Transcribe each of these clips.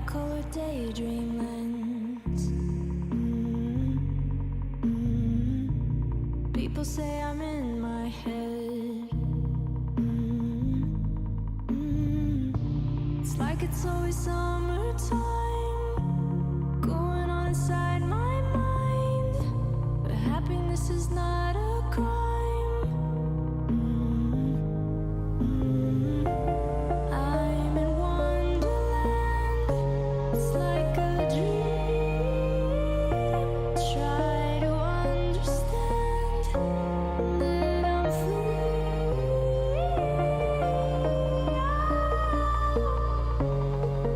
color daydream lens. People say I'm in my head. It's like it's always summertime going on inside my mind, but happiness is not a crime. I'm in Wonderland. It's like a dream. Try to understand that I'm free.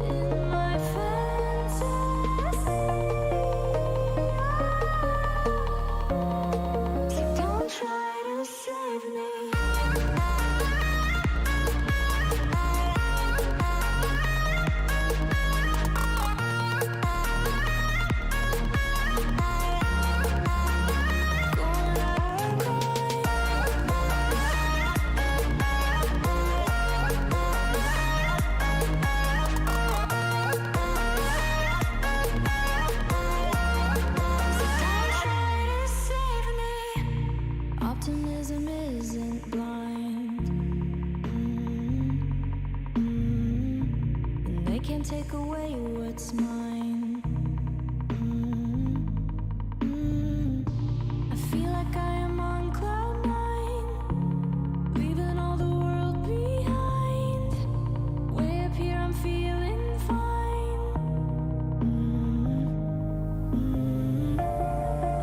In my fantasy. So don't try to save me. Optimism isn't blind, and they can't take away what's mine. I feel like I am on cloud nine, leaving all the world behind. Way up here, I'm feeling fine.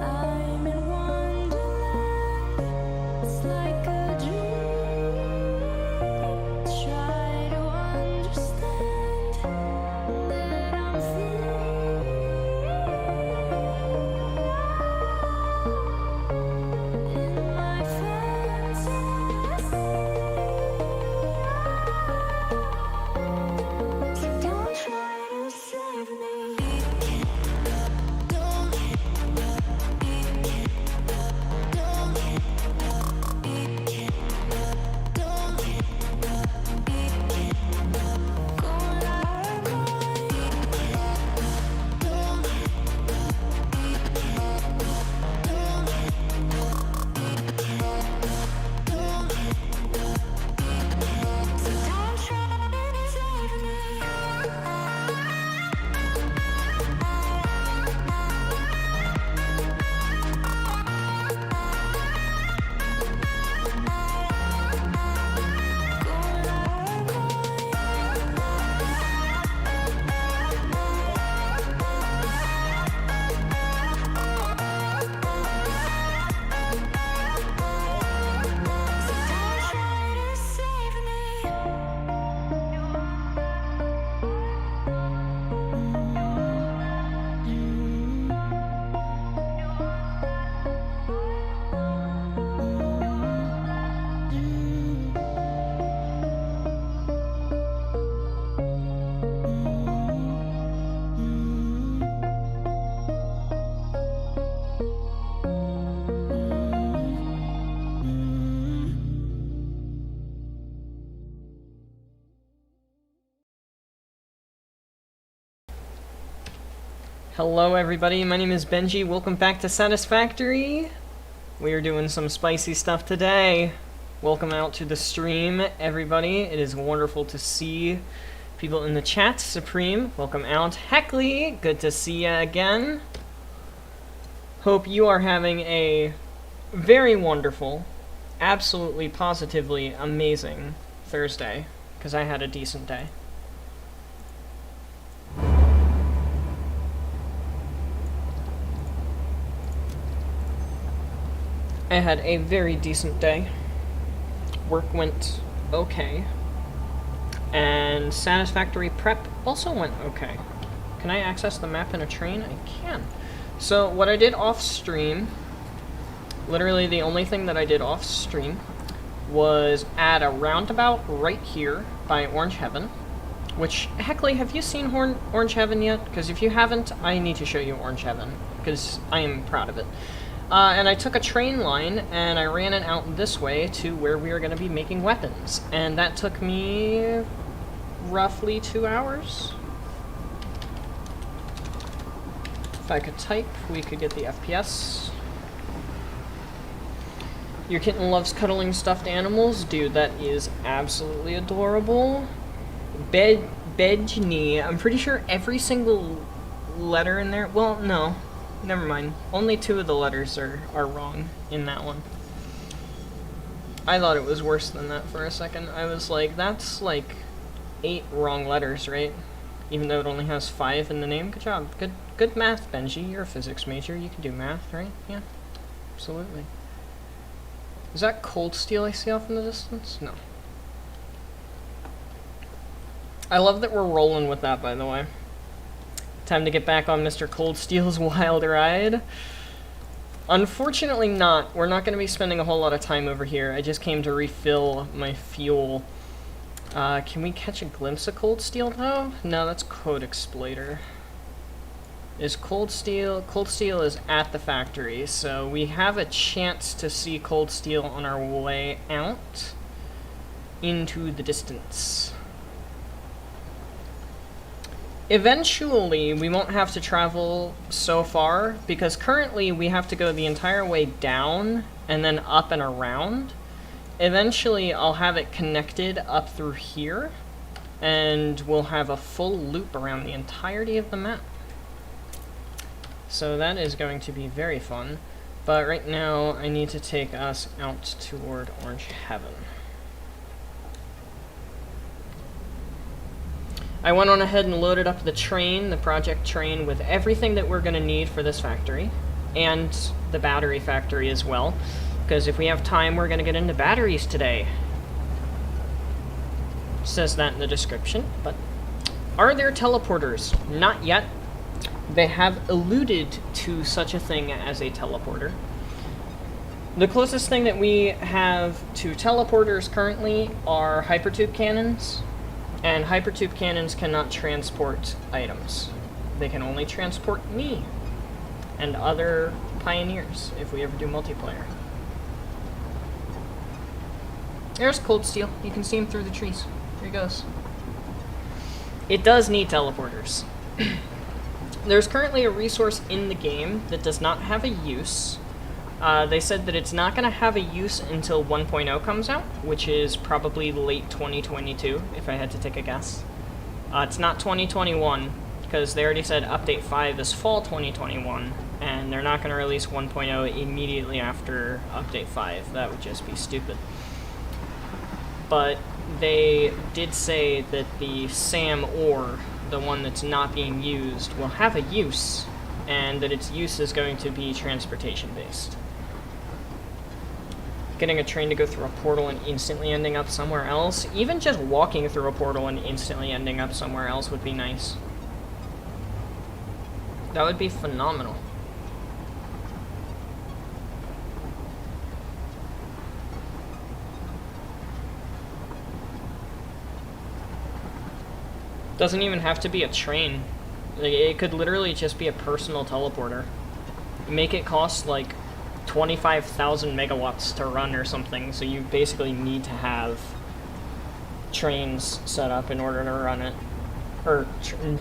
I'm in Wonderland. It's like a dream. Try to understand that I'm free. In my fantasy. So don't try to save me. Hello everybody, my name is Benji. Welcome back to Satisfactory. We are doing some spicy stuff today. Welcome out to the stream, everybody. It is wonderful to see people in the chat. Supreme, welcome out. Heckley, good to see ya again. Hope you are having a very wonderful, absolutely positively amazing Thursday, because I had a decent day. I had a very decent day. Work went okay. And Satisfactory prep also went okay. Can I access the map in a train? I can. So what I did off stream, literally the only thing that I did off stream, was add a roundabout right here by Orange Heaven. Which, Heckley, have you seen Orange Heaven yet? Because if you haven't, I need to show you Orange Heaven, because I am proud of it. And I took a train line and I ran it out this way to where we were going to be making weapons. And that took me roughly 2 hours. If I could type, we could get the FPS. Your kitten loves cuddling stuffed animals. Dude, that is absolutely adorable. Bejni. I'm pretty sure every single letter in there... Well, no. Never mind. Only 2 of the letters are wrong in that one. I thought it was worse than that for a second. I was like, that's like 8 wrong letters, right? Even though it only has 5 in the name. Good job. Good math, Benji. You're a physics major. You can do math, right? Yeah. Absolutely. Is that cold steel I see off in the distance? No. I love that we're rolling with that, by the way. Time to get back on Mr. Cold Steel's wild ride. Unfortunately not. We're not going to be spending a whole lot of time over here. I just came to refill my fuel. Can we catch a glimpse of Cold Steel, though? No, that's Code Exploiter. Is Cold Steel... Cold Steel is at the factory, so we have a chance to see Cold Steel on our way out into the distance. Eventually, we won't have to travel so far, because currently we have to go the entire way down and then up and around. Eventually, I'll have it connected up through here, and we'll have a full loop around the entirety of the map. So that is going to be very fun, but right now I need to take us out toward Orange Heaven. I went on ahead and loaded up the train, the project train, with everything that we're going to need for this factory, and the battery factory as well, because if we have time, we're going to get into batteries today. It says that in the description, but are there teleporters? Not yet. They have alluded to such a thing as a teleporter. The closest thing that we have to teleporters currently are hypertube cannons. And hypertube cannons cannot transport items. They can only transport me and other pioneers if we ever do multiplayer. There's Cold Steel. You can see him through the trees. There he goes. It does need teleporters. There's currently a resource in the game that does not have a use. They said that it's not going to have a use until 1.0 comes out, which is probably late 2022, if I had to take a guess. It's not 2021, because they already said Update 5 is fall 2021, and they're not going to release 1.0 immediately after Update 5. That would just be stupid. But they did say that the SAM ore, the one that's not being used, will have a use, and that its use is going to be transportation-based. Getting a train to go through a portal and instantly ending up somewhere else, even just walking through a portal and instantly ending up somewhere else would be nice. That would be phenomenal. Doesn't even have to be a train. Like, it could literally just be a personal teleporter. Make it cost like 25,000 megawatts to run or something, so you basically need to have trains set up in order to run it. Or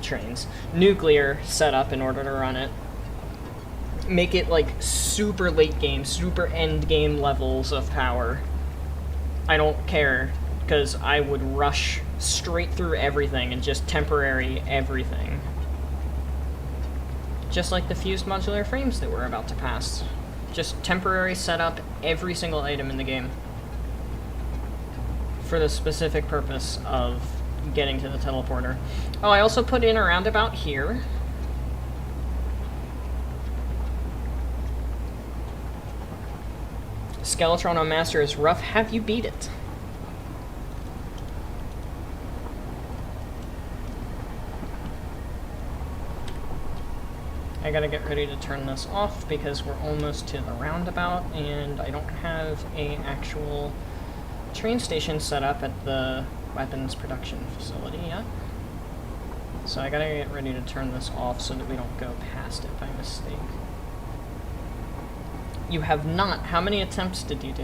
trains. Nuclear set up in order to run it. Make it like super late game, super end game levels of power. I don't care, because I would rush straight through everything and just temporary everything. Just like the fused modular frames that we're about to pass. Just temporary set up every single item in the game. For the specific purpose of getting to the teleporter. Oh, I also put in a roundabout here. Skeletron on Master is rough. Have you beat it? I gotta get ready to turn this off because we're almost to the roundabout and I don't have an actual train station set up at the weapons production facility yet. So I gotta get ready to turn this off so that we don't go past it by mistake. You have not. How many attempts did you do?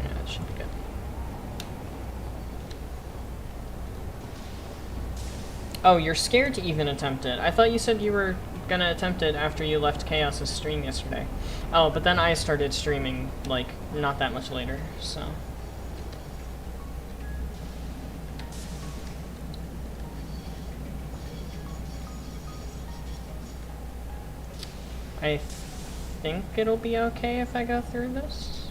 Yeah, that should be good. Oh, you're scared to even attempt it. I thought you said you were gonna attempt it after you left Chaos's stream yesterday. Oh, but then I started streaming, like, not that much later, so... I think it'll be okay if I go through this.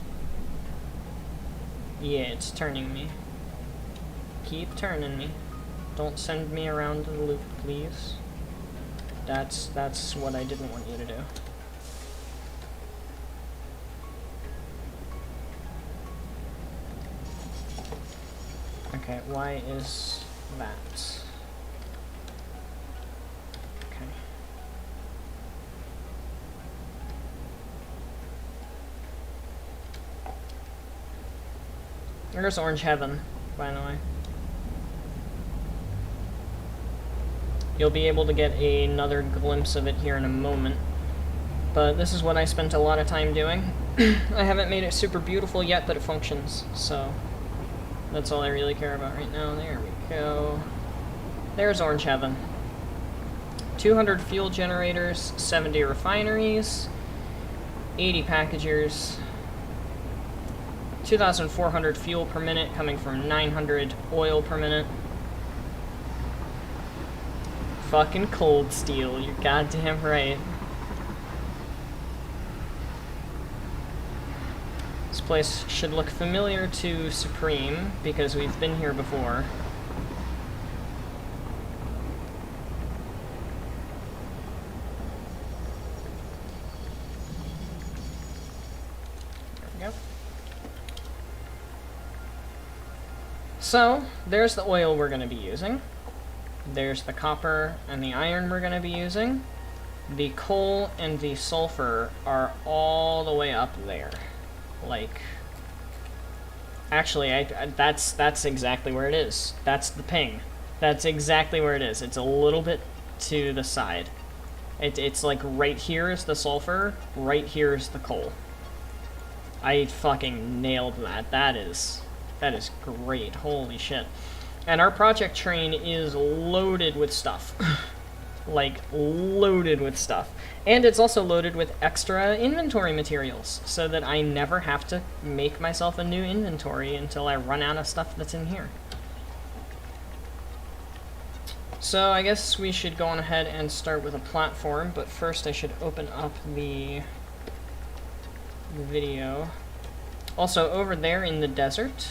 Yeah, it's turning me. Keep turning me. Don't send me around the loop, please. That's what I didn't want you to do. Okay, why is that? Okay. There's Orange Heaven, by the way. You'll be able to get another glimpse of it here in a moment. But this is what I spent a lot of time doing. I haven't made it super beautiful yet, but it functions, so that's all I really care about right now. There we go. There's Orange Heaven. 200 fuel generators, 70 refineries, 80 packagers, 2,400 fuel per minute coming from 900 oil per minute. Fucking cold steel, you're goddamn right. This place should look familiar to Supreme, because we've been here before. There we go. So, there's the oil we're going to be using. There's the copper and the iron we're going to be using. The coal and the sulfur are all the way up there. Like, actually, that's exactly where it is. That's the ping. That's exactly where it is. It's a little bit to the side. It's like right here is the sulfur, right here is the coal. I fucking nailed that. That is great. Holy shit. And our project train is loaded with stuff. Like, loaded with stuff. And it's also loaded with extra inventory materials, so that I never have to make myself a new inventory until I run out of stuff that's in here. So I guess we should go on ahead and start with a platform, but first I should open up the video. Also, over there in the desert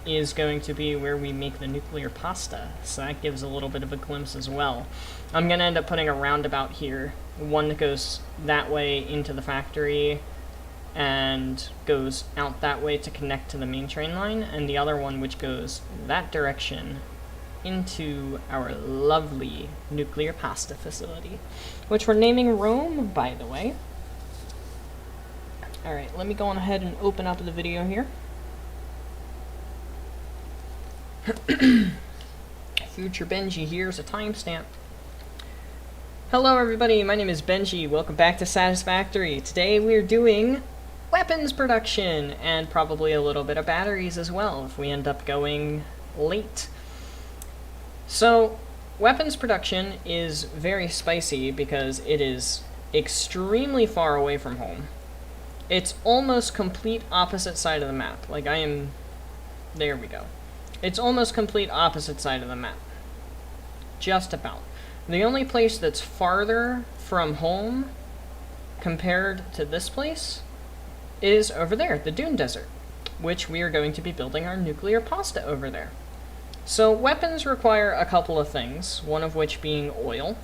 is going to be where we make the nuclear pasta, so that gives a little bit of a glimpse as well. I'm going to end up putting a roundabout here, one that goes that way into the factory and goes out that way to connect to the main train line, and the other one which goes that direction into our lovely nuclear pasta facility, which we're naming Rome, by the way. Alright, let me go on ahead and open up the video here. Future Benji, here's a timestamp. Hello everybody, my name is Benji, welcome back to Satisfactory. Today we're doing weapons production, and probably a little bit of batteries as well, if we end up going late. So, weapons production is very spicy because it is extremely far away from home. It's almost complete opposite side of the map. Like, there we go. It's almost complete opposite side of the map. Just about. The only place that's farther from home compared to this place is over there, the Dune Desert, which we are going to be building our nuclear pasta over there. So weapons require a couple of things, one of which being oil.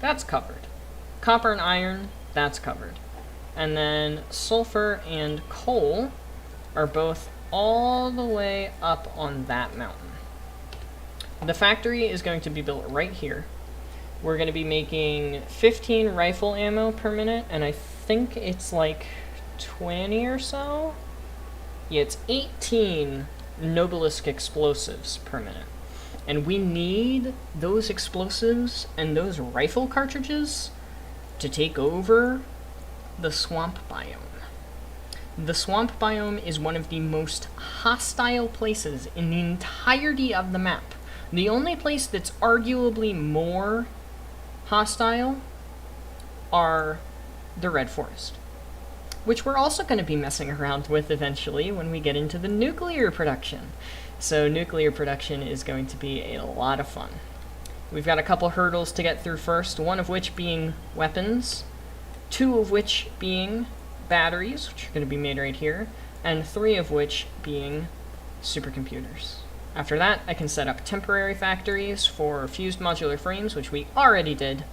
That's covered. Copper and iron, that's covered. And then sulfur and coal are both all the way up on that mountain. The factory is going to be built right here. We're going to be making 15 rifle ammo per minute, and I think it's like 20 or so? Yeah, it's 18 Nobelisk explosives per minute. And we need those explosives and those rifle cartridges to take over the swamp biome. The swamp biome is one of the most hostile places in the entirety of the map. The only place that's arguably more hostile are the Red Forest, which we're also going to be messing around with eventually when we get into the nuclear production. So nuclear production is going to be a lot of fun. We've got a couple hurdles to get through first, one of which being weapons, two of which being batteries, which are going to be made right here, and three of which being supercomputers. After that, I can set up temporary factories for fused modular frames, which we already did,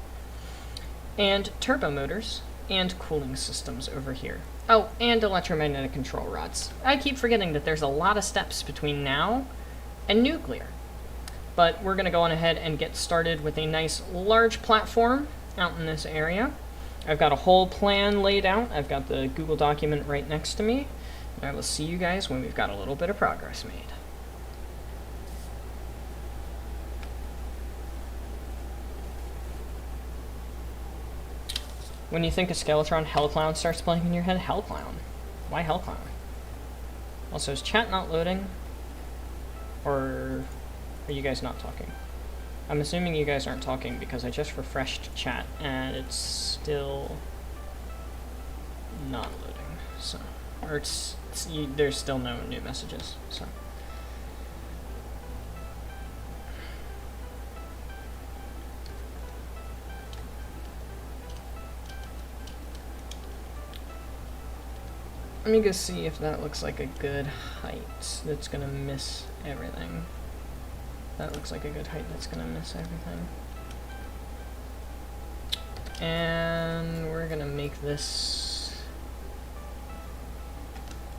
and turbo motors, and cooling systems over here. Oh, and electromagnetic control rods. I keep forgetting that there's a lot of steps between now and nuclear. But we're going to go on ahead and get started with a nice large platform out in this area. I've got a whole plan laid out. I've got the Google document right next to me. And I will see you guys when we've got a little bit of progress made. When you think of Skeletron, Hellclown starts playing in your head. Hellclown? Why Hellclown? Also, is chat not loading? Or are you guys not talking? I'm assuming you guys aren't talking because I just refreshed chat and it's still not loading. So, or there's still no new messages. So. Let me go see if that looks like a good height that's gonna miss everything. That looks like a good height that's gonna miss everything. And we're gonna make this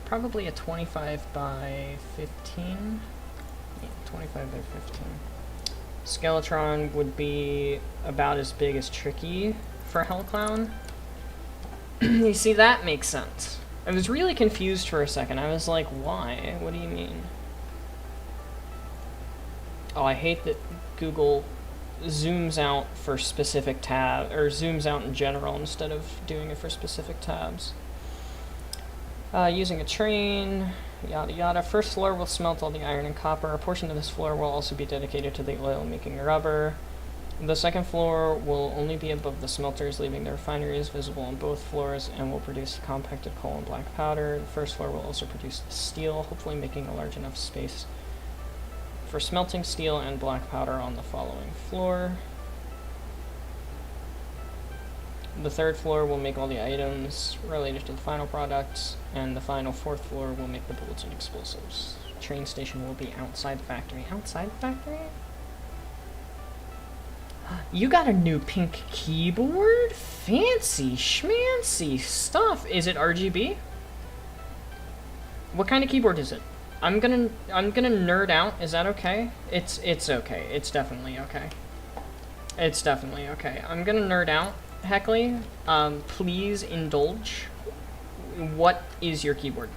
probably a 25 by 15. Yeah, 25 by 15. Skeletron would be about as big as Tricky for Hellclown. You see, that makes sense. I was really confused for a second. I was like, why? What do you mean? Oh, I hate that Google zooms out for specific tab, or zooms out in general instead of doing it for specific tabs. Using a train, yada yada. First floor will smelt all the iron and copper. A portion of this floor will also be dedicated to the oil making rubber. The second floor will only be above the smelters, leaving the refineries visible on both floors, and will produce compacted coal and black powder. The first floor will also produce steel, hopefully making a large enough space for smelting steel and black powder on the following floor. The third floor will make all the items related to the final products, and the final fourth floor will make the bullets and explosives. The train station will be outside the factory. Outside the factory? You got a new pink keyboard? Fancy schmancy stuff. Is it RGB? What kind of keyboard is it? I'm gonna nerd out. Is that okay? It's okay. It's definitely okay. It's definitely okay. I'm gonna nerd out, Heckley. Please indulge. What is your keyboard?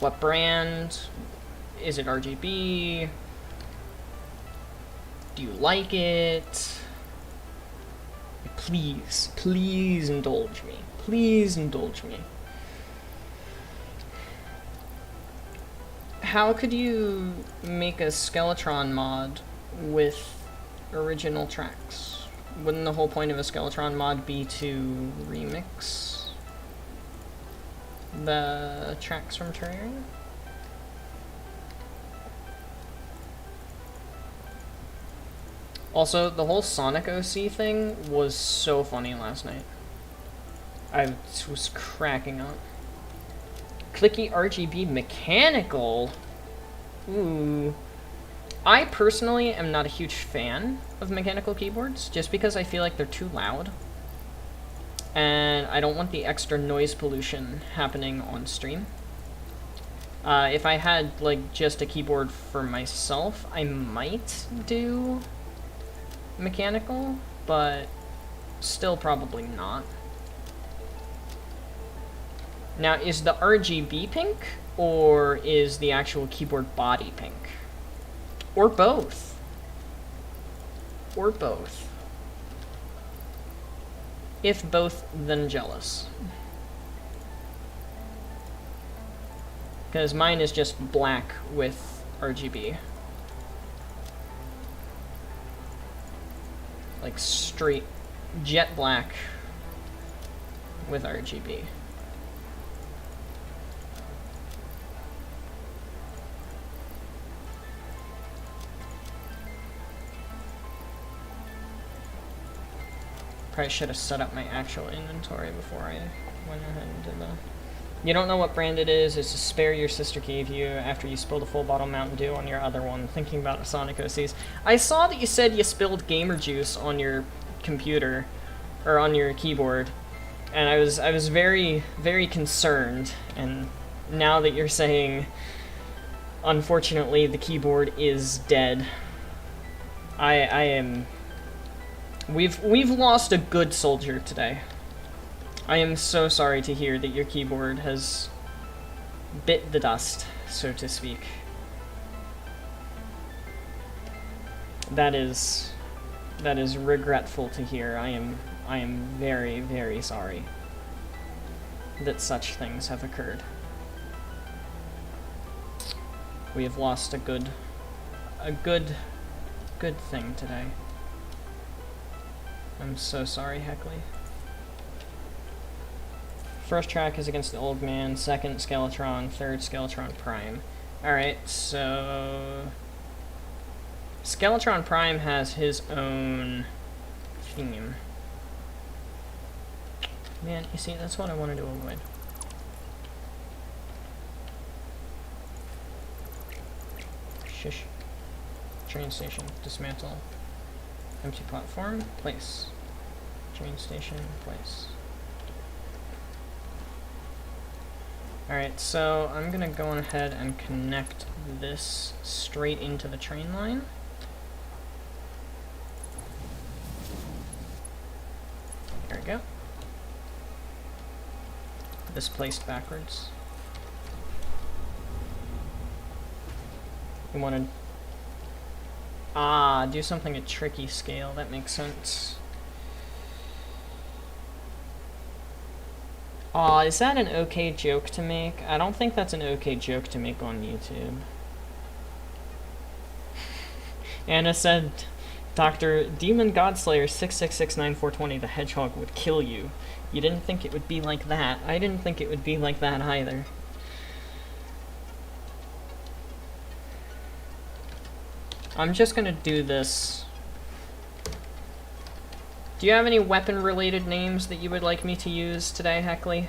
What brand? Is it RGB? Do you like it? Please, please indulge me. Please indulge me. How could you make a Skeletron mod with original tracks? Wouldn't the whole point of a Skeletron mod be to remix the tracks from Terraria? Also, the whole Sonic OC thing was so funny last night. I was cracking up. Clicky RGB mechanical? Ooh. I personally am not a huge fan of mechanical keyboards, just because I feel like they're too loud. And I don't want the extra noise pollution happening on stream. If I had, like, just a keyboard for myself, I might do mechanical, but still probably not. Now, is the RGB pink, or is the actual keyboard body pink? Or both? Or both? If both, then jealous. Because mine is just black with RGB. like straight jet black with RGB. Probably should have set up my actual inventory before I went ahead and did that. You don't know what brand it is. It's a spare your sister gave you after you spilled a full bottle of Mountain Dew on your other one. Thinking about Sonic OCs. I saw that you said you spilled gamer juice on your computer, or on your keyboard, and I was very, very concerned. And now that you're saying, unfortunately, the keyboard is dead, I am. We've lost a good soldier today. I am so sorry to hear that your keyboard has bit the dust, so to speak. That is regretful to hear. I am very, very sorry that such things have occurred. We have lost a good thing today. I'm so sorry, Heckley. First track is against the old man, second Skeletron, third Skeletron Prime. Alright, so Skeletron Prime has his own theme. Man, you see, that's what I wanted to avoid. Shush. Train station, dismantle. Empty platform, place. Train station, place. Alright, so I'm gonna go ahead and connect this straight into the train line. There we go. This placed backwards. We wanted... Ah, do something at tricky scale, that makes sense. Aw, is that an okay joke to make? I don't think that's an okay joke to make on YouTube. Anna said, Dr. Demon Godslayer 6669420, the hedgehog would kill you. You didn't think it would be like that. I didn't think it would be like that either. I'm just gonna do this. Do you have any weapon-related names that you would like me to use today, Heckley?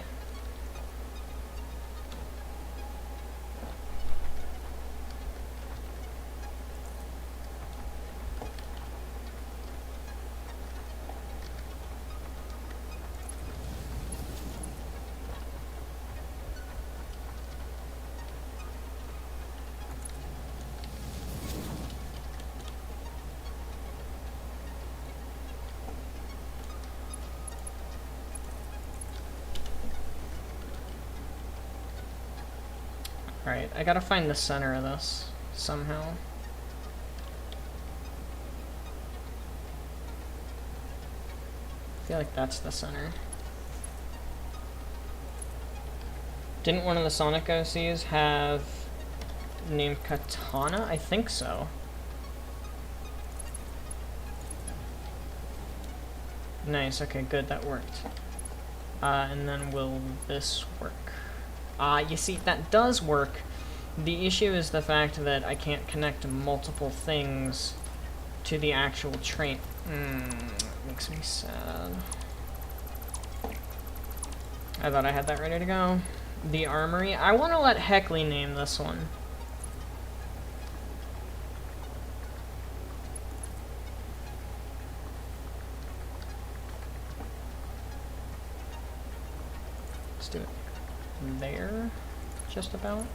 Alright, I gotta find the center of this somehow. I feel like that's the center. Didn't one of the Sonic OCs have named Katana? I think so. Nice, okay, good, that worked. And then will this work? You see, that does work. The issue is the fact that I can't connect multiple things to the actual train. Makes me sad. I thought I had that ready to go. The Armory. I want to let Heckley name this one. Let's do it. There, just about.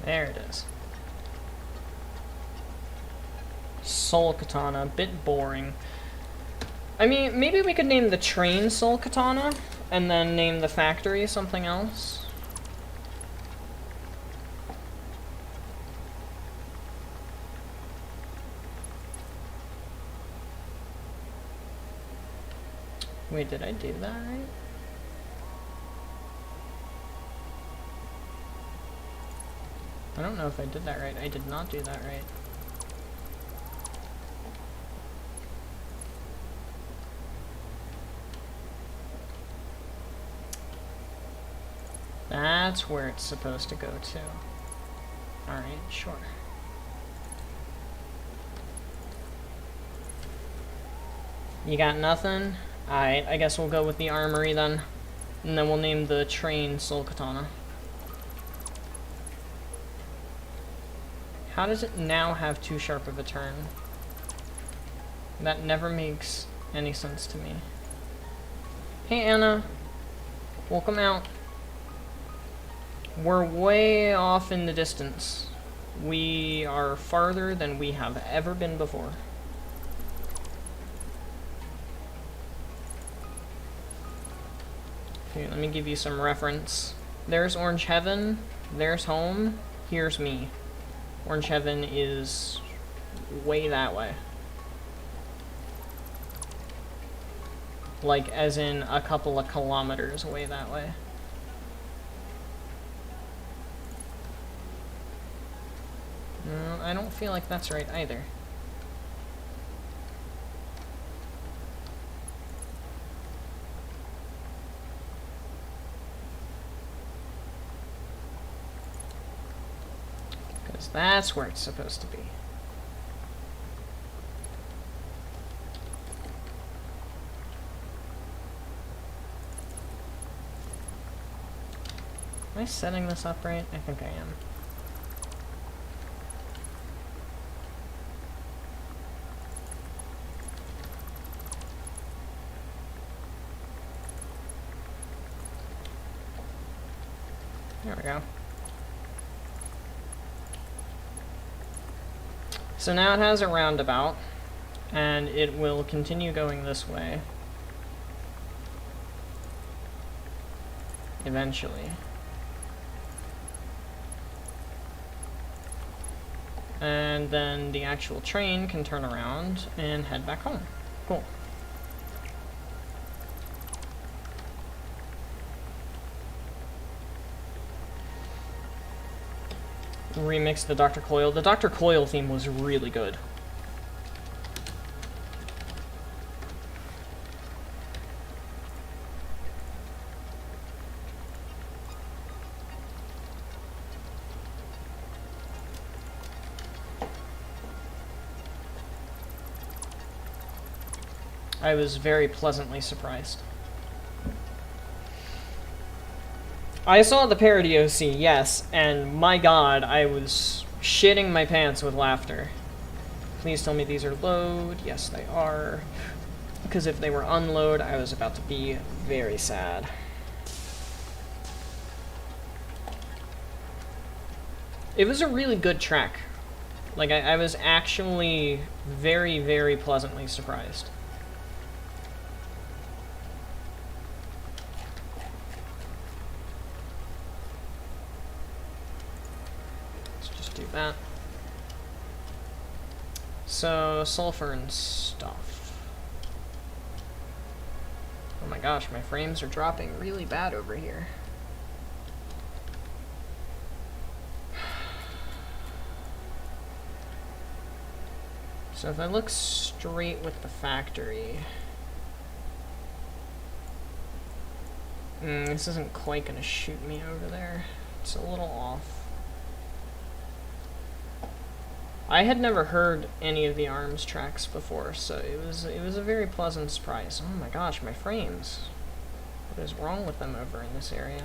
There it is. Soul Katana, a bit boring. I mean, maybe we could name the train Soul Katana. And then name the factory something else. Wait, did I do that right? I don't know if I did that right. I did not do that right. That's where it's supposed to go to. Alright, sure. You got nothing? Alright, I guess we'll go with the armory then. And then we'll name the train Soul Katana. How does it now have too sharp of a turn? That never makes any sense to me. Hey Anna, welcome out. We're way off in the distance. We are farther than we have ever been before. Here, let me give you some reference. There's Orange Heaven, there's home, here's me. Orange Heaven is way that way. Like, as in a couple of kilometers way that way. No, I don't feel like that's right either. Because that's where it's supposed to be. Am I setting this up right? I think I am. There we go. So now it has a roundabout, and it will continue going this way. Eventually. And then the actual train can turn around and head back home. Cool. Remix the Dr. Coyle. The Dr. Coyle theme was really good. I was very pleasantly surprised. I saw the parody OC, yes, and my god, I was shitting my pants with laughter. Please tell me these are load. Yes, they are. Because if they were unload, I was about to be very sad. It was a really good track. Like, I was actually very, very pleasantly surprised. That. So, sulfur and stuff. Oh my gosh, my frames are dropping really bad over here. So if I look straight with the factory... this isn't quite gonna shoot me over there. It's a little off. I had never heard any of the ARMS tracks before, so it was a very pleasant surprise. Oh my gosh, my frames. What is wrong with them over in this area?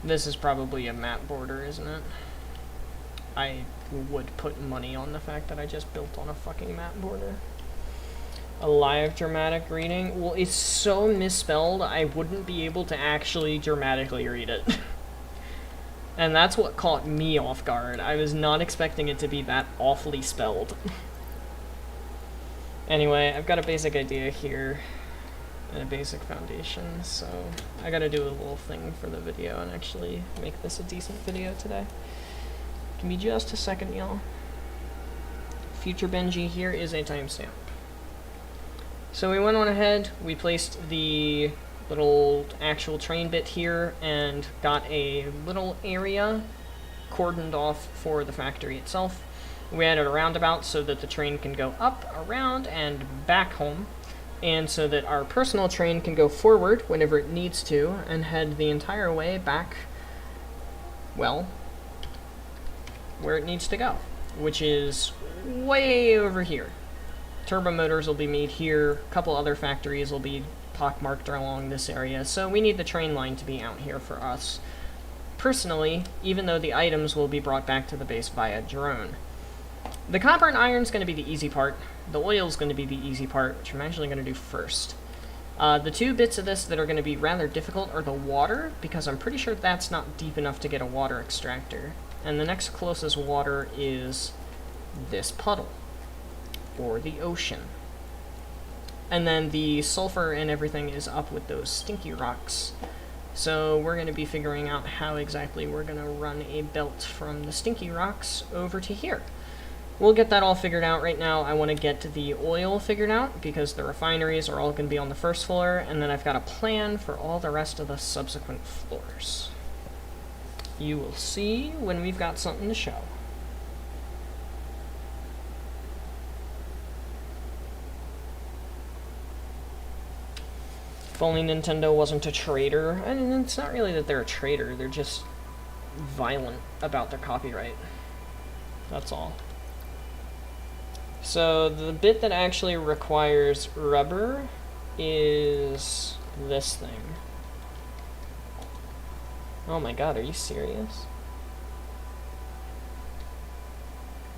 This is probably a map border, isn't it? I would put money on the fact that I just built on a fucking map border. A live dramatic reading? Well, it's so misspelled, I wouldn't be able to actually dramatically read it. And that's what caught me off guard. I was not expecting it to be that awfully spelled. Anyway, I've got a basic idea here. and a basic foundation, so I gotta do a little thing for the video and actually make this a decent video today. Give me just a second, y'all. Future Benji, here is a timestamp. So we went on ahead, we placed the little actual train bit here and got a little area cordoned off for the factory itself. We added a roundabout so that the train can go up, around, and back home, and so that our personal train can go forward whenever it needs to and head the entire way back, well, where it needs to go, which is way over here. Turbo motors will be made here, a couple other factories will be pockmarked along this area, so we need the train line to be out here for us personally, even though the items will be brought back to the base via drone. The copper and iron is going to be the easy part. The oil is going to be the easy part, which I'm actually going to do first. The two bits of this that are going to be rather difficult are the water, because I'm pretty sure that's not deep enough to get a water extractor. And the next closest water is this puddle, or the ocean. And then the sulfur and everything is up with those stinky rocks. So we're going to be figuring out how exactly we're going to run a belt from the stinky rocks over to here. We'll get that all figured out. Right now I want to get the oil figured out because the refineries are all going to be on the first floor, and then I've got a plan for all the rest of the subsequent floors. You will see when we've got something to show. If only Nintendo wasn't a traitor. And it's not really that they're a traitor, they're just violent about their copyright. That's all. So the bit that actually requires rubber is this thing. Oh my god, are you serious?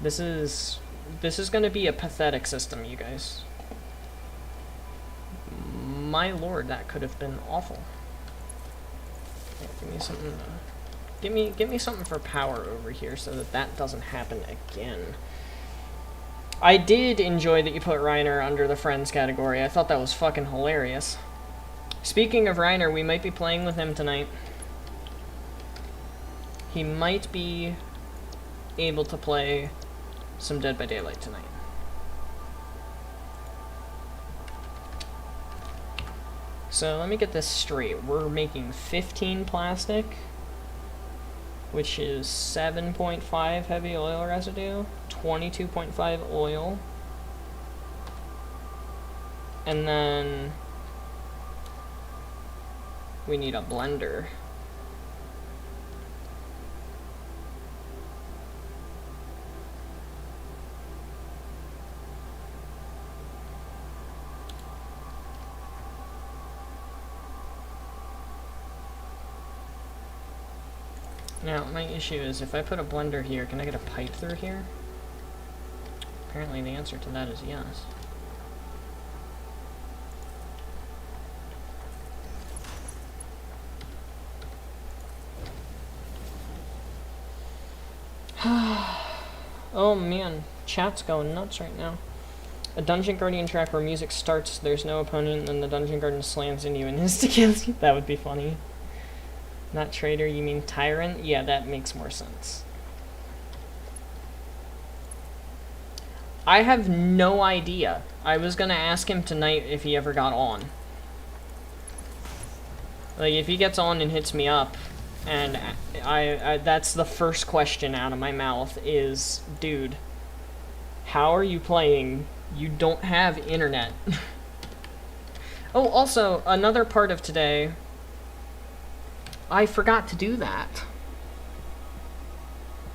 This is going to be a pathetic system, you guys. My lord, that could have been awful. Here, give me something. Give me something for power over here so that that doesn't happen again. I did enjoy that you put Reiner under the friends category. I thought that was fucking hilarious. Speaking of Reiner, we might be playing with him tonight. He might be able to play some Dead by Daylight tonight. So let me get this straight. We're making 15 plastic, which is 7.5 heavy oil residue, 22.5 oil, and then we need a blender. Now, my issue is, if I put a blender here, can I get a pipe through here? Apparently the answer to that is yes. Oh man, chat's going nuts right now. A Dungeon Guardian track where music starts, there's no opponent, and then the Dungeon Guardian slams into you and insta-kills you. That would be funny. Not traitor, you mean tyrant? Yeah, that makes more sense. I have no idea. I was gonna ask him tonight if he ever got on. Like, if he gets on and hits me up, and I that's the first question out of my mouth is, dude, how are you playing? You don't have internet. Oh, also, another part of today, I forgot to do that.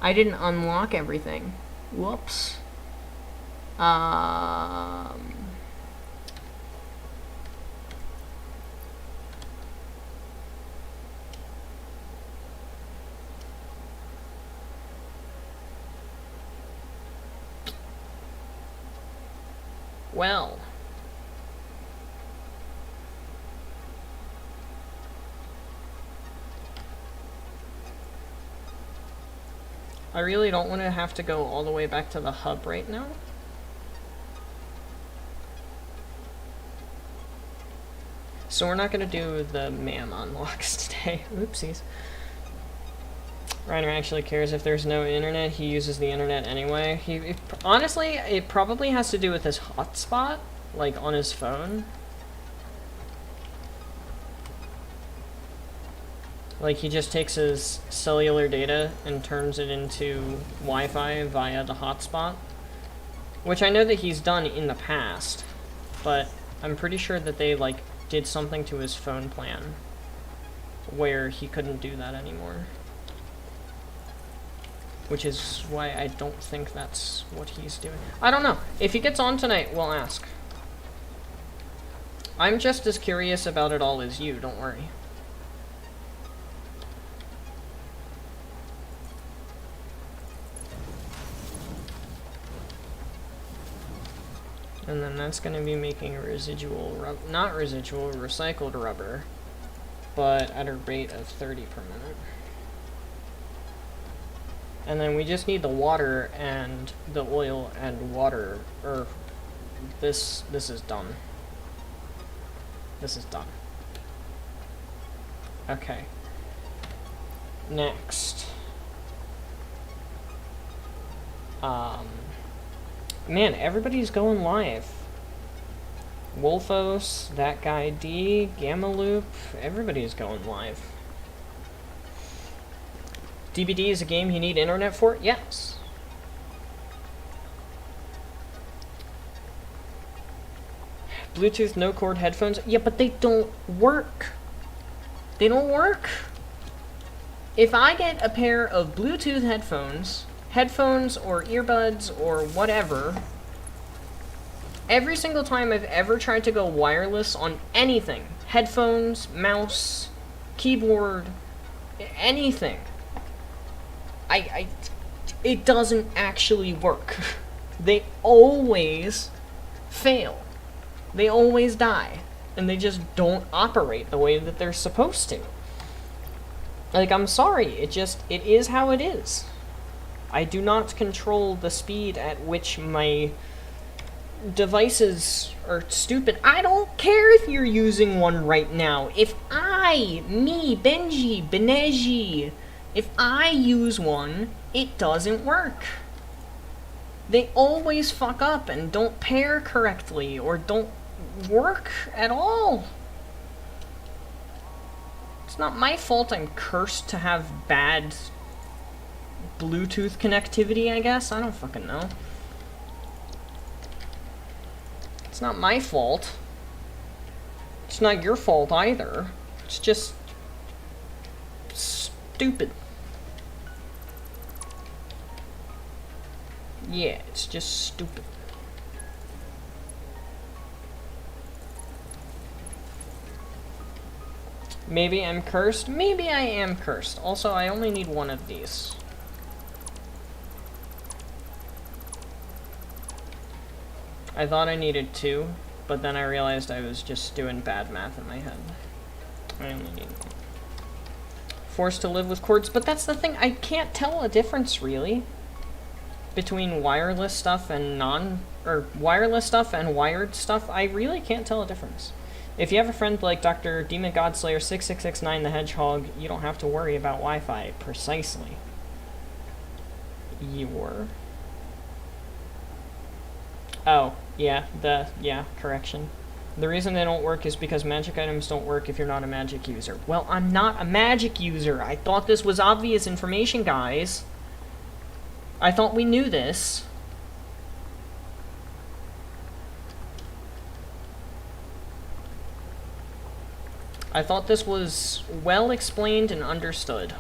I didn't unlock everything. Whoops. Well. I really don't want to have to go all the way back to the hub right now. So we're not gonna do the MAM unlocks today. Oopsies. Ryder actually cares if there's no internet. He uses the internet anyway. Honestly, it probably has to do with his hotspot, like on his phone. Like he just takes his cellular data and turns it into Wi-Fi via the hotspot. Which I know that he's done in the past, but I'm pretty sure that they like did something to his phone plan where he couldn't do that anymore. Which is why I don't think that's what he's doing. I don't know. If he gets on tonight, we'll ask. I'm just as curious about it all as you, don't worry. And then that's going to be making residual, not residual, recycled rubber, but at a rate of 30 per minute. And then we just need the water and the oil and water, or this is done. This is done. Okay. Next. Man, everybody's going live. Wolfos, that guy D, Gamma Loop, everybody's going live. DBD is a game you need internet for? Yes. Bluetooth no cord headphones? Yeah, but they don't work. They don't work. If I get a pair of Bluetooth headphones or earbuds or whatever, every single time I've ever tried to go wireless on anything, headphones, mouse, keyboard, anything, it doesn't actually work. They always fail. They always die. And they just don't operate the way that they're supposed to. Like, I'm sorry, it is how it is. I do not control the speed at which my devices are stupid. I don't care if you're using one right now. If Benji, Beneji, if I use one, it doesn't work. They always fuck up and don't pair correctly or don't work at all. It's not my fault I'm cursed to have bad Bluetooth connectivity, I guess. I don't fucking know. It's not my fault. It's not your fault either. It's just stupid. Yeah, it's just stupid. Maybe I'm cursed. Maybe I am cursed. Also, I only need one of these. I thought I needed two, but then I realized I was just doing bad math in my head. I only need one. Forced to live with cords, but that's the thing. I can't tell a difference, really, between wireless stuff and wireless stuff and wired stuff. I really can't tell a difference. If you have a friend like Dr. Demon Godslayer 6669 the Hedgehog, you don't have to worry about Wi-Fi. Precisely. Oh, yeah, correction. The reason they don't work is because magic items don't work if you're not a magic user. Well, I'm not a magic user. I thought this was obvious information, guys. I thought we knew this. I thought this was well explained and understood.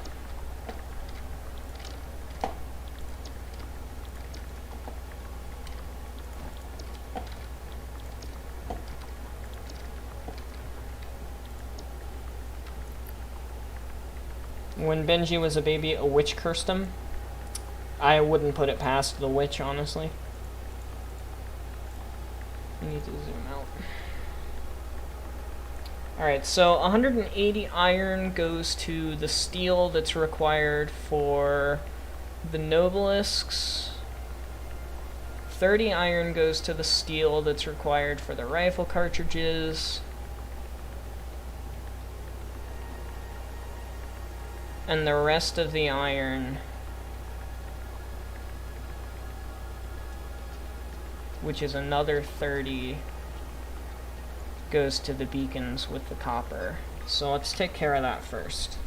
When Benji was a baby, a witch cursed him. I wouldn't put it past the witch, honestly. I need to zoom out. Alright, so 180 iron goes to the steel that's required for the Nobelisks. 30 iron goes to the steel that's required for the rifle cartridges. And the rest of the iron, which is another 30, goes to the beacons with the copper. So let's take care of that first.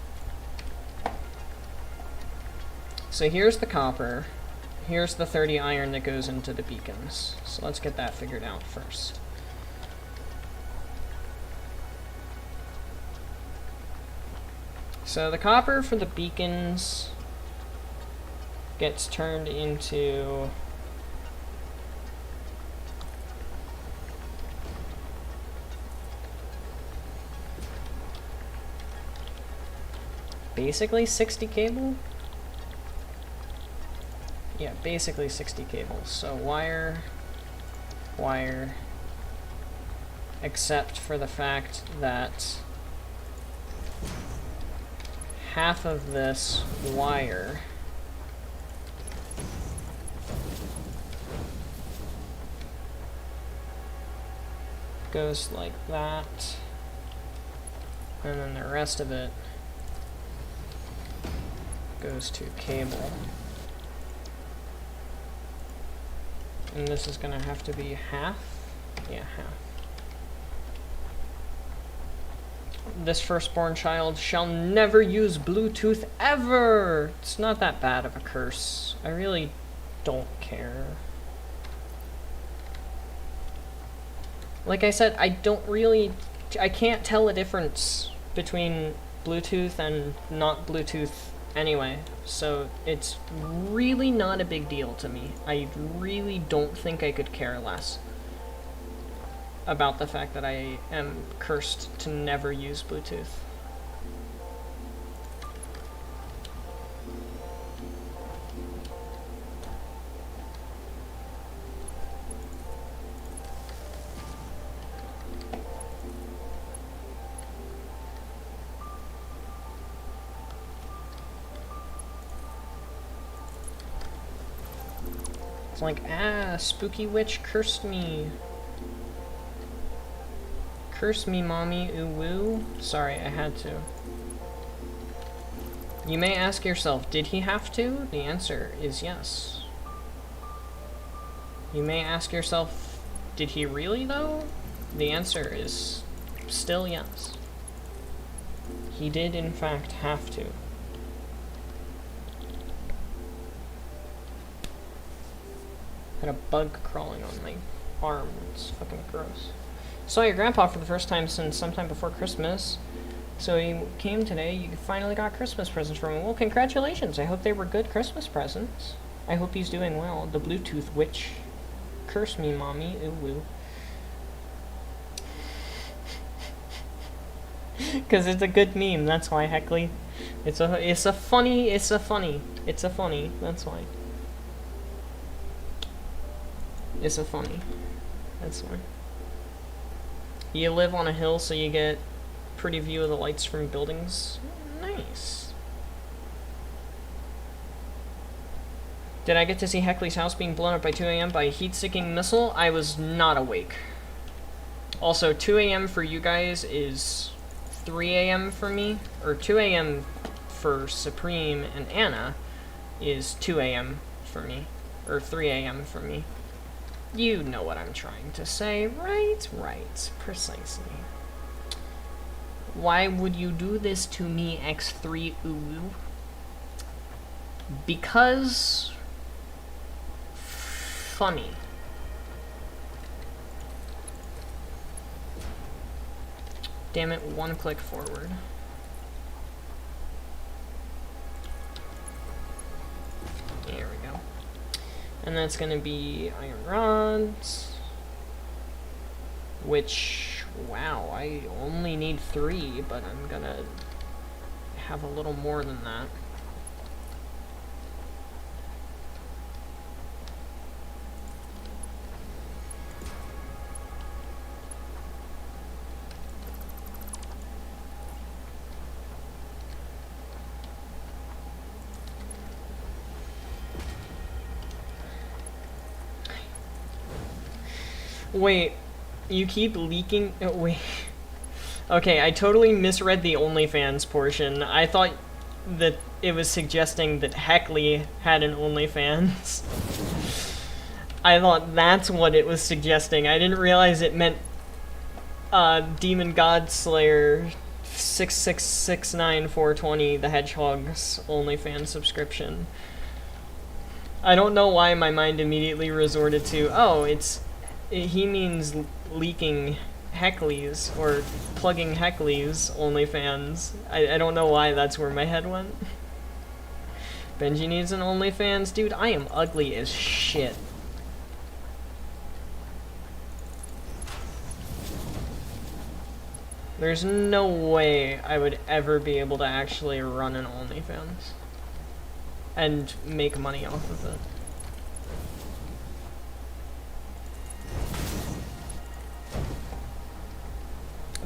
So here's the copper. Here's the 30 iron that goes into the beacons. So let's get that figured out first. So the copper for the beacons gets turned into basically 60 cable? Yeah, basically 60 cables. So wire, wire, except for the fact that half of this wire goes like that, and then the rest of it goes to cable. And this is gonna have to be half? Yeah, half. This firstborn child shall never use Bluetooth ever! It's not that bad of a curse. I really don't care. Like I said, I can't tell a difference between Bluetooth and not Bluetooth anyway, so it's really not a big deal to me. I really don't think I could care less about the fact that I am cursed to never use Bluetooth. It's like, spooky witch cursed me. Curse me, mommy, ooh woo. Sorry, I had to. You may ask yourself, did he have to? The answer is yes. You may ask yourself, did he really though? The answer is still yes. He did in fact have to. Had a bug crawling on my arm. It's fucking gross. Saw your grandpa for the first time since sometime before Christmas. So he came today. You finally got Christmas presents from him. Well, congratulations. I hope they were good Christmas presents. I hope he's doing well. The Bluetooth witch. Curse me, mommy. Ooh woo. Because it's a good meme. That's why, Heckley. It's a funny. That's why. It's a funny. That's why. You live on a hill, so you get pretty view of the lights from buildings. Nice. Did I get to see Heckley's house being blown up by 2 a.m. by a heat-seeking missile? I was not awake. Also, 2 a.m. for you guys is 3 a.m. for me. Or 2 a.m. for Supreme and Anna is 2 a.m. for me. Or 3 a.m. for me. You know what I'm trying to say, right? Right, precisely. Why would you do this to me, X3 Uwu? Because... funny. Damn it, one click forward. There we go. And that's going to be iron rods, which, wow, I only need 3, but I'm going to have a little more than that. Wait, you keep leaking? Oh, wait. Okay, I totally misread the OnlyFans portion. I thought that it was suggesting that Heckley had an OnlyFans. I thought that's what it was suggesting. I didn't realize it meant Demon God Slayer 6669420 the Hedgehog's OnlyFans subscription. I don't know why my mind immediately resorted to, oh, he means leaking Heckley's or plugging Heckley's OnlyFans. I don't know why that's where my head went. Benji needs an OnlyFans? Dude, I am ugly as shit. There's no way I would ever be able to actually run an OnlyFans and make money off of it.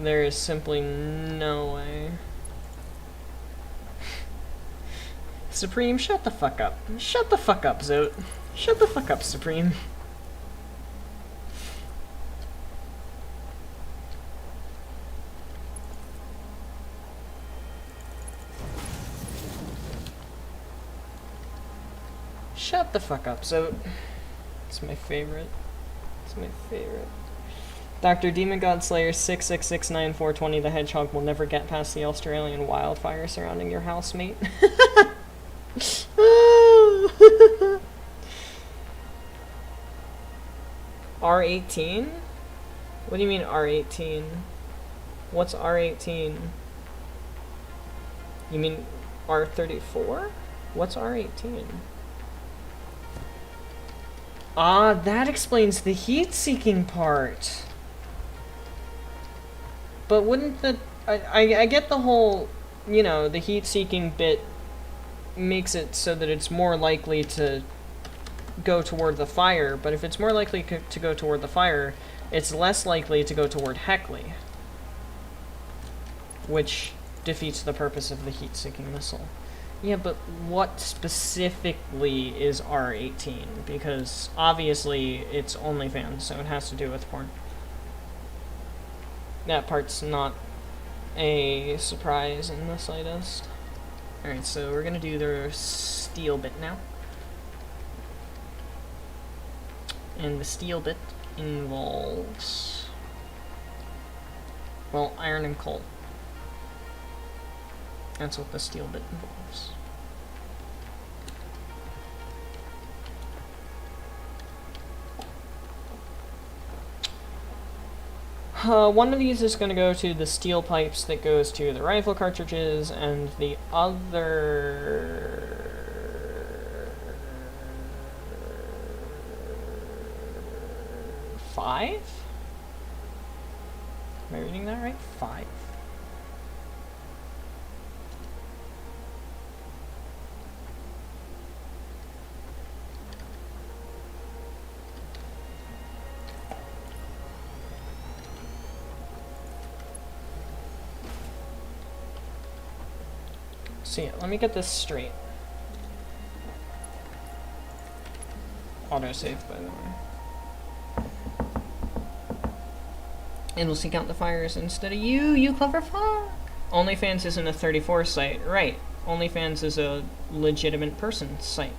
There is simply no way. Supreme, shut the fuck up. Shut the fuck up, Zote. Shut the fuck up, Supreme. Shut the fuck up, Zote. It's my favorite. It's my favorite. Dr. Demon God Slayer 6669420 the Hedgehog will never get past the Australian wildfire surrounding your housemate. R18? What do you mean R18? What's R18? You mean R34? What's R18? Ah, that explains the heat-seeking part. But wouldn't the... I get the whole, you know, the heat-seeking bit makes it so that it's more likely to go toward the fire, but if it's more likely to go toward the fire, it's less likely to go toward Heckley. Which defeats the purpose of the heat-seeking missile. Yeah, but what specifically is R18? Because obviously it's OnlyFans, so it has to do with porn. That part's not a surprise in the slightest. Alright, so we're gonna do the steel bit now. And the steel bit involves, well, iron and coal. That's what the steel bit involves. One of these is going to go to the steel pipes that goes to the rifle cartridges, and the other... Five? Am I reading that right? 5? So yeah, let me get this straight. Autosave, by the way. It'll seek out the fires instead of you, you clever fuck! OnlyFans isn't a 34 site, right. OnlyFans is a legitimate person site.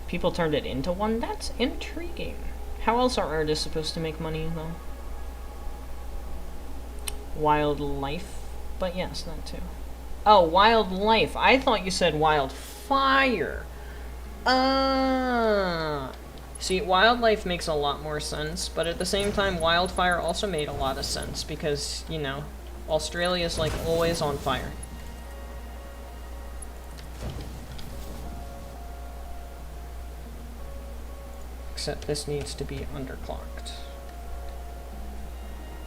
People turned it into one? That's intriguing. How else are artists supposed to make money, though? Wildlife? But yes, that too. Oh, wildlife. I thought you said wildfire. See, wildlife makes a lot more sense, but at the same time, wildfire also made a lot of sense because, you know, Australia's like always on fire. Except this needs to be underclocked.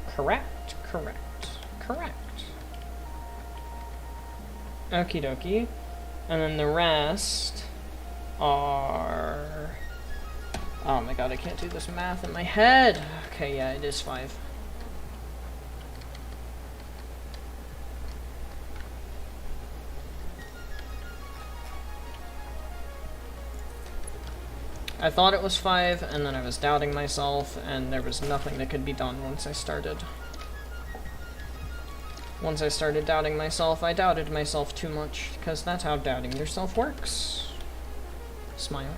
Correct, correct, correct. Okie dokie. And then the rest are... Oh my god, I can't do this math in my head! Okay, yeah, it is 5. I thought it was 5, and then I was doubting myself, and there was nothing that could be done once I started. Once I started doubting myself, I doubted myself too much, because that's how doubting yourself works. Smile.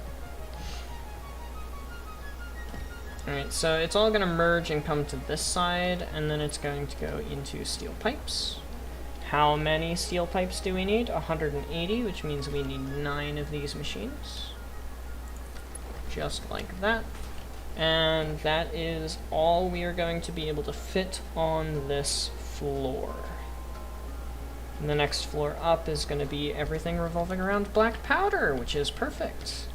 Alright, so it's all going to merge and come to this side, and then it's going to go into steel pipes. How many steel pipes do we need? 180, which means we need 9 of these machines. Just like that. And that is all we are going to be able to fit on this floor. And the next floor up is going to be everything revolving around black powder, which is perfect.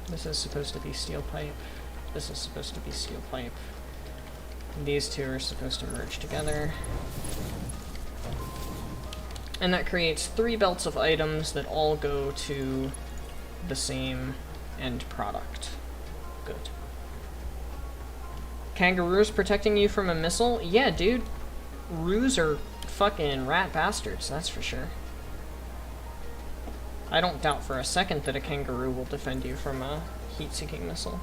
This is supposed to be steel pipe. This is supposed to be steel pipe. These two are supposed to merge together. And that creates 3 belts of items that all go to the same end product. Good. Kangaroos protecting you from a missile? Yeah, dude. Roos are fucking rat bastards, that's for sure. I don't doubt for a second that a kangaroo will defend you from a heat-seeking missile.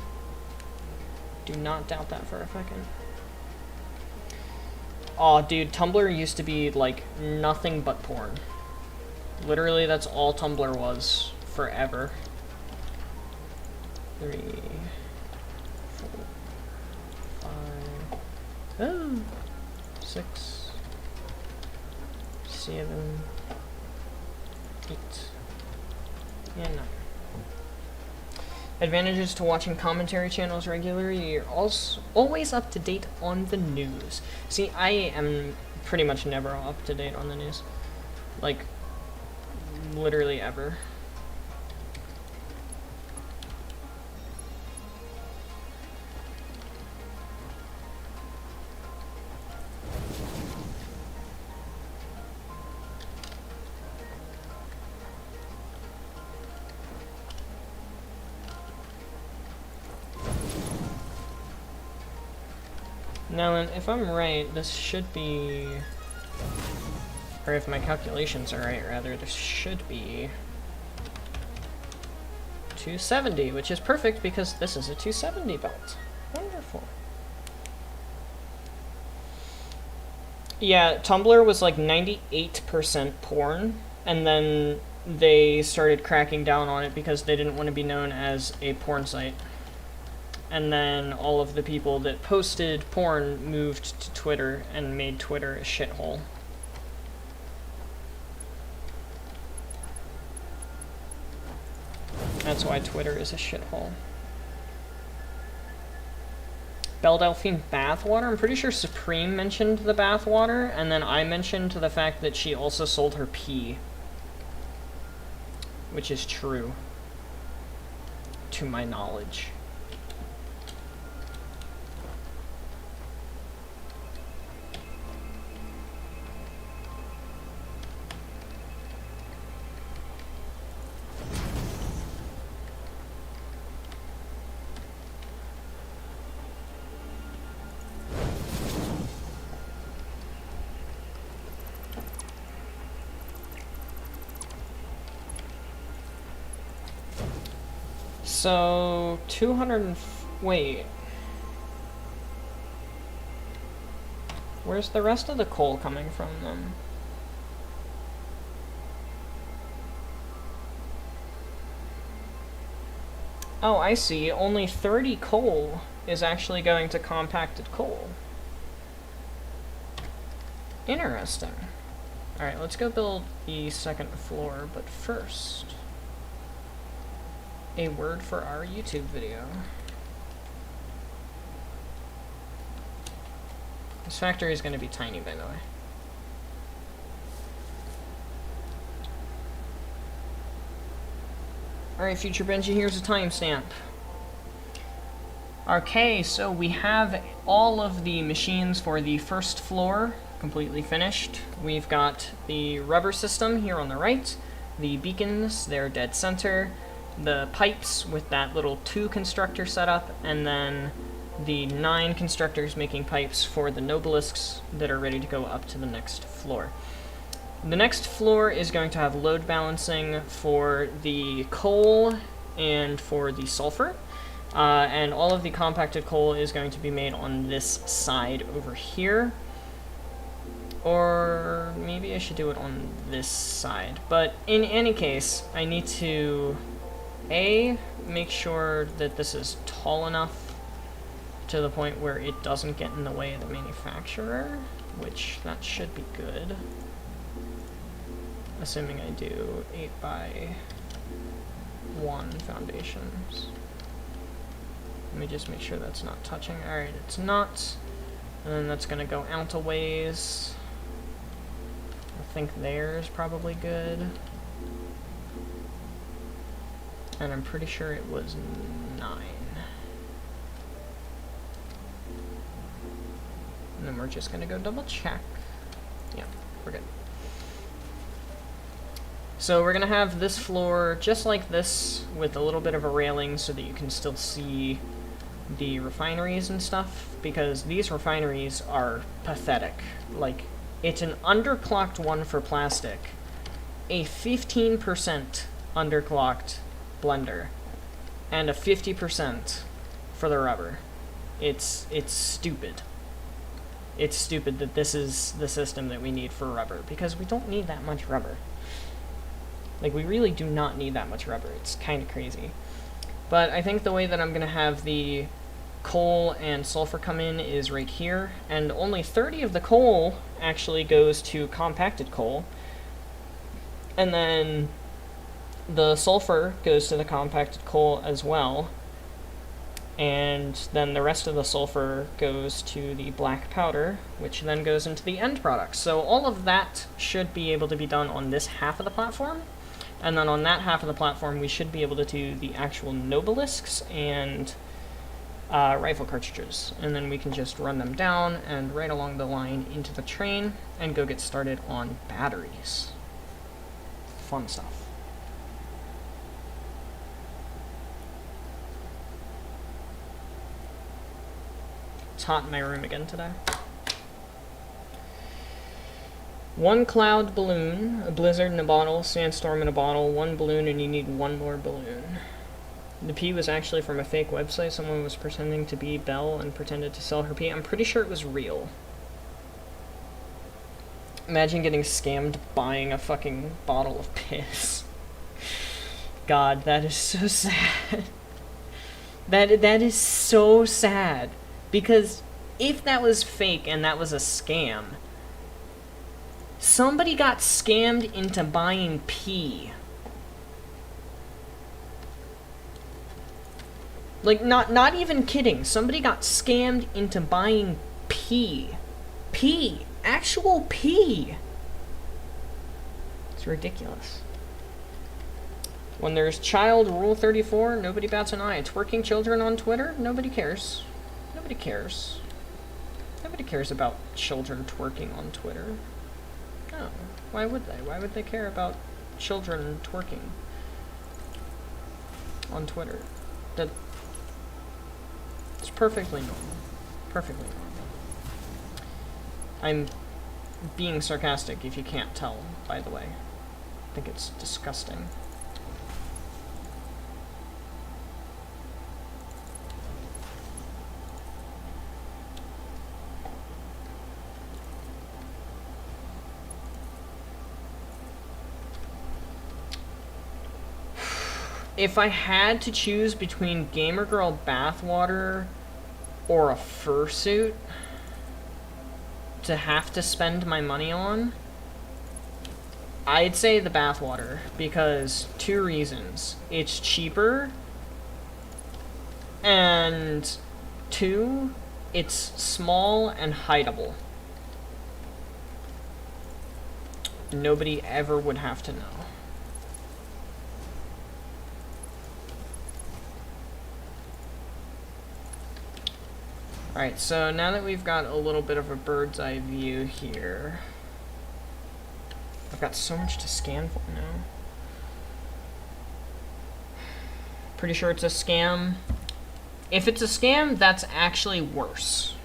Do not doubt that for a second. Aw, dude, Tumblr used to be, like, nothing but porn. Literally, that's all Tumblr was. Forever. 3, 4, 5, oh, 6, 7, 8, and 9. Advantages to watching commentary channels regularly: you're also always up to date on the news. See, I am pretty much never up to date on the news. Like, literally ever. Now then, if I'm right, this should be... Or if my calculations are right, rather, this should be 270, which is perfect because this is a 270 belt. Wonderful. Yeah, Tumblr was like 98% porn, and then they started cracking down on it because they didn't want to be known as a porn site. And then all of the people that posted porn moved to Twitter and made Twitter a shithole. That's why Twitter is a shithole. Belle Delphine bathwater? I'm pretty sure Supreme mentioned the bathwater, and then I mentioned the fact that she also sold her pee. Which is true. To my knowledge. So, 200 wait. Where's the rest of the coal coming from, then? Oh, I see. Only 30 coal is actually going to compacted coal. Interesting. Alright, let's go build the second floor, but first... a word for our YouTube video. This factory is going to be tiny, by the way. Alright, Future Benji, here's a timestamp. Okay, so we have all of the machines for the first floor completely finished. We've got the rubber system here on the right, the beacons, they're dead center, the pipes with that little 2 constructor setup, and then the 9 constructors making pipes for the nobelisks that are ready to go up to the next floor. The next floor is going to have load balancing for the coal and for the sulfur. And all of the compacted coal is going to be made on this side over here. Or maybe I should do it on this side. But in any case, I need to, A, make sure that this is tall enough to the point where it doesn't get in the way of the manufacturer, which that should be good. Assuming I do 8x1 foundations. Let me just make sure that's not touching. Alright, it's not. And then that's gonna go out a ways. I think there's probably good. And I'm pretty sure it was 9. And then we're just gonna go double check. Yeah, we're good. So we're gonna have this floor just like this with a little bit of a railing so that you can still see the refineries and stuff, because these refineries are pathetic. Like, it's an underclocked one for plastic, a 15% underclocked blender, and a 50% for the rubber. It's stupid. It's stupid that this is the system that we need for rubber, because we don't need that much rubber. Like, we really do not need that much rubber. It's kind of crazy. But I think the way that I'm going to have the coal and sulfur come in is right here, and only 30 of the coal actually goes to compacted coal, and then the sulfur goes to the compacted coal as well, and then the rest of the sulfur goes to the black powder, which then goes into the end product. So all of that should be able to be done on this half of the platform, and then on that half of the platform we should be able to do the actual Nobelisks and rifle cartridges, and then we can just run them down and right along the line into the train and go get started on batteries. Fun stuff. It's hot in my room again today. 1 cloud balloon, a blizzard in a bottle, sandstorm in a bottle, 1 balloon, and you need 1 more balloon. The pee was actually from a fake website. Someone was pretending to be Belle and pretended to sell her pee. I'm pretty sure it was real. Imagine getting scammed buying a fucking bottle of piss. God, that is so sad. That is so sad. Because if that was fake and that was a scam, somebody got scammed into buying pee. Like, not even kidding. Somebody got scammed into buying pee. Pee. Actual pee. It's ridiculous. When there's child rule 34, nobody bats an eye. Twerking children on Twitter? Nobody cares. Nobody cares. Nobody cares about children twerking on Twitter. No. Why would they? Why would they care about children twerking on Twitter? It's perfectly normal. Perfectly normal. I'm being sarcastic if you can't tell, by the way. I think it's disgusting. If I had to choose between Gamer Girl bathwater or a fursuit to have to spend my money on, I'd say the bathwater, because 2 reasons. It's cheaper, and 2, it's small and hideable. Nobody ever would have to know. Alright, so now that we've got a little bit of a bird's eye view here, I've got so much to scan for now. Pretty sure it's a scam. If it's a scam, that's actually worse.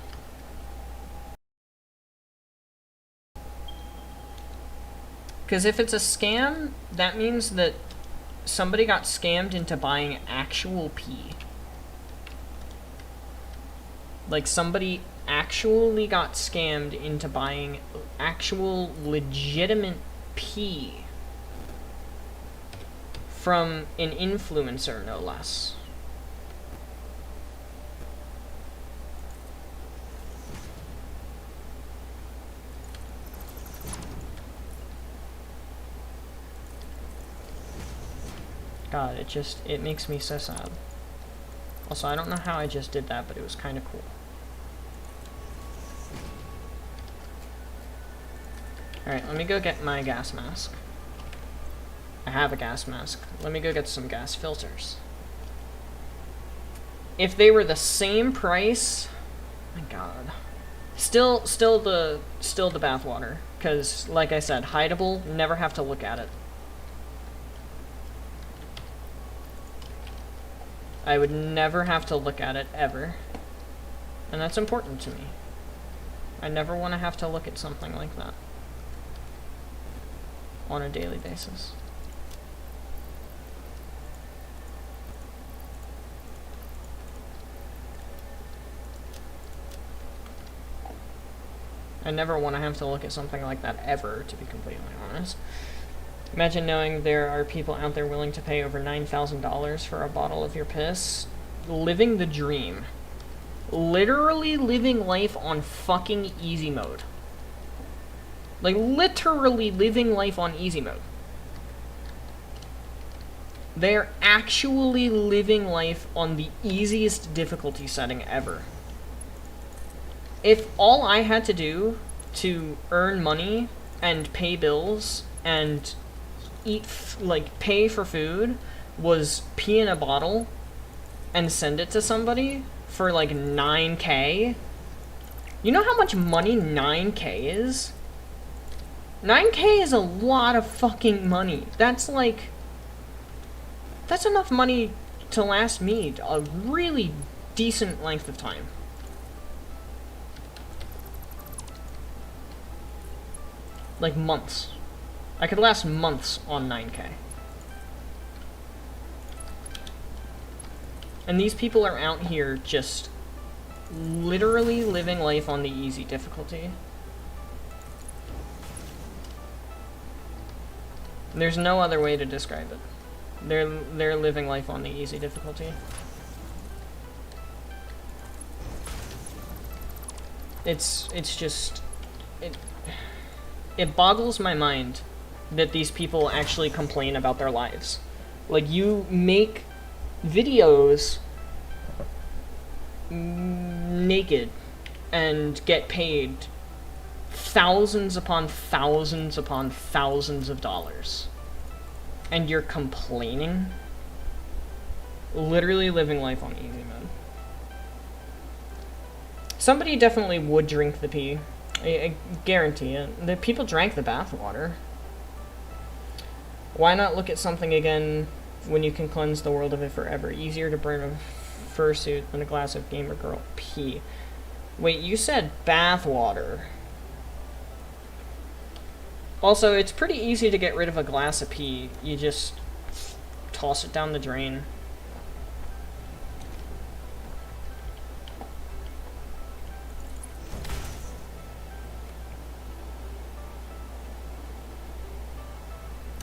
Because if it's a scam, that means that somebody got scammed into buying actual pee. Like, somebody actually got scammed into buying actual legitimate pee from an influencer, no less. God, it makes me so sad. Also, I don't know how I just did that, but it was kind of cool. Alright, let me go get my gas mask. I have a gas mask. Let me go get some gas filters. If they were the same price, my God. Still the bathwater, because like I said, hideable, never have to look at it. I would never have to look at it, ever. And that's important to me. I never want to have to look at something like that on a daily basis. I never want to have to look at something like that ever, to be completely honest. Imagine knowing there are people out there willing to pay over $9,000 for a bottle of your piss. Living the dream. Literally living life on fucking easy mode. Like, literally living life on easy mode. They're actually living life on the easiest difficulty setting ever. If all I had to do to earn money and pay bills and pay for food was pee in a bottle and send it to somebody for like 9K. You know how much money 9K is? 9K is a lot of fucking money. That's enough money to last me a really decent length of time. Like months. I could last months on 9K. And these people are out here just literally living life on the easy difficulty. There's no other way to describe it. They're living life on the easy difficulty. It's just it boggles my mind that these people actually complain about their lives. Like, you make videos naked and get paid thousands upon thousands upon thousands of dollars, and you're complaining? Literally living life on easy mode. Somebody definitely would drink the pee. I guarantee it. The people drank the bathwater. Why not look at something again when you can cleanse the world of it forever? Easier to burn a fursuit than a glass of gamer girl pee. Wait, you said bathwater. Also, it's pretty easy to get rid of a glass of pee. You just toss it down the drain.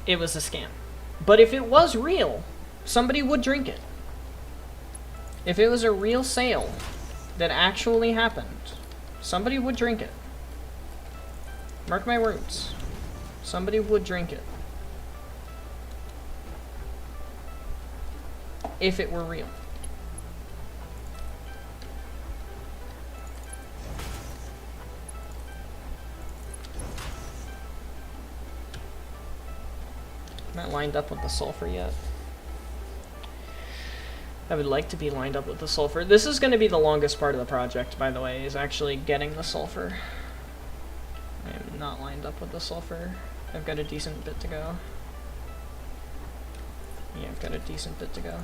It was a scam. But if it was real, somebody would drink it. If it was a real sale that actually happened, somebody would drink it. Mark my words. Somebody would drink it. If it were real. Not lined up with the sulfur yet. I would like to be lined up with the sulfur. This is going to be the longest part of the project, by the way, is actually getting the sulfur. I am not lined up with the sulfur. I've got a decent bit to go. Yeah, I've got a decent bit to go.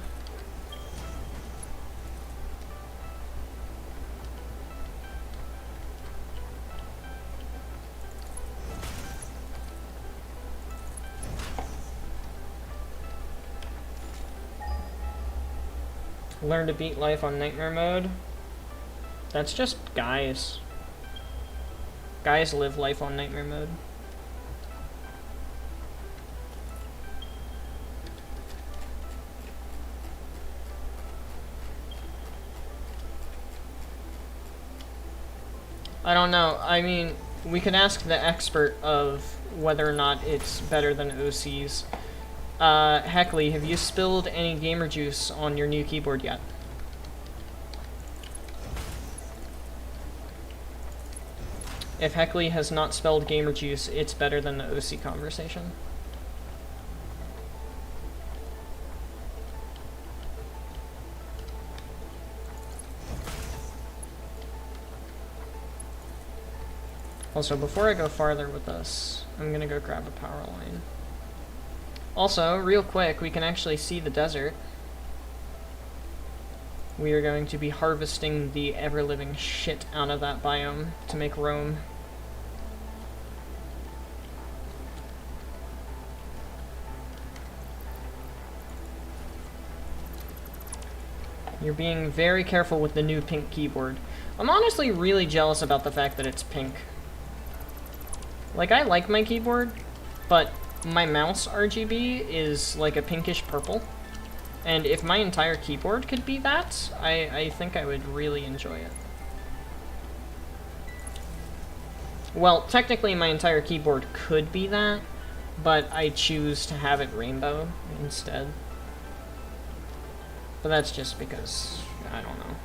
Learn to beat life on nightmare mode. That's just guys. Guys live life on nightmare mode. I don't know. I mean, we could ask the expert of whether or not it's better than OC's. Heckley, have you spilled any gamer juice on your new keyboard yet? If Heckley has not spelled gamer juice, it's better than the OC conversation. Also, before I go farther with this, I'm gonna go grab a power line. Also, real quick, we can actually see the desert. We are going to be harvesting the ever-living shit out of that biome to make Rome. You're being very careful with the new pink keyboard. I'm honestly really jealous about the fact that it's pink. Like, I like my keyboard, but my mouse RGB is like a pinkish purple. And if my entire keyboard could be that, I think I would really enjoy it. Well, technically my entire keyboard could be that, but I choose to have it rainbow instead. But that's just because, I don't know.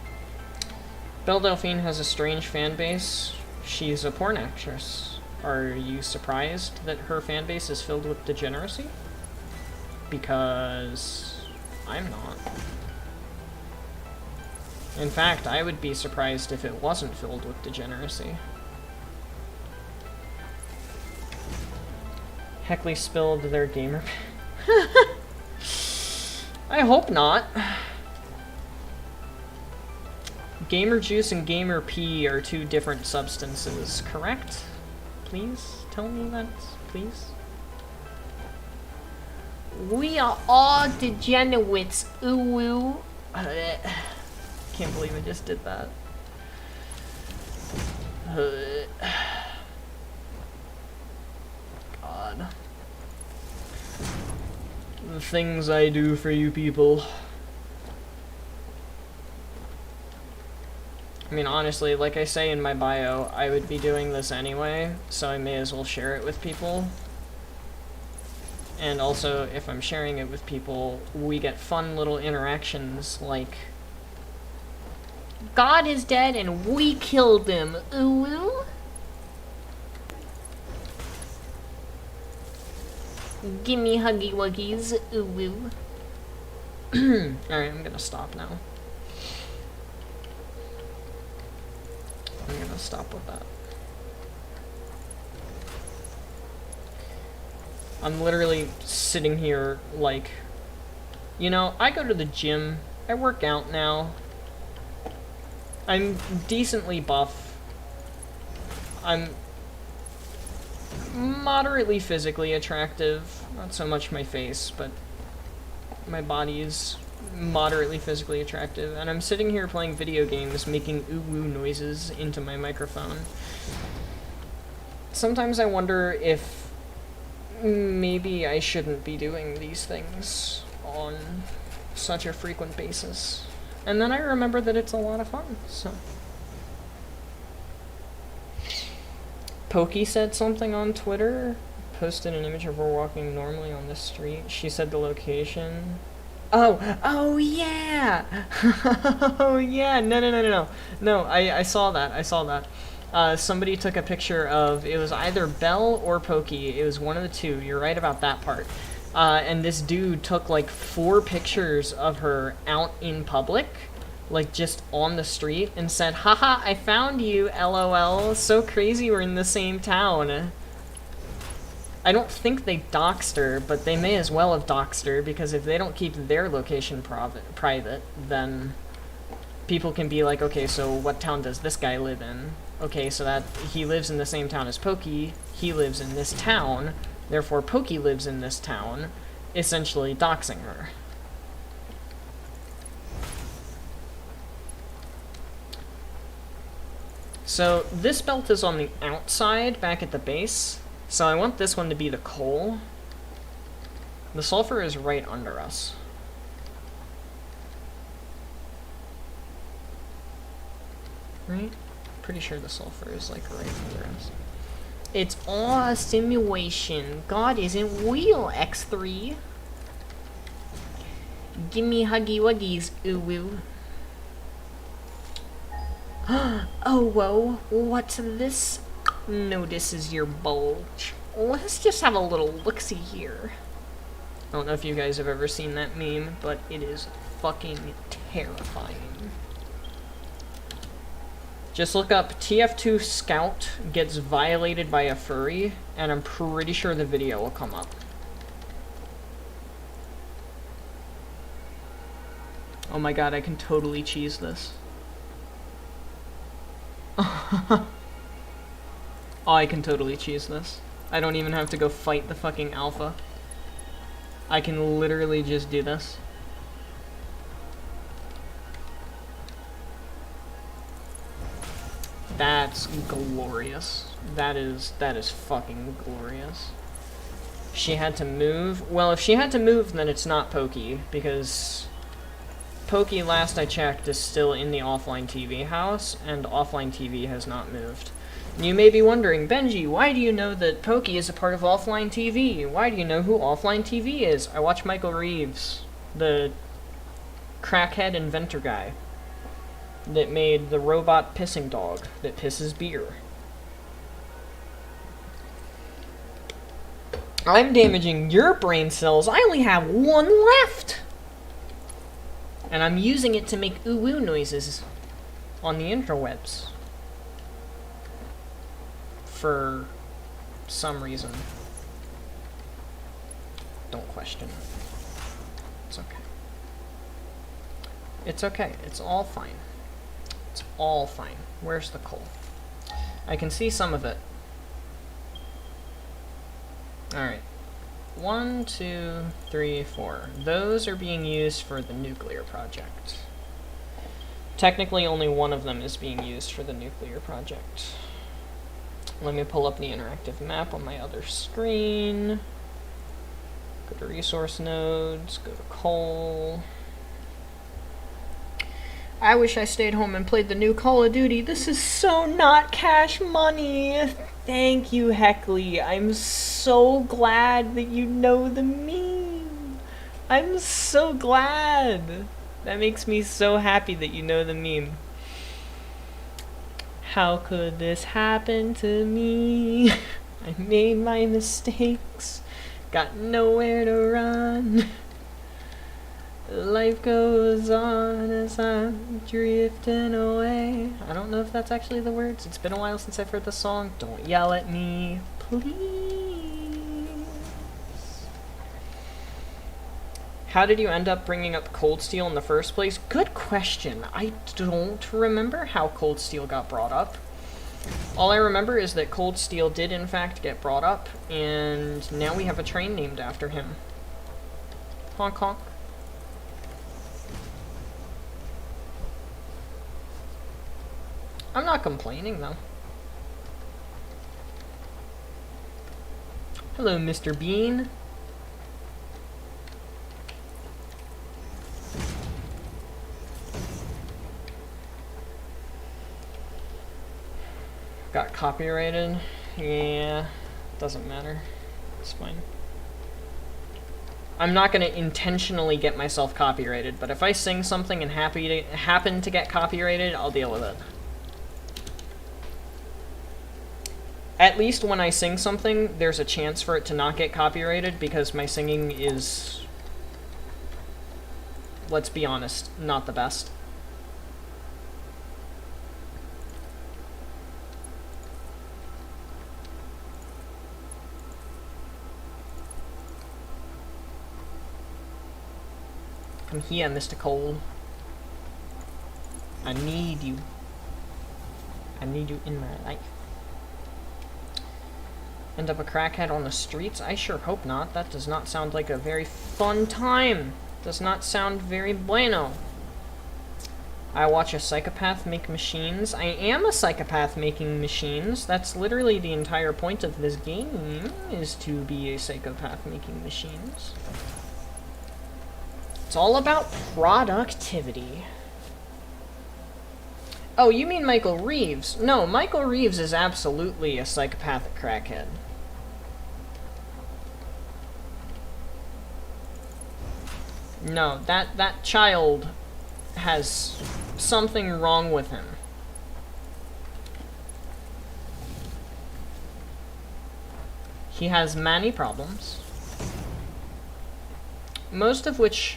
Belle Delphine has a strange fan base. She's a porn actress. Are you surprised that her fan base is filled with degeneracy? Because I'm not. In fact, I would be surprised if it wasn't filled with degeneracy. Heckley spilled their gamer. I hope not. Gamer juice and gamer pee are two different substances, correct? Please tell me that, please. We are all degenerates, ooh woo. Can't believe I just did that. God. The things I do for you people. I mean, honestly, like I say in my bio, I would be doing this anyway, so I may as well share it with people. And also, if I'm sharing it with people, we get fun little interactions like, God is dead and we killed him, ooh. Gimme huggy wuggies, ooh. Alright, I'm gonna stop now. I'm gonna stop with that. I'm literally sitting here like, you know, I go to the gym, I work out now, I'm decently buff, I'm moderately physically attractive, not so much my face, but my body is moderately physically attractive, and I'm sitting here playing video games, making ooh-woo noises into my microphone. Sometimes I wonder if maybe I shouldn't be doing these things on such a frequent basis. And then I remember that it's a lot of fun, so. Pokey said something on Twitter, posted an image of her walking normally on the street. She said the location. Oh yeah! Oh yeah, no, I saw that. Somebody took a picture of, it was either Belle or Pokey, it was one of the two, you're right about that part. And this dude took like 4 pictures of her out in public, like just on the street, and said, haha, I found you, LOL, so crazy we're in the same town. I don't think they doxed her, but they may as well have doxed her, because if they don't keep their location private, then people can be like, okay, so what town does this guy live in? Okay, so that he lives in the same town as Pokey, he lives in this town, therefore Pokey lives in this town, essentially doxing her. So this belt is on the outside, back at the base. So I want this one to be the coal. The sulfur is right under us. Right? Pretty sure the sulfur is like right under us. It's all a simulation. God isn't real, X3. Gimme huggy wuggies, ooh woo. Oh, whoa, what's this? Notices your bulge. Let's just have a little look-see here. I don't know if you guys have ever seen that meme, but it is fucking terrifying. Just look up TF2 Scout gets violated by a furry, and I'm pretty sure the video will come up. Oh my god, I can totally cheese this. Oh, I can totally cheese this. I don't even have to go fight the fucking alpha. I can literally just do this. That's glorious. That is fucking glorious. She had to move. Well, if she had to move, then it's not Pokey, because Pokey, last I checked, is still in the offline TV house, and offline TV has not moved. You may be wondering, Benji, why do you know that Pokey is a part of offline TV? Why do you know who offline TV is? I watch Michael Reeves, the crackhead inventor guy that made the robot pissing dog that pisses beer. I'm damaging your brain cells. I only have one left! And I'm using it to make ooh-woo noises on the interwebs. For some reason. Don't question it. It's okay. It's okay. It's all fine. It's all fine. Where's the coal? I can see some of it. Alright. 1, 2, 3, 4. Those are being used for the nuclear project. Technically, only one of them is being used for the nuclear project. Let me pull up the interactive map on my other screen. Go to resource nodes, go to coal. I wish I stayed home and played the new Call of Duty. This is so not cash money. Thank you, Heckley. I'm so glad that you know the meme. I'm so glad. That makes me so happy that you know the meme. How could this happen to me? I made my mistakes. Got nowhere to run. Life goes on as I'm drifting away. I don't know if that's actually the words. It's been a while since I've heard the song. Don't yell at me, please. How did you end up bringing up Cold Steel in the first place? Good question. I don't remember how Cold Steel got brought up. All I remember is that Cold Steel did in fact get brought up, and now we have a train named after him. Honk honk. I'm not complaining, though. Hello, Mr. Bean. Got copyrighted? Yeah, doesn't matter. It's fine. I'm not going to intentionally get myself copyrighted, but if I sing something and happen to get copyrighted, I'll deal with it. At least when I sing something, there's a chance for it to not get copyrighted, because my singing is, let's be honest, not the best. Come here, Mr. Cole. I need you. I need you in my life. End up a crackhead on the streets? I sure hope not. That does not sound like a very fun time. Does not sound very bueno. I watch a psychopath make machines. I am a psychopath making machines. That's literally the entire point of this game, is to be a psychopath making machines. It's all about productivity. Oh, you mean Michael Reeves? No, Michael Reeves is absolutely a psychopathic crackhead. No, that child has something wrong with him. He has many problems, most of which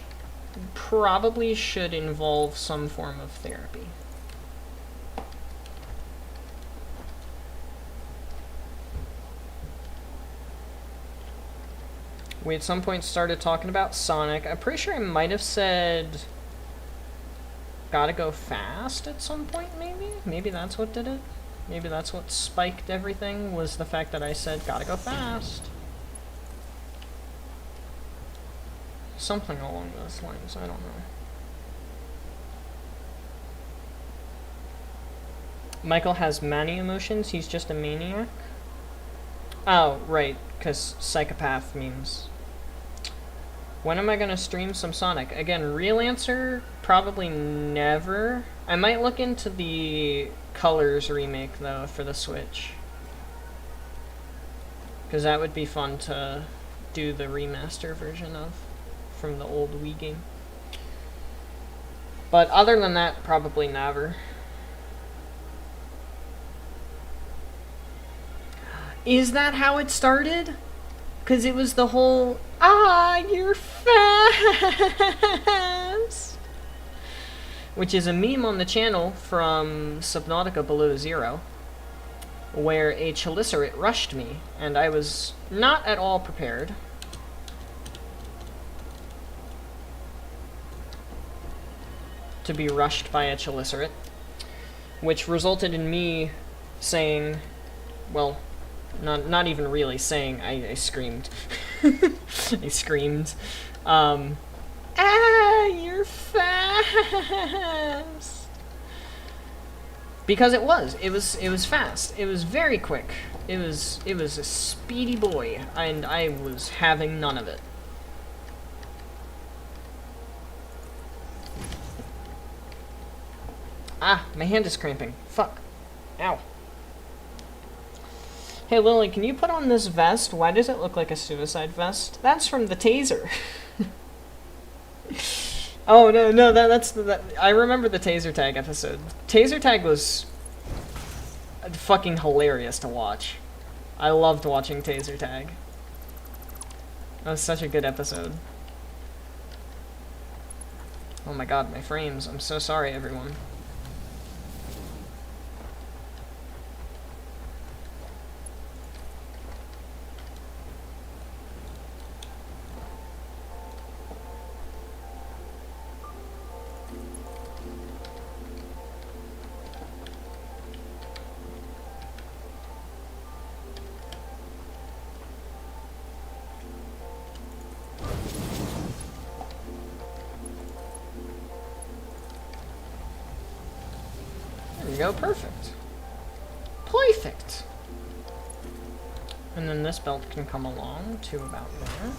probably should involve some form of therapy. We at some point started talking about Sonic. I'm pretty sure I might have said gotta go fast at some point, maybe? Maybe that's what did it? Maybe that's what spiked everything, was the fact that I said gotta go fast. Something along those lines, I don't know. Michael has many emotions, he's just a maniac? Oh, right, because psychopath memes. When am I gonna stream some Sonic? Again, real answer, probably never. I might look into the Colors remake, though, for the Switch. Because that would be fun to do the remaster version of, from the old Wii game. But other than that, probably never. Is that how it started? Because it was the whole, you're fast! Which is a meme on the channel from Subnautica Below Zero, where a Chelicerate rushed me, and I was not at all prepared. To be rushed by a Chelicerate, which resulted in me saying, well, not even really saying, I screamed. I screamed. You're fast! Because it was fast. It was very quick. It was a speedy boy, and I was having none of it. My hand is cramping. Fuck. Ow. Hey Lily, can you put on this vest? Why does it look like a suicide vest? That's from the taser. Oh no, that's I remember the taser tag episode. Taser tag was fucking hilarious to watch. I loved watching taser tag. That was such a good episode. Oh my god, my frames. I'm so sorry, everyone. Go, perfect. Perfect. And then this belt can come along to about there.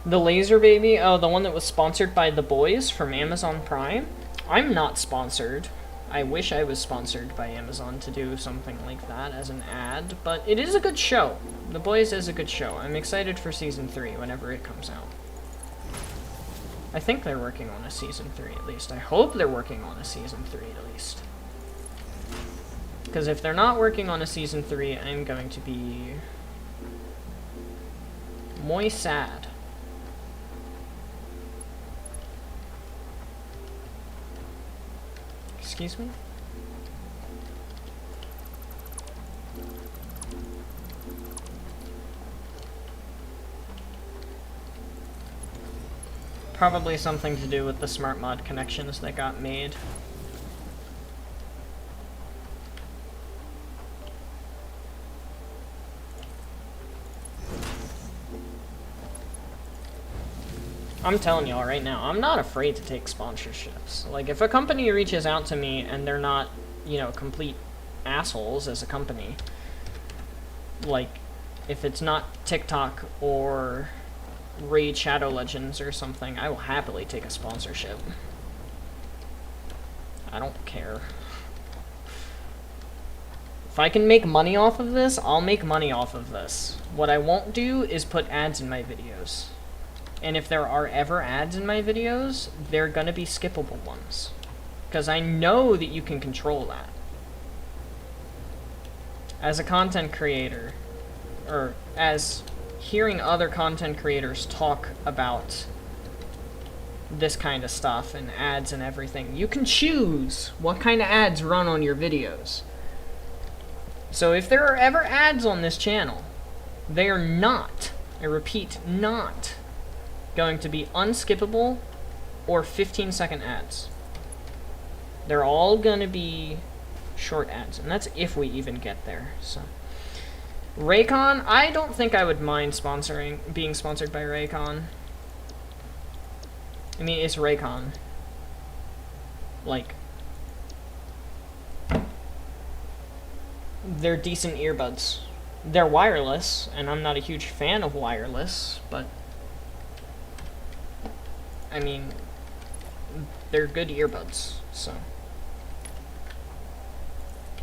The Laser Baby, oh, the one that was sponsored by The Boys from Amazon Prime. I'm not sponsored. I wish I was sponsored by Amazon to do something like that as an ad, but it is a good show. The Boys is a good show. I'm excited for season 3 whenever it comes out. I think they're working on a season 3 at least. I hope they're working on a season 3 at least. Because if they're not working on a season 3, I'm going to be muy sad. Excuse me? Probably something to do with the smart mod connections that got made. I'm telling y'all right now, I'm not afraid to take sponsorships. Like, if a company reaches out to me and they're not, you know, complete assholes as a company, like, if it's not TikTok or Raid Shadow Legends or something, I will happily take a sponsorship. I don't care. If I can make money off of this, I'll make money off of this. What I won't do is put ads in my videos. And if there are ever ads in my videos, they're gonna be skippable ones. Because I know that you can control that. As a content creator, or as hearing other content creators talk about this kind of stuff and ads and everything, you can choose what kind of ads run on your videos. So if there are ever ads on this channel, they are not, I repeat, not going to be unskippable or 15-second ads. They're all gonna be short ads, and that's if we even get there. So Raycon, I don't think I would mind being sponsored by Raycon. I mean, it's Raycon. Like, they're decent earbuds. They're wireless, and I'm not a huge fan of wireless, but I mean, they're good earbuds, so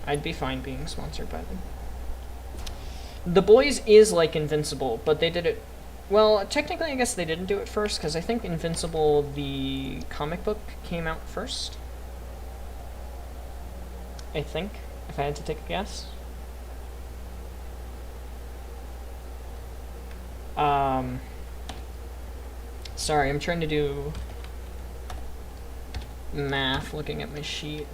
I'd be fine being sponsored by them. The Boys is like Invincible, but they did it... Well, technically I guess they didn't do it first, because I think Invincible, the comic book, came out first. I think, if I had to take a guess. Sorry, I'm trying to do math looking at my sheet.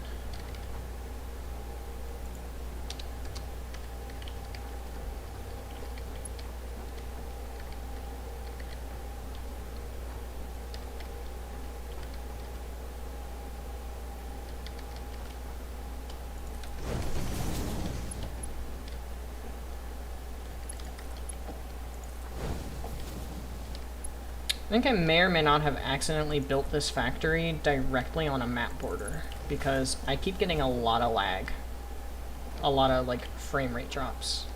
I think I may or may not have accidentally built this factory directly on a map border, because I keep getting a lot of lag. A lot of, like, frame rate drops.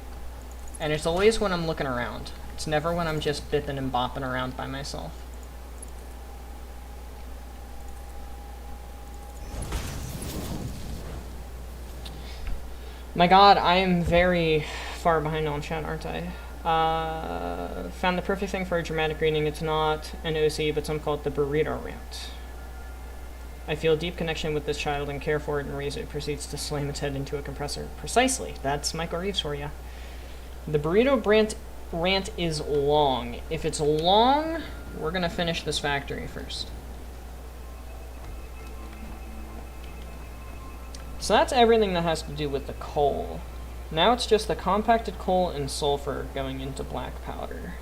And it's always when I'm looking around. It's never when I'm just bipping and bopping around by myself. My god, I am very far behind on chat, aren't I? Found the perfect thing for a dramatic reading. It's not an OC, but some call it the burrito rant. I feel a deep connection with this child and care for it, and raise it proceeds to slam its head into a compressor. Precisely. That's Michael Reeves for you. The burrito rant is long. If it's long, we're gonna finish this factory first. So that's everything that has to do with the coal. Now it's just the compacted coal and sulfur going into black powder.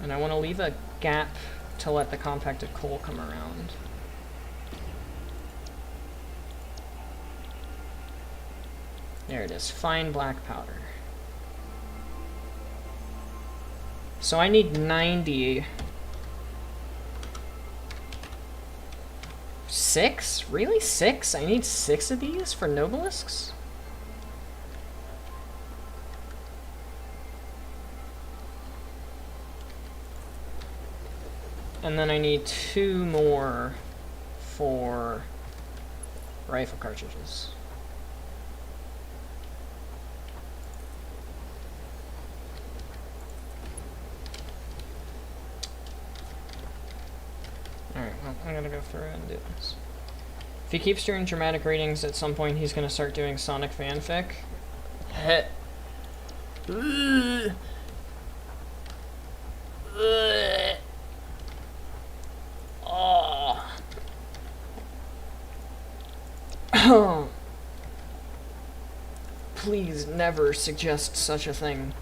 And I want to leave a gap to let the compacted coal come around. There it is, fine black powder. So I need 90. 6? Really? 6? I need 6 of these for Nobelisks? And then I need 2 more for rifle cartridges. Alright, well, I'm gonna go through and do this. If he keeps doing dramatic readings, at some point he's gonna start doing Sonic fanfic. Oh. Please never suggest such a thing.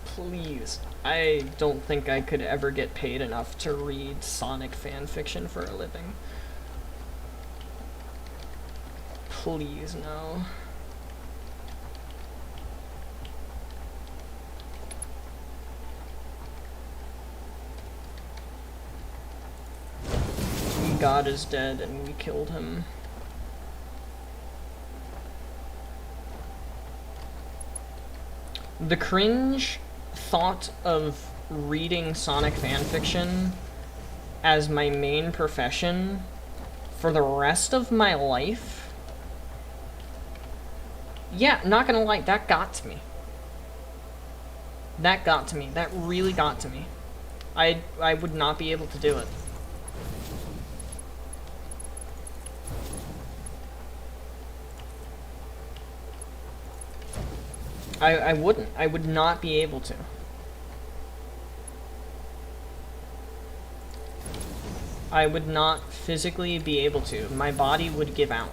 Please. I don't think I could ever get paid enough to read Sonic fanfiction for a living. Please, no. god is dead and we killed him. The cringe thought of reading Sonic fanfiction as my main profession for the rest of my life, yeah, not gonna lie, that got to me. That got to me. That really got to me. I would not be able to do it. I wouldn't. I would not be able to. I would not physically be able to. My body would give out.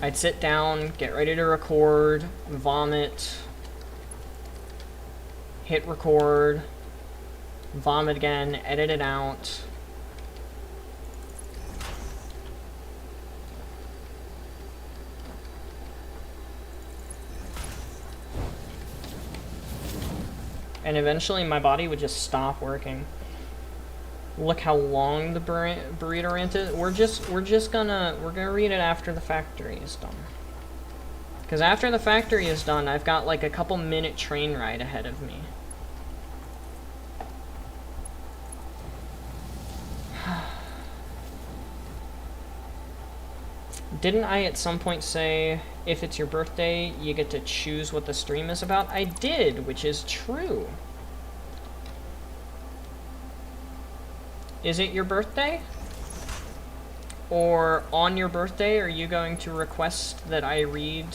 I'd sit down, get ready to record, vomit, hit record, vomit again, edit it out. And eventually my body would just stop working. Look how long the burrito rant is. We're gonna read it after the factory is done. Because after the factory is done, I've got like a couple minute train ride ahead of me. Didn't I at some point say, if it's your birthday, you get to choose what the stream is about? I did, which is true. Is it your birthday? Or on your birthday, are you going to request that I read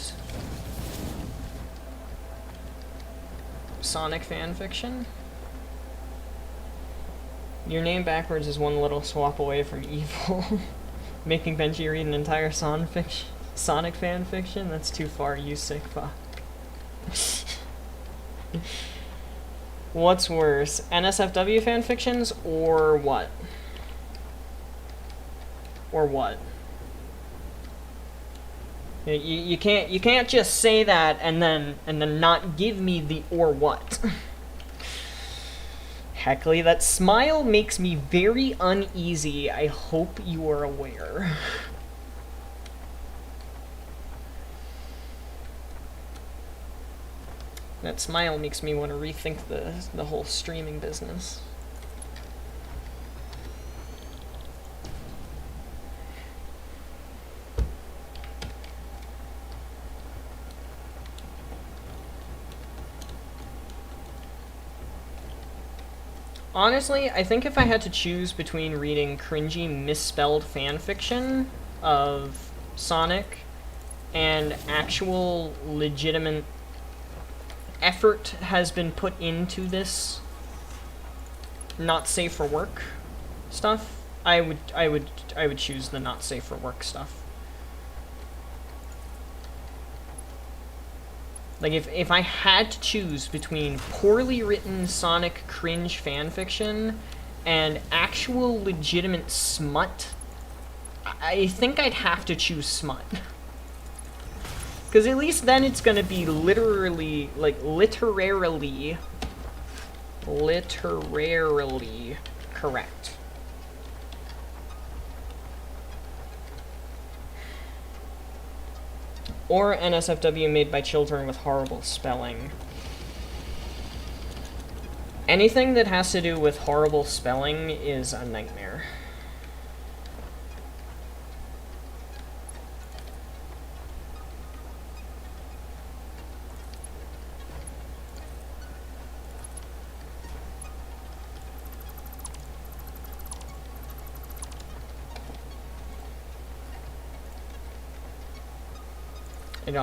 Sonic fanfiction? Your name backwards is one little swap away from evil. Making Benji read an entire Sonic fanfiction? That's too far, you sick fuck. What's worse, NSFW fanfictions or what? Or what? You can't just say that and then not give me the or what. Heckley, that smile makes me very uneasy. I hope you are aware. That smile makes me want to rethink the whole streaming business. Honestly, I think if I had to choose between reading cringy misspelled fanfiction of Sonic and actual legitimate effort has been put into this not safe for work stuff, I would choose the not safe for work stuff. Like, if I had to choose between poorly written Sonic cringe fanfiction and actual legitimate smut, I think I'd have to choose smut. Because at least then it's gonna be literally correct. Or NSFW made by children with horrible spelling. Anything that has to do with horrible spelling is a nightmare.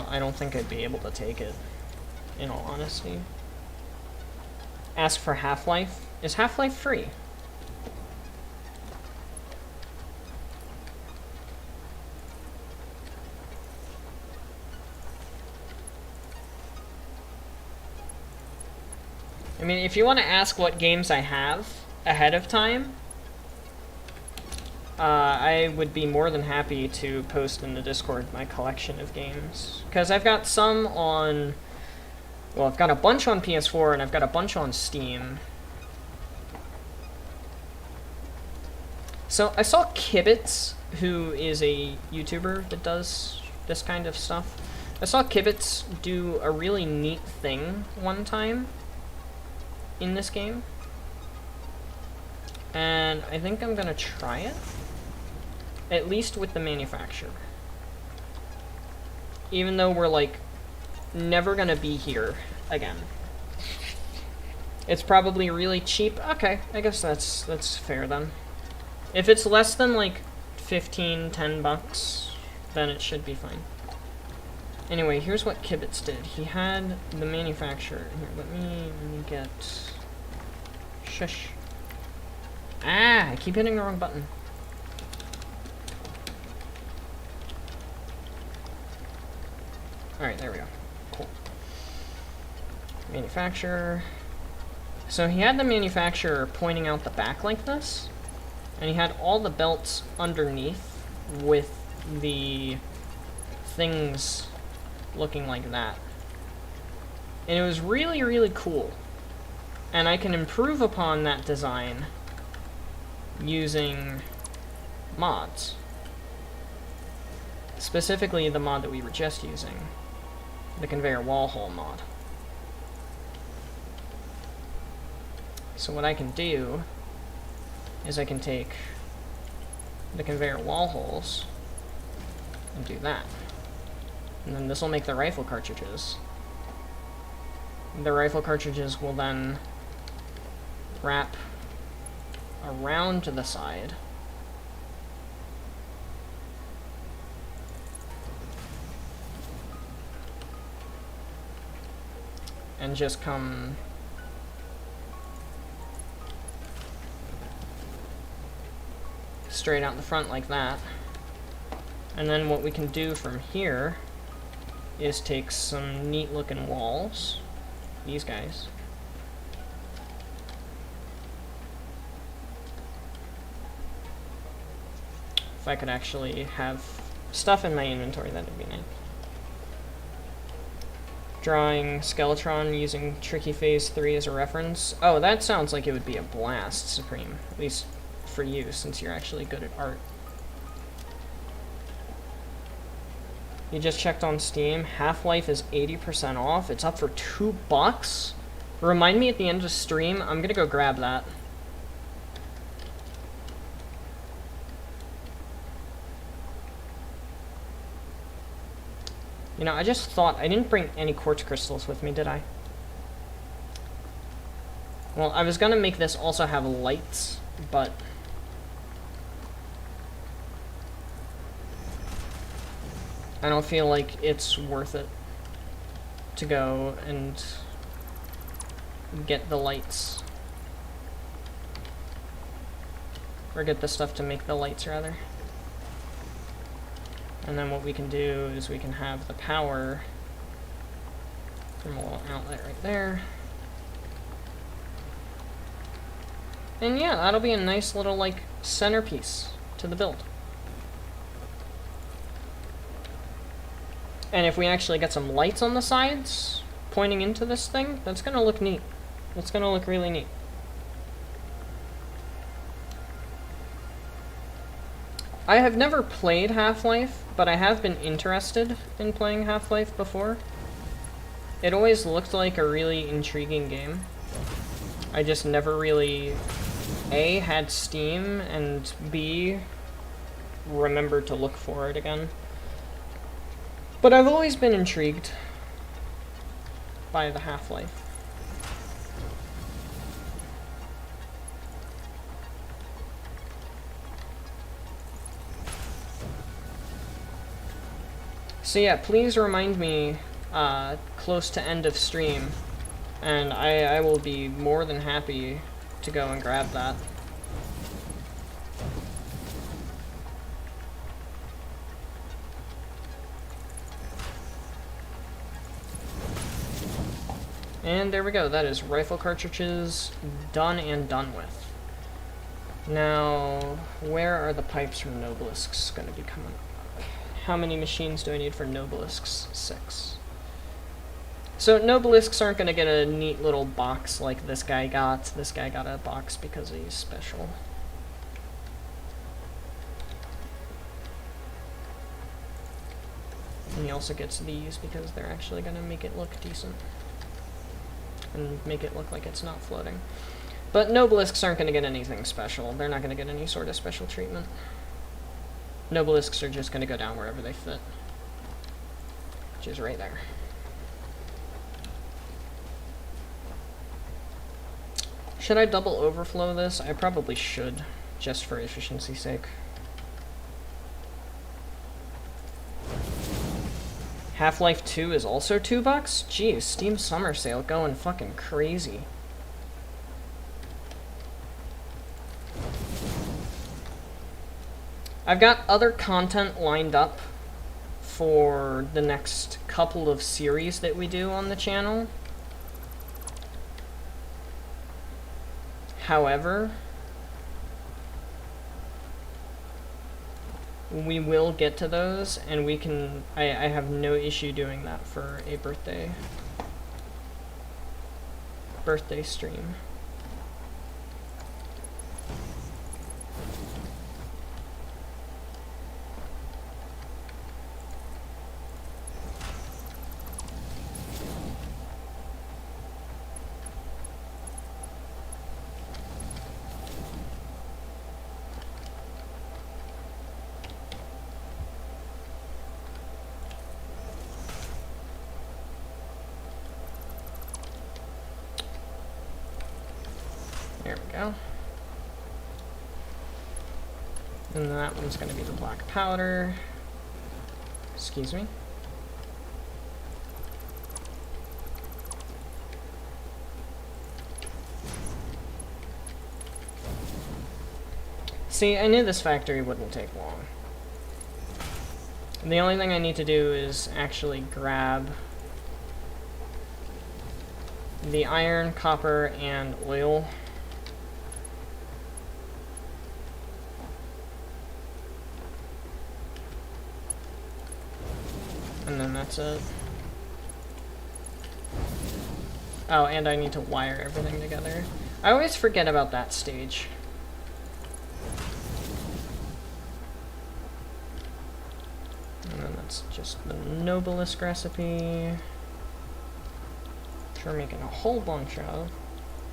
I don't think I'd be able to take it, in all honesty. Ask for Half-Life. Is Half-Life free? I mean, if you want to ask what games I have ahead of time, I would be more than happy to post in the Discord my collection of games. Because I've got some on... Well, I've got a bunch on PS4 and I've got a bunch on Steam. So I saw Kibitz, who is a YouTuber that does this kind of stuff. I saw Kibitz do a really neat thing one time in this game. And I think I'm gonna try it. At least with the manufacturer. Even though we're like never gonna be here again. It's probably really cheap. Okay, I guess that's fair then. If it's less than like 15, 10 bucks, then it should be fine. Anyway, here's what Kibitz did. He had the manufacturer. Here, let me get... Shush. Ah, I keep hitting the wrong button. Alright, there we go. Cool. Manufacturer. So he had the manufacturer pointing out the back like this, and he had all the belts underneath with the things looking like that. And it was really, really cool. And I can improve upon that design using mods. Specifically the mod that we were just using, the conveyor wall hole mod. So what I can do is I can take the conveyor wall holes and do that. And then this will make the rifle cartridges. The rifle cartridges will then wrap around to the side. And just come straight out the front like that. And then what we can do from here is take some neat looking walls, these guys, if I could actually have stuff in my inventory, that would be nice. Drawing Skeletron using Tricky Phase 3 as a reference. Oh, that sounds like it would be a blast, Supreme. At least for you, since you're actually good at art. You just checked on Steam. Half-Life is 80% off. It's up for $2. Remind me at the end of stream. I'm gonna go grab that. You know, I just thought I didn't bring any quartz crystals with me, did I? Well, I was gonna make this also have lights, but I don't feel like it's worth it to go and get the lights. Or get the stuff to make the lights, rather. And then what we can do is we can have the power from a little outlet right there. And yeah, that'll be a nice little, like, centerpiece to the build. And if we actually get some lights on the sides pointing into this thing, that's gonna look neat. That's gonna look really neat. I have never played Half-Life, but I have been interested in playing Half-Life before. It always looked like a really intriguing game. I just never really, A, had Steam, and B, remembered to look for it again. But I've always been intrigued by the Half-Life. So yeah, please remind me close to end of stream, and I will be more than happy to go and grab that. And there we go, that is rifle cartridges done and done with. Now, where are the pipes from Nobelisks going to be coming up? How many machines do I need for Nobelisks? 6. So Nobelisks aren't going to get a neat little box like this guy got. This guy got a box because he's special. also gets these because they're actually going to make it look decent. And make it look like it's not floating. But Nobelisks aren't going to get anything special. They're not going to get any sort of special treatment. Nobelisks are just going to go down wherever they fit. Which is right there. Should I double overflow this? I probably should, just for efficiency's sake. Half-Life 2 is also $2? Jeez, Steam Summer Sale going fucking crazy. I've got other content lined up for the next couple of series that we do on the channel. However, we will get to those, and we can... I have no issue doing that for a birthday stream. There we go. And that one's going to be the black powder. Excuse me. See, I knew this factory wouldn't take long. And the only thing I need to do is actually grab the iron, copper, and oil. And then that's it. Oh, and I need to wire everything together. I always forget about that stage. And then that's just the Nobelisk recipe. Which we're making a whole bunch of.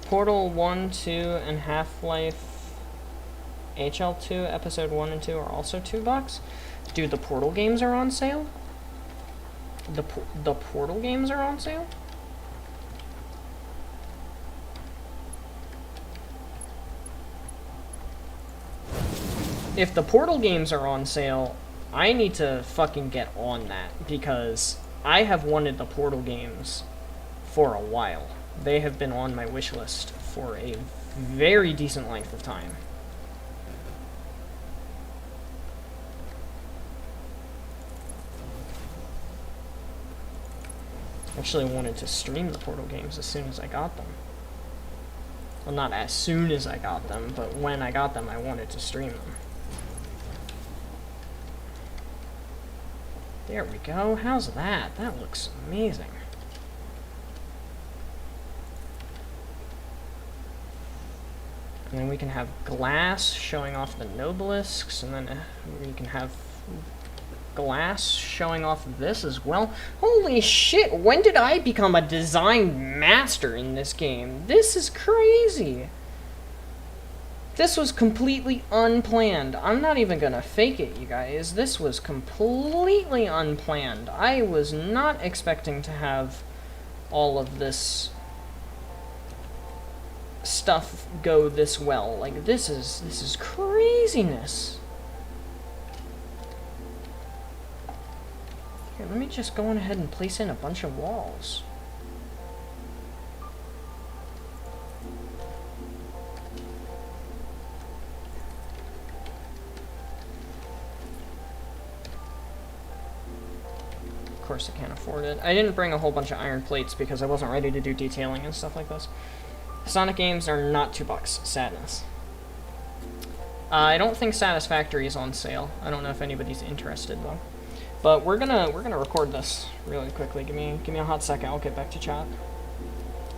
Portal 1, 2, and Half-Life HL2, Episode 1 and 2 are also $2. Dude, the Portal games are on sale? The Portal games are on sale? If the Portal games are on sale, I need to fucking get on that, because I have wanted the Portal games for a while. They have been on my wish list for a very decent length of time. Actually wanted to stream the Portal games as soon as I got them. Well, not as soon as I got them, but when I got them, I wanted to stream them. There we go. How's that? That looks amazing. And then we can have glass showing off the Nobelisks, and then we can have glass showing off this as well. Holy shit, when did I become a design master in this game? This is crazy. This was completely unplanned. I'm not even gonna fake it, you guys. This was completely unplanned. I was not expecting to have all of this stuff go this well. Like, this is craziness. Here, let me just go on ahead and place in a bunch of walls. Of course I can't afford it. I didn't bring a whole bunch of iron plates because I wasn't ready to do detailing and stuff like this. Sonic games are not $2. Sadness. I don't think Satisfactory is on sale. I don't know if anybody's interested though. But we're gonna record this really quickly. Give me a hot second. I'll get back to chat.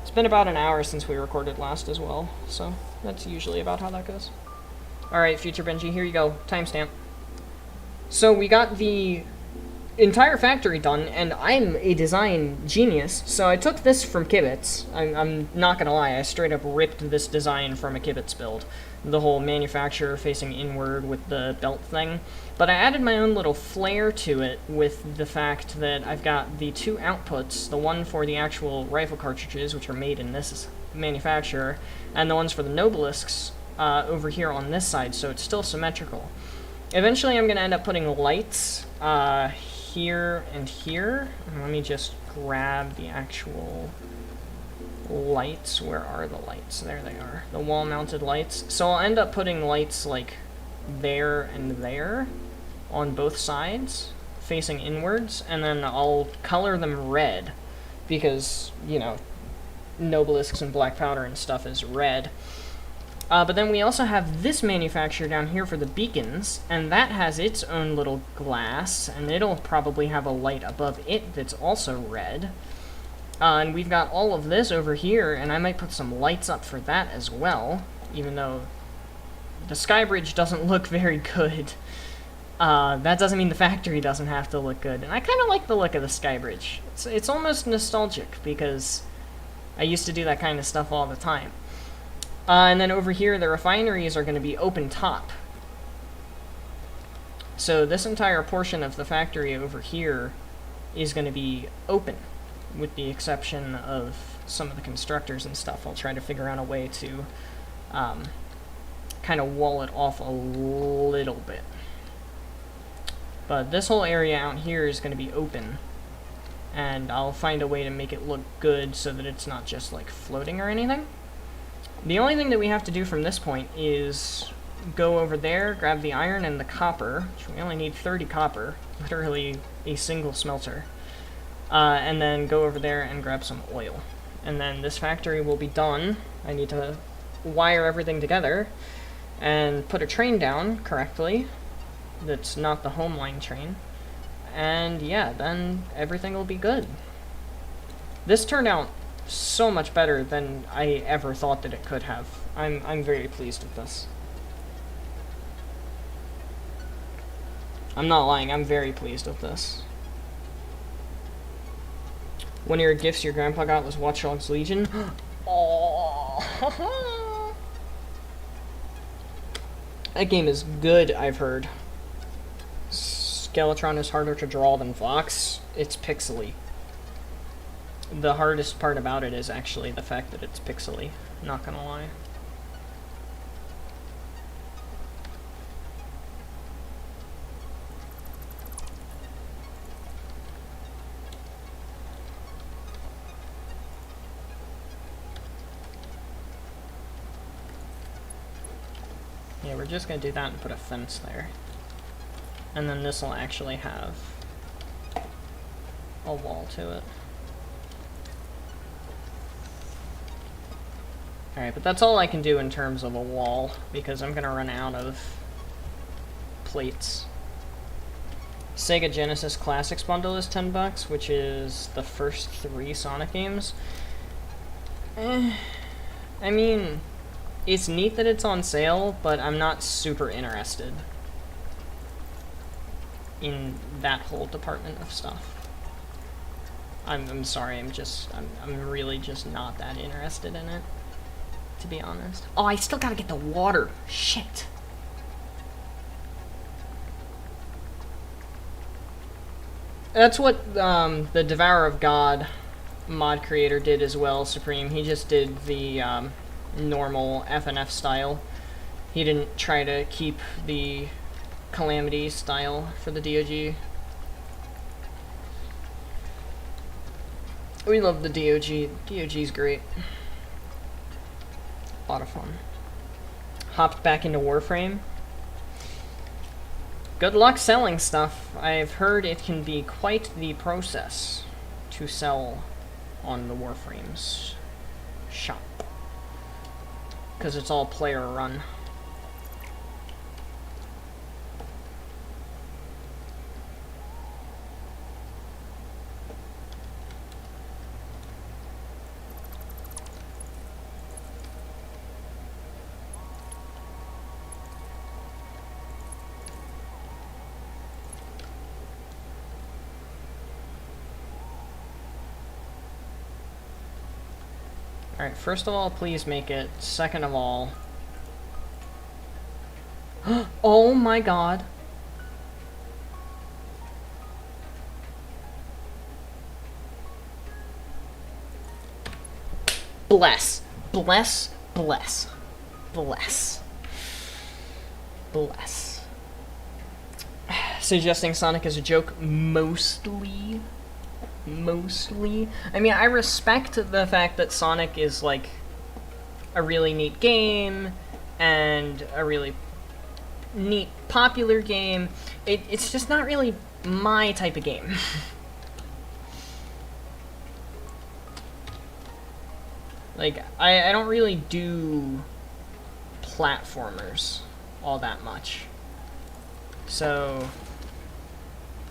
It's been about an hour since we recorded last as well, so that's usually about how that goes. All right, future Benji, here you go. Timestamp. So we got the entire factory done, and I'm a design genius, so I took this from Kibitz. I'm not gonna lie, I straight up ripped this design from a Kibitz build. The whole manufacturer facing inward with the belt thing. But I added my own little flair to it with the fact that I've got the two outputs, the one for the actual rifle cartridges, which are made in this manufacturer, and the ones for the Nobelisks over here on this side, so it's still symmetrical. Eventually I'm going to end up putting lights here and here. Let me just grab the actual lights. Where are the lights? There they are. The wall-mounted lights. So I'll end up putting lights like there and there on both sides, facing inwards, and then I'll color them red because, you know, Nobelisks and black powder and stuff is red. But then we also have this manufacturer down here for the beacons, and that has its own little glass, and it'll probably have a light above it that's also red. And we've got all of this over here, and I might put some lights up for that as well, even though the sky bridge doesn't look very good. That doesn't mean the factory doesn't have to look good, and I kind of like the look of the sky bridge. It's almost nostalgic, because I used to do that kind of stuff all the time. And then over here, the refineries are going to be open top. So this entire portion of the factory over here is going to be open, with the exception of some of the constructors and stuff. I'll try to figure out a way to kind of wall it off a little bit. But this whole area out here is going to be open, and I'll find a way to make it look good so that it's not just like floating or anything. The only thing that we have to do from this point is go over there, grab the iron and the copper, which we only need 30 copper, literally a single smelter, and then go over there and grab some oil. And then this factory will be done. I need to wire everything together and put a train down correctly that's not the home line train. And yeah, then everything will be good. This turned out so much better than I ever thought that it could have. I'm very pleased with this. I'm not lying, I'm very pleased with this. One of your gifts your grandpa got was Watch Dogs Legion. Oh, that game is good, I've heard. Skeletron is harder to draw than Vox. It's pixely. The hardest part about it is actually the fact that it's pixely, not gonna lie. Yeah, we're just gonna do that and put a fence there. And then this will actually have a wall to it. Alright, but that's all I can do in terms of a wall, because I'm gonna run out of plates. Sega Genesis Classics bundle is $10, which is the first 3 Sonic games. I mean, it's neat that it's on sale, but I'm not super interested in that whole department of stuff. I'm sorry, I'm really just not that interested in it, to be honest. Oh, I still gotta get the water. Shit. That's what the Devourer of God mod creator did as well, Supreme. He just did the normal FNF style. He didn't try to keep the Calamity style for the DOG. We love the DOG. DOG's great. A lot of fun. Hopped back into Warframe. Good luck selling stuff. I've heard it can be quite the process to sell on the Warframes shop, because it's all player run. Alright, first of all, please make it. Second of all... Oh my god. Bless. Bless. Bless. Bless. Bless. Suggesting Sonic is a joke, mostly. Mostly. I mean, I respect the fact that Sonic is, like, a really neat game, and a really neat, popular game. It's just not really my type of game. Like, I don't really do platformers all that much. So,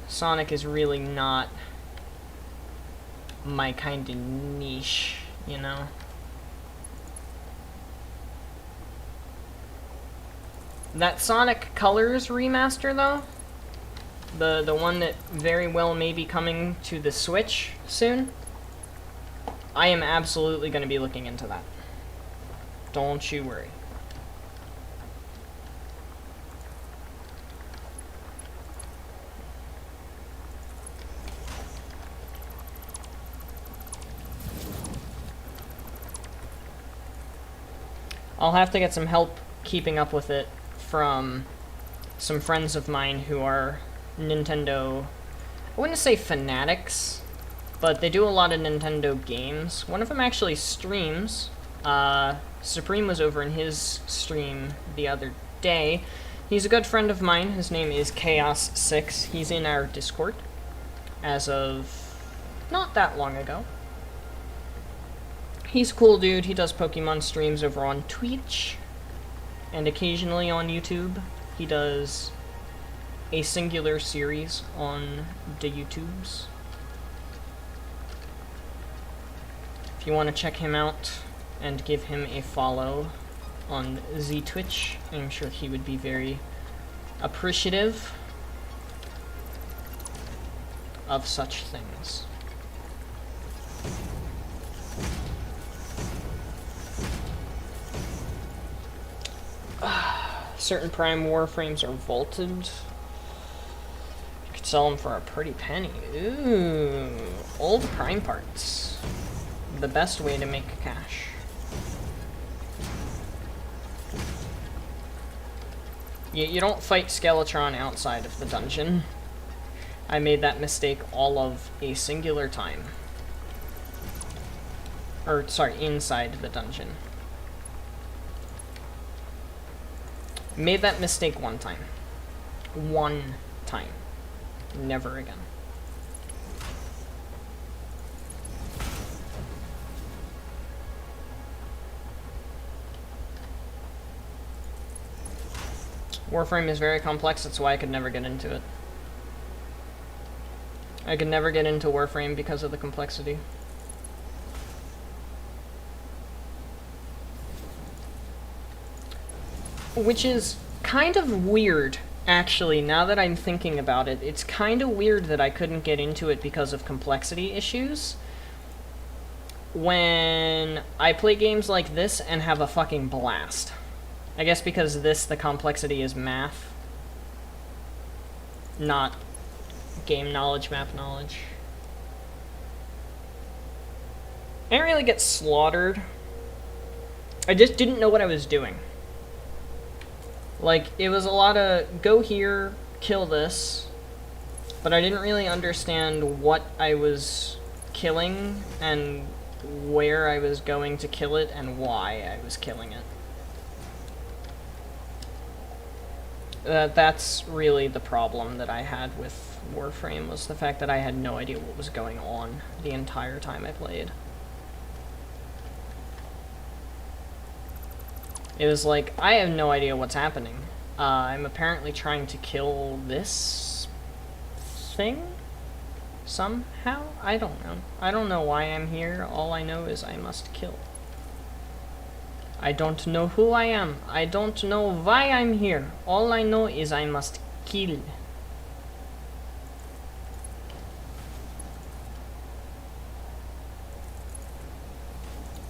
Sonic is really not my kind of niche, you know? That Sonic Colors remaster, though, the one that very well may be coming to the Switch soon, I am absolutely going to be looking into that. Don't you worry. I'll have to get some help keeping up with it from some friends of mine who are Nintendo, I wouldn't say fanatics, but they do a lot of Nintendo games. One of them actually streams. Supreme was over in his stream the other day. He's a good friend of mine. His name is Chaos6. He's in our Discord as of not that long ago. He's a cool dude. He does Pokemon streams over on Twitch and occasionally on YouTube. He does a singular series on the YouTubes. If you want to check him out and give him a follow on Twitch, I'm sure he would be very appreciative of such things. Certain Prime Warframes are vaulted. You could sell them for a pretty penny. Ooh, old Prime parts. The best way to make cash. You don't fight Skeletron outside of the dungeon. I made that mistake all of a singular time. Or, sorry, inside the dungeon. Made that mistake one time. One time. Never again. Warframe is very complex, that's why I could never get into it. I could never get into Warframe because of the complexity. Which is kind of weird, actually, now that I'm thinking about it. It's kind of weird that I couldn't get into it because of complexity issues, when I play games like this and have a fucking blast. I guess because the complexity is math, not game knowledge, map knowledge. I didn't really get slaughtered. I just didn't know what I was doing. Like, it was a lot of, go here, kill this, but I didn't really understand what I was killing, and where I was going to kill it, and why I was killing it. That's really the problem that I had with Warframe, was the fact that I had no idea what was going on the entire time I played. It was like, I have no idea what's happening. I'm apparently trying to kill this thing? Somehow? I don't know. I don't know why I'm here. All I know is I must kill. I don't know who I am. I don't know why I'm here. All I know is I must kill.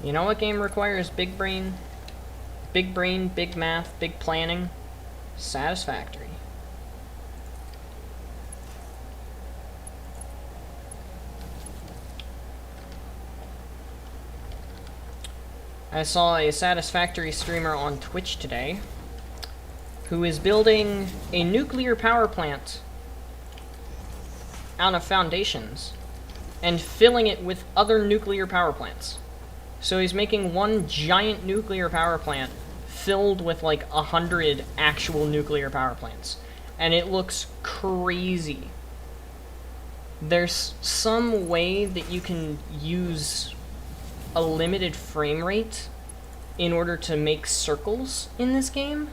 You know what game requires big brain? Big brain, big math, big planning? Satisfactory. I saw a Satisfactory streamer on Twitch today who is building a nuclear power plant out of foundations and filling it with other nuclear power plants. So he's making one giant nuclear power plant filled with like 100 actual nuclear power plants. And it looks crazy. There's some way that you can use a limited frame rate in order to make circles in this game.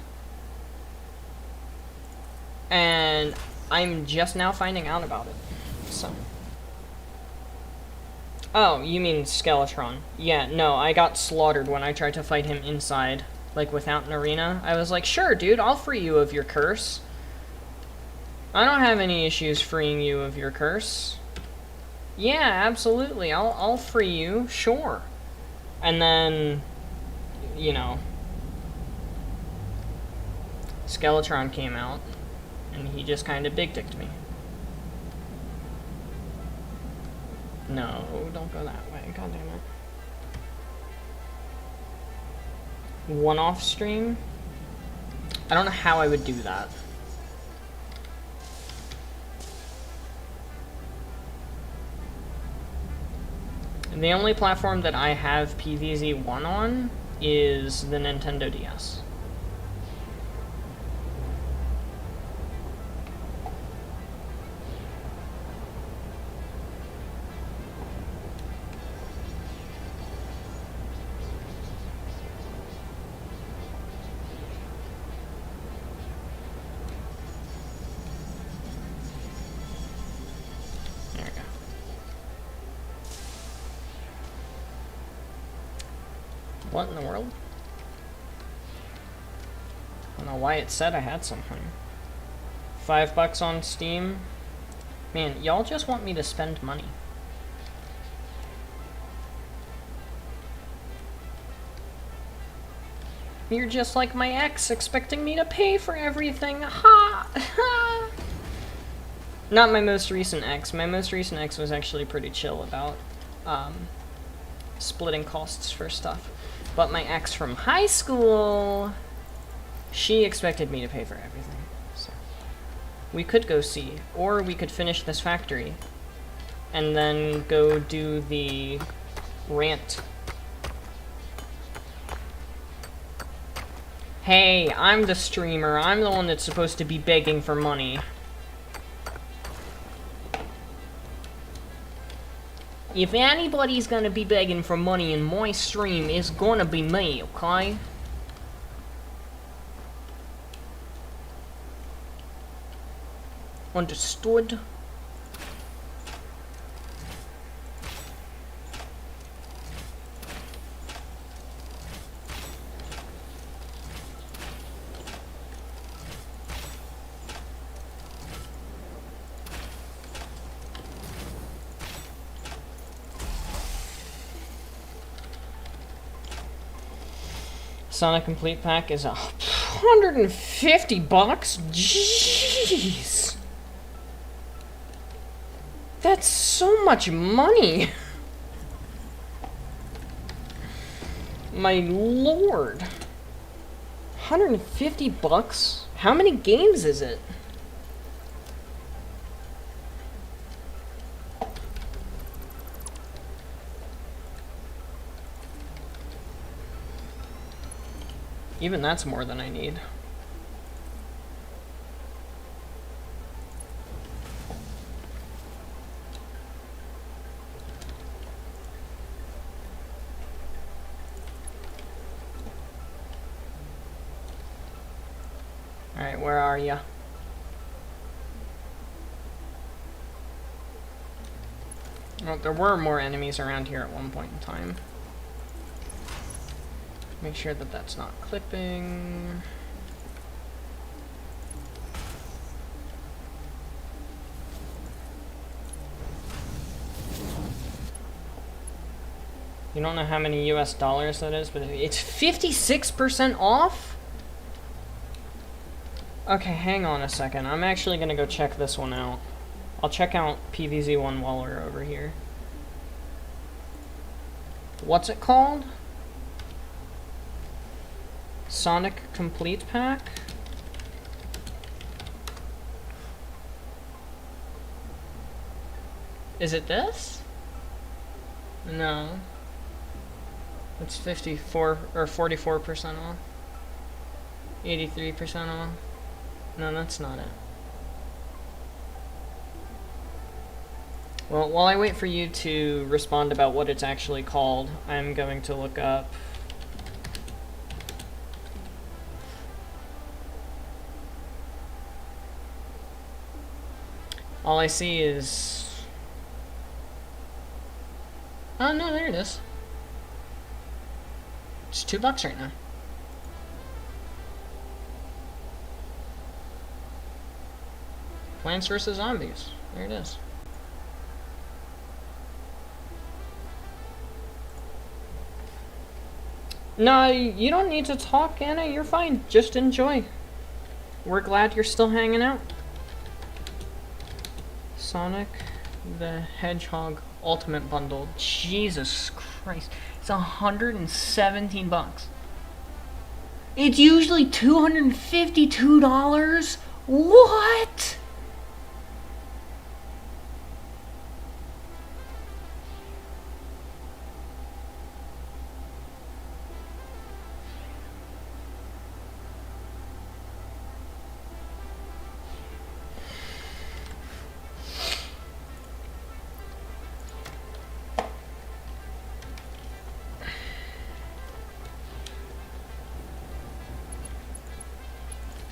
And I'm just now finding out about it. So. Oh, you mean Skeletron. Yeah, no, I got slaughtered when I tried to fight him inside, like without an arena. I was like, sure, dude, I'll free you of your curse. I don't have any issues freeing you of your curse. Yeah, absolutely, I'll free you, sure. And then, you know, Skeletron came out, and he just kind of big-dicked me. No, don't go that way, god damn it. One-off stream? I don't know how I would do that. And the only platform that I have PvZ1 on is the Nintendo DS. What in the world? I don't know why it said I had something. $5 on Steam. Man, y'all just want me to spend money. You're just like my ex, expecting me to pay for everything. Ha! Ha! Not my most recent ex. My most recent ex was actually pretty chill about splitting costs for stuff. But my ex from high school, she expected me to pay for everything. So we could go see, or we could finish this factory and then go do the rant. Hey, I'm the streamer. I'm the one that's supposed to be begging for money. If anybody's gonna be begging for money in my stream, it's gonna be me, okay? Understood? Sonic Complete Pack is $150? Jeez! That's so much money! My lord! $150? How many games is it? Even that's more than I need. Alright, where are ya? Well, there were more enemies around here at one point in time. Make sure that that's not clipping. You don't know how many US dollars that is, but it's 56% off? Okay, hang on a second. I'm actually gonna go check this one out. I'll check out PVZ1 while we're over here. What's it called? Sonic Complete Pack? Is it this? No. It's 54 or 44% off. 83% off. No, that's not it. Well, while I wait for you to respond about what it's actually called, I'm going to look up. All I see is... Oh, no, there it is. It's $2 right now. Plants vs. Zombies. There it is. No, you don't need to talk, Anna. You're fine. Just enjoy. We're glad you're still hanging out. Sonic the Hedgehog Ultimate Bundle. Jesus Christ. It's $117. It's usually $252. What?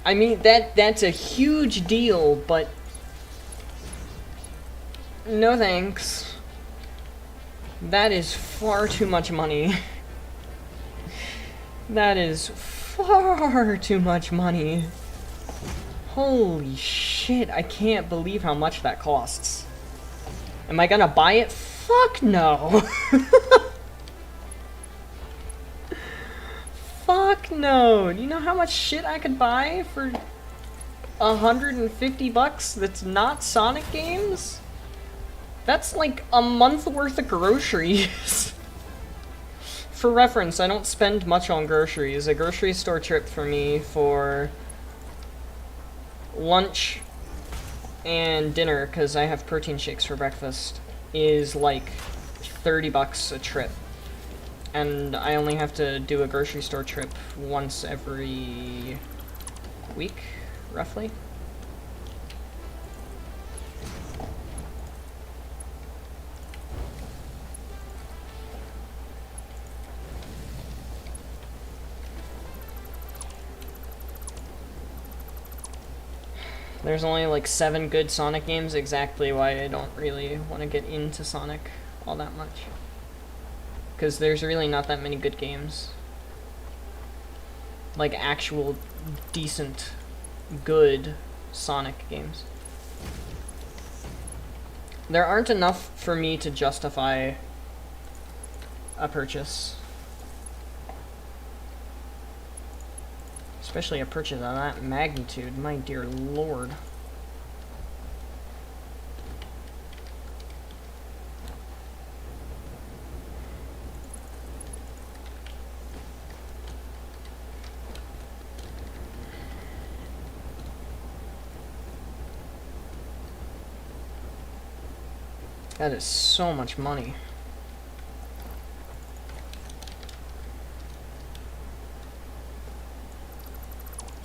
I mean, that's a huge deal, but no thanks. That is far too much money. That is far too much money. Holy shit, I can't believe how much that costs. Am I gonna buy it? Fuck no. Fuck no! Do you know how much shit I could buy for $150 that's not Sonic games? That's like a month worth of groceries. For reference, I don't spend much on groceries. A grocery store trip for me for lunch and dinner, because I have protein shakes for breakfast, is like $30 a trip. And I only have to do a grocery store trip once every week, roughly. There's only like 7 good Sonic games, exactly why I don't really want to get into Sonic all that much. Because there's really not that many good games. Like actual decent, good Sonic games. There aren't enough for me to justify a purchase. Especially a purchase of that magnitude, my dear lord. That is so much money.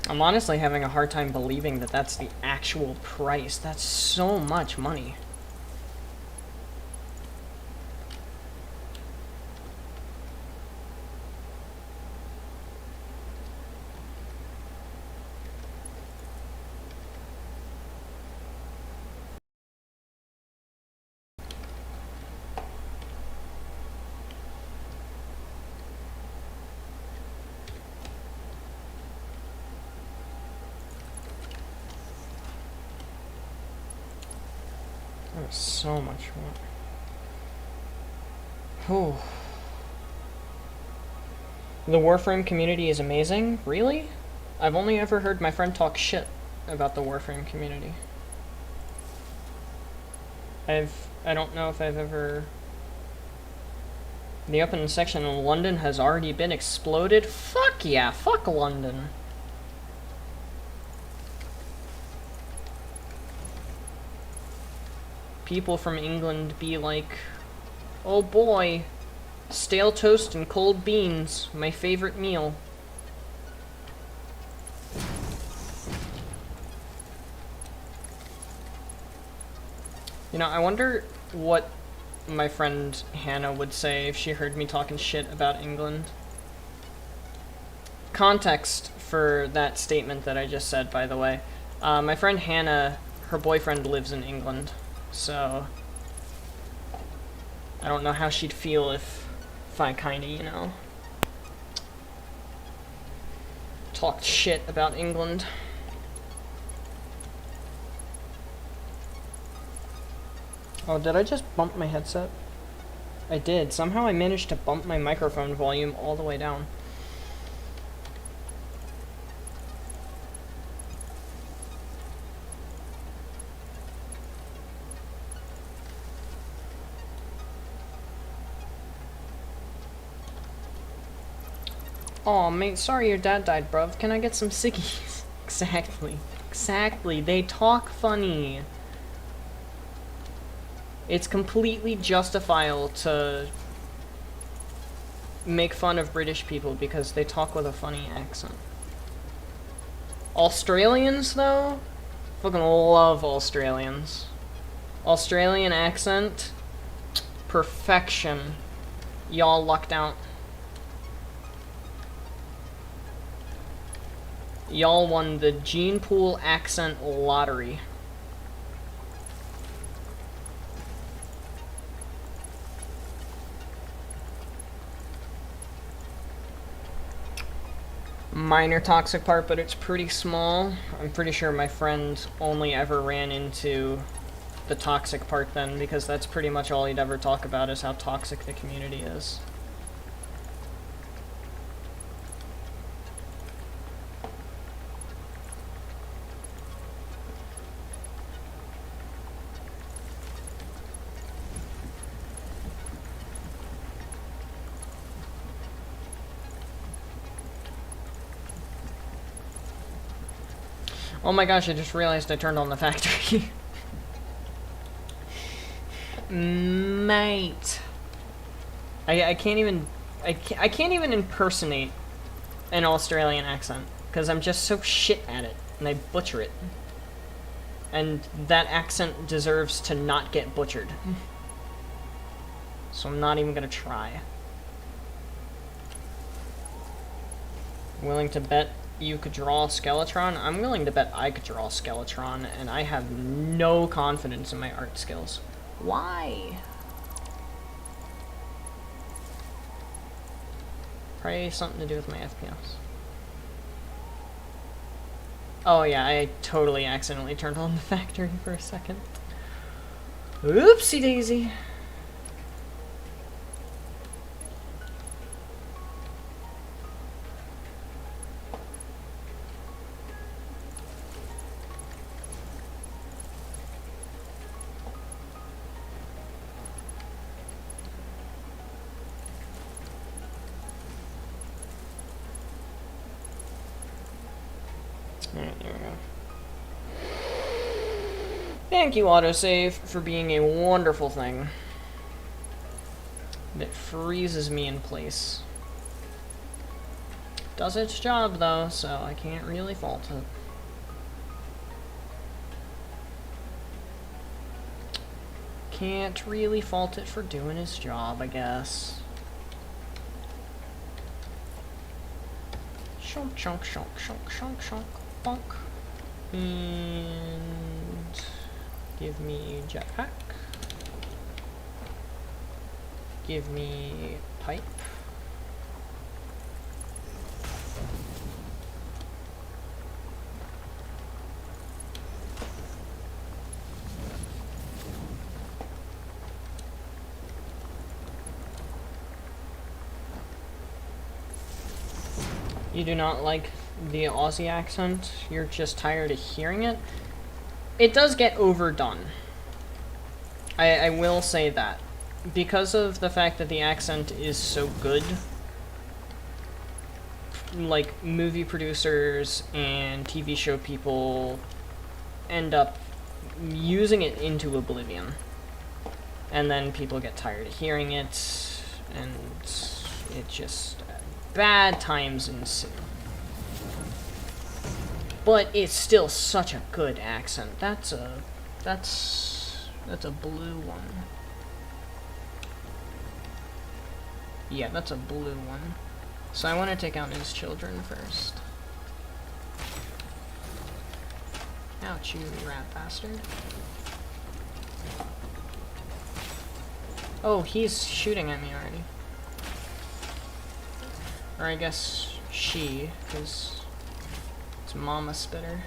I'm honestly having a hard time believing that that's the actual price. That's so much money. That was so much more. Oh. The Warframe community is amazing? Really? I've only ever heard my friend talk shit about the Warframe community. I don't know if I've ever... The open section in London has already been exploded? Fuck yeah, fuck London. People from England be like, oh boy, stale toast and cold beans, my favorite meal. You know, I wonder what my friend Hannah would say if she heard me talking shit about England. Context for that statement that I just said, by the way. My friend Hannah, her boyfriend lives in England, so I don't know how she'd feel if I kinda, you know, talked shit about England. Oh, did I just bump my headset? I did. Somehow I managed to bump my microphone volume all the way down. Aw, mate, sorry your dad died, bruv. Can I get some ciggies? Exactly. Exactly. They talk funny. It's completely justifiable to make fun of British people because they talk with a funny accent. Australians, though? Fucking love Australians. Australian accent? Perfection. Y'all lucked out. Y'all won the Gene Pool accent lottery. Minor toxic part, but it's pretty small. I'm pretty sure my friend only ever ran into the toxic part then, because that's pretty much all he'd ever talk about is how toxic the community is. Oh my gosh, I just realized I turned on the factory. Mate. I can't even... I can't even impersonate an Australian accent, because I'm just so shit at it, and I butcher it. And that accent deserves to not get butchered. So I'm not even gonna try. Willing to bet you could draw a Skeletron? I'm willing to bet I could draw a Skeletron, and I have no confidence in my art skills. Why? Probably something to do with my FPS. Oh yeah, I totally accidentally turned on the factory for a second. Oopsie daisy. Alright, there we go. Thank you, autosave, for being a wonderful thing that freezes me in place. Does its job, though, so I can't really fault it. Can't really fault it for doing its job, I guess. Shunk, shunk, shunk, shunk, shunk, shunk, bonk. And give me jetpack. Give me pipe. You do not like the Aussie accent? You're just tired of hearing it? It does get overdone. I will say that. Because of the fact that the accent is so good, like, movie producers and TV show people end up using it into oblivion. And then people get tired of hearing it, and it just... bad times ensue. But it's still such a good accent. That's a blue one. Yeah, that's a blue one. So I want to take out his children first. Ouch, you rat bastard. Oh, he's shooting at me already. Or I guess she, because it's Mama Spitter.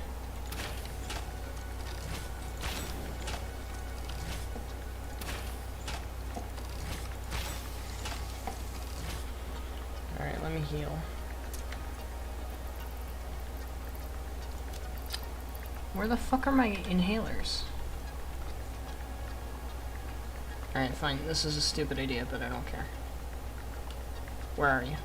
Alright, let me heal. Where the fuck are my inhalers? Alright, fine. This is a stupid idea, but I don't care. Where are you?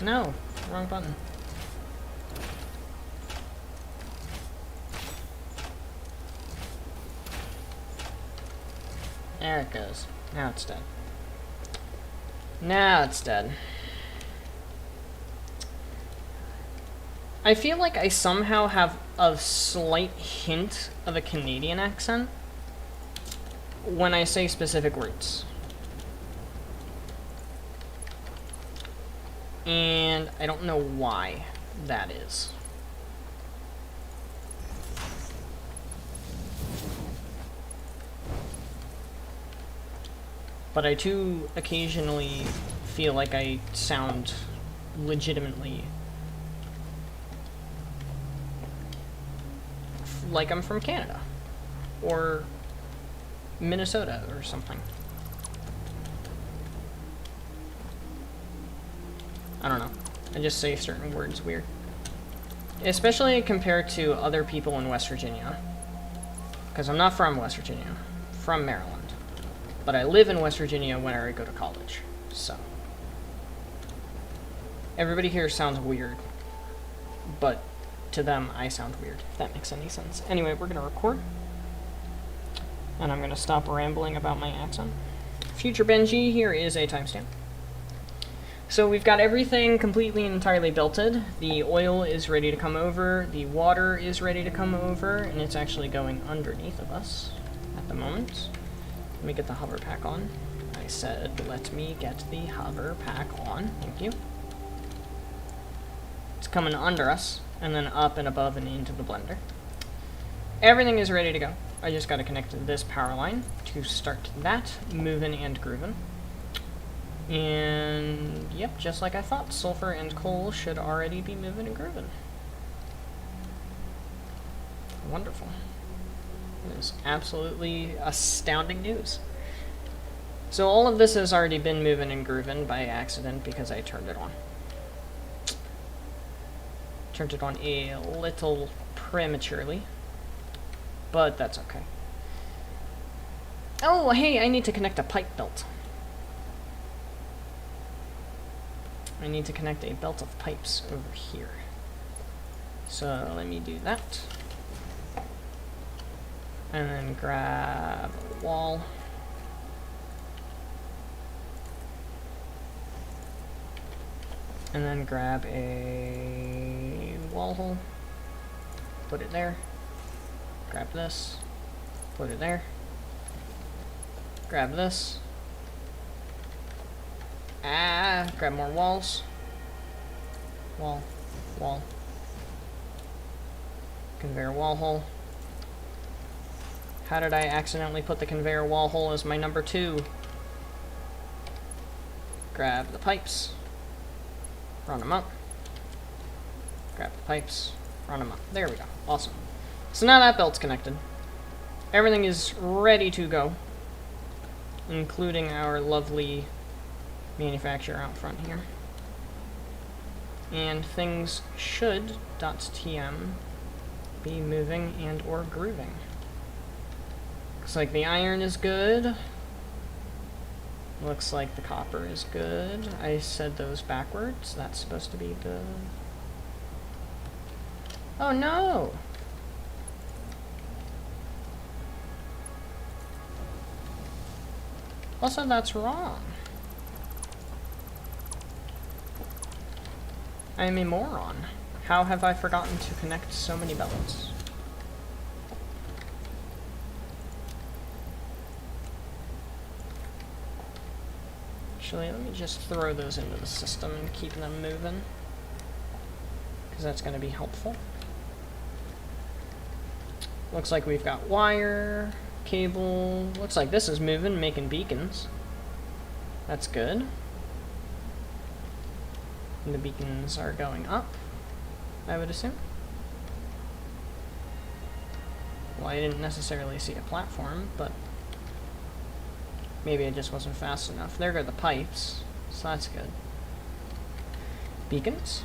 No, wrong button. There it goes. Now it's dead. Now it's dead. I feel like I somehow have a slight hint of a Canadian accent when I say specific words. And I don't know why that is. But I too occasionally feel like I sound legitimately like I'm from Canada or Minnesota or something. I don't know. I just say certain words weird. Especially compared to other people in West Virginia. Because I'm not from West Virginia. I'm from Maryland. But I live in West Virginia when I go to college. So. Everybody here sounds weird. But to them, I sound weird, if that makes any sense. Anyway, we're going to record. And I'm going to stop rambling about my accent. Future Benji, here is a timestamp. So we've got everything completely and entirely belted. The oil is ready to come over, the water is ready to come over, and it's actually going underneath of us at the moment. Let me get the hover pack on. I said, let me get the hover pack on. Thank you. It's coming under us, and then up and above and into the blender. Everything is ready to go. I just got to connect this power line to start that moving and grooving. And yep, just like I thought, sulfur and coal should already be moving and grooving. Wonderful. It is absolutely astounding news. So all of this has already been moving and grooving by accident because I turned it on. Turned it on a little prematurely, but that's okay. Oh, hey, I need to connect a pipe belt. I need to connect a belt of pipes over here. So let me do that. And then grab a wall. And then grab a wall hole. Put it there. Grab this. Put it there. Grab this. Grab more walls. Wall. Wall. Conveyor wall hole. How did I accidentally put the conveyor wall hole as my number 2? Grab the pipes. Run them up. Grab the pipes. Run them up. There we go. Awesome. So now that belt's connected. Everything is ready to go, including our lovely manufacturer out front here. And things should, .tm, be moving and or grooving. Looks like the iron is good. Looks like the copper is good. I said those backwards. That's supposed to be good. Oh no! Also, that's wrong. I am a moron. How have I forgotten to connect so many belts? Actually, let me just throw those into the system and keep them moving, because that's going to be helpful. Looks like we've got wire, cable. Looks like this is moving, making beacons. That's good. And the beacons are going up, I would assume. Well, I didn't necessarily see a platform, but maybe I just wasn't fast enough. There go the pipes, so that's good. Beacons.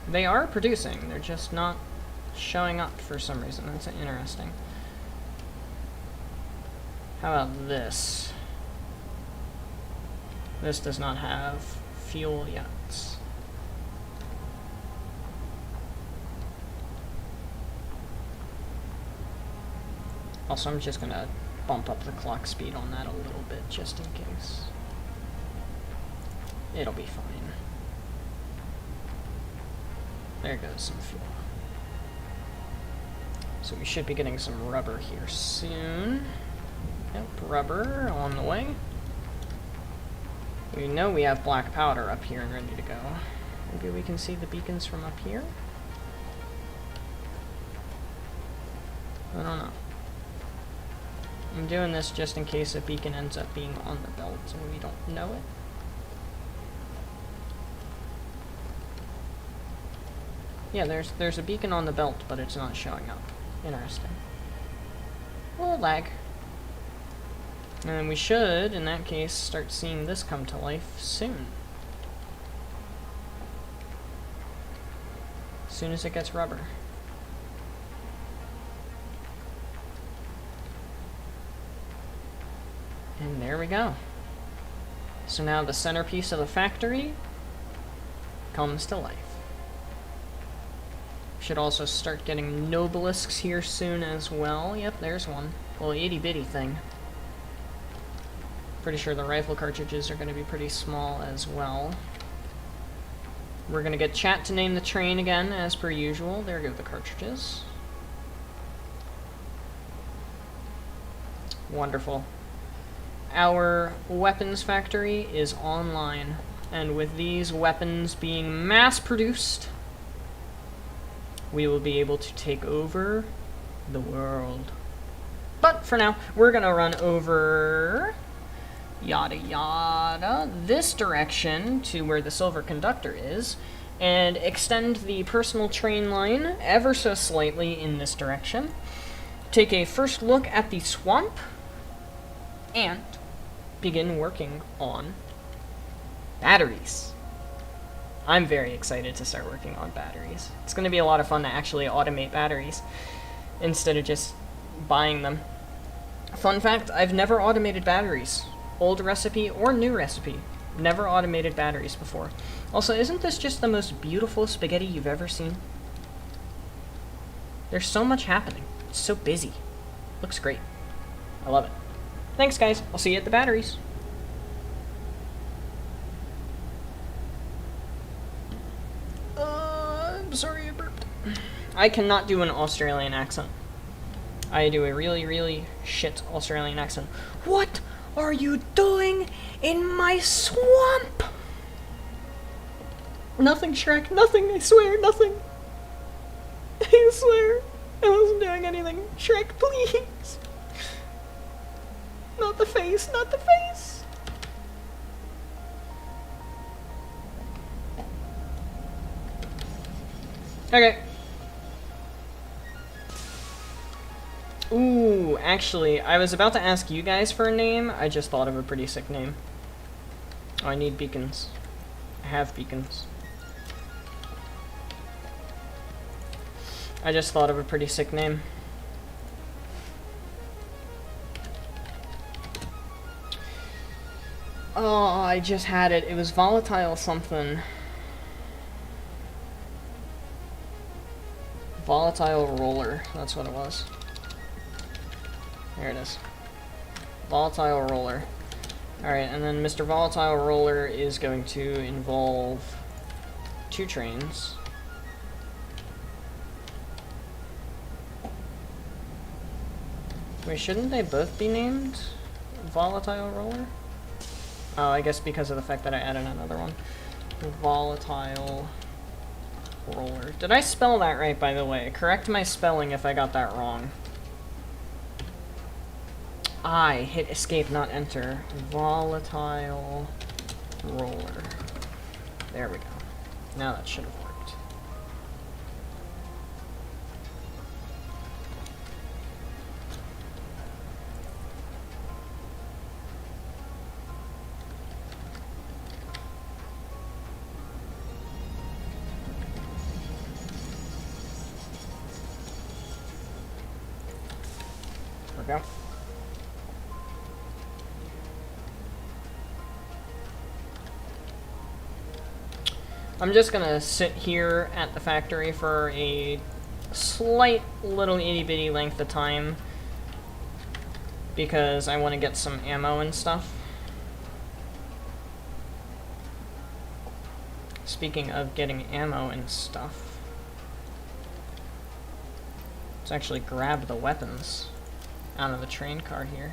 They are producing, they're just not showing up for some reason. That's interesting. How about this? This does not have fuel yet. Also, I'm just gonna bump up the clock speed on that a little bit, just in case. It'll be fine. There goes some fuel. So we should be getting some rubber here soon. Yep, rubber on the way. We know we have black powder up here and ready to go. Maybe we can see the beacons from up here? I don't know. I'm doing this just in case a beacon ends up being on the belt and we don't know it. Yeah, there's a beacon on the belt, but it's not showing up. Interesting. Well, lag. And we should, in that case, start seeing this come to life soon. As soon as it gets rubber. And there we go. So now the centerpiece of the factory comes to life. Should also start getting nobelisks here soon as well. Yep, there's one. Little itty bitty thing. Pretty sure the rifle cartridges are going to be pretty small as well. We're going to get chat to name the train again, as per usual. There go the cartridges. Wonderful. Our weapons factory is online, and with these weapons being mass-produced, we will be able to take over the world. But for now, we're gonna run over yada yada this direction to where the silver conductor is, and extend the personal train line ever so slightly in this direction. Take a first look at the swamp, and begin working on batteries. I'm very excited to start working on batteries. It's going to be a lot of fun to actually automate batteries instead of just buying them. Fun fact, I've never automated batteries. Old recipe or new recipe. Never automated batteries before. Also, isn't this just the most beautiful spaghetti you've ever seen? There's so much happening. It's so busy. Looks great. I love it. Thanks, guys. I'll see you at the batteries. I'm sorry I burped. I cannot do an Australian accent. I do a really, really shit Australian accent. What are you doing in my swamp? Nothing, Shrek. Nothing. I swear. Nothing. I swear. I wasn't doing anything. Shrek, please. Not the face, not the face! Okay. Ooh, actually, I was about to ask you guys for a name. I just thought of a pretty sick name. Oh, I need beacons. I have beacons. I just thought of a pretty sick name. Oh, I just had it. It was volatile something. Volatile roller. That's what it was. There it is. Volatile roller. Alright, and then Mr. Volatile Roller is going to involve 2 trains. Wait, shouldn't they both be named Volatile Roller? Oh, I guess because of the fact that I added another one. Volatile Roller. Did I spell that right, by the way? Correct my spelling if I got that wrong. I hit escape, not enter. Volatile Roller. There we go. Now that should have worked. There we go. I'm just gonna sit here at the factory for a slight little itty bitty length of time because I want to get some ammo and stuff. Speaking of getting ammo and stuff, let's actually grab the weapons out of the train car here.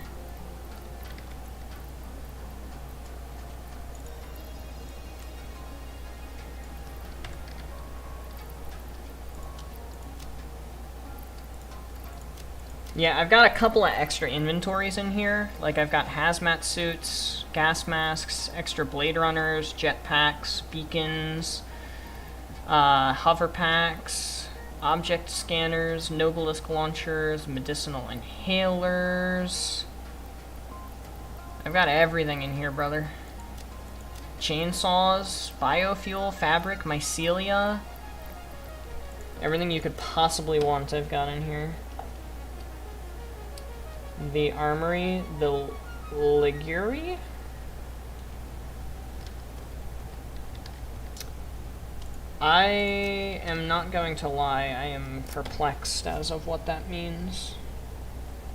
Yeah, I've got a couple of extra inventories in here. Like, I've got hazmat suits, gas masks, extra blade runners, jetpacks, beacons, hover packs, object scanners, Nobelisk launchers, medicinal inhalers. I've got everything in here, brother. Chainsaws, biofuel, fabric, mycelia. Everything you could possibly want I've got in here. The armory, the Liguri? I am not going to lie, I am perplexed as of what that means.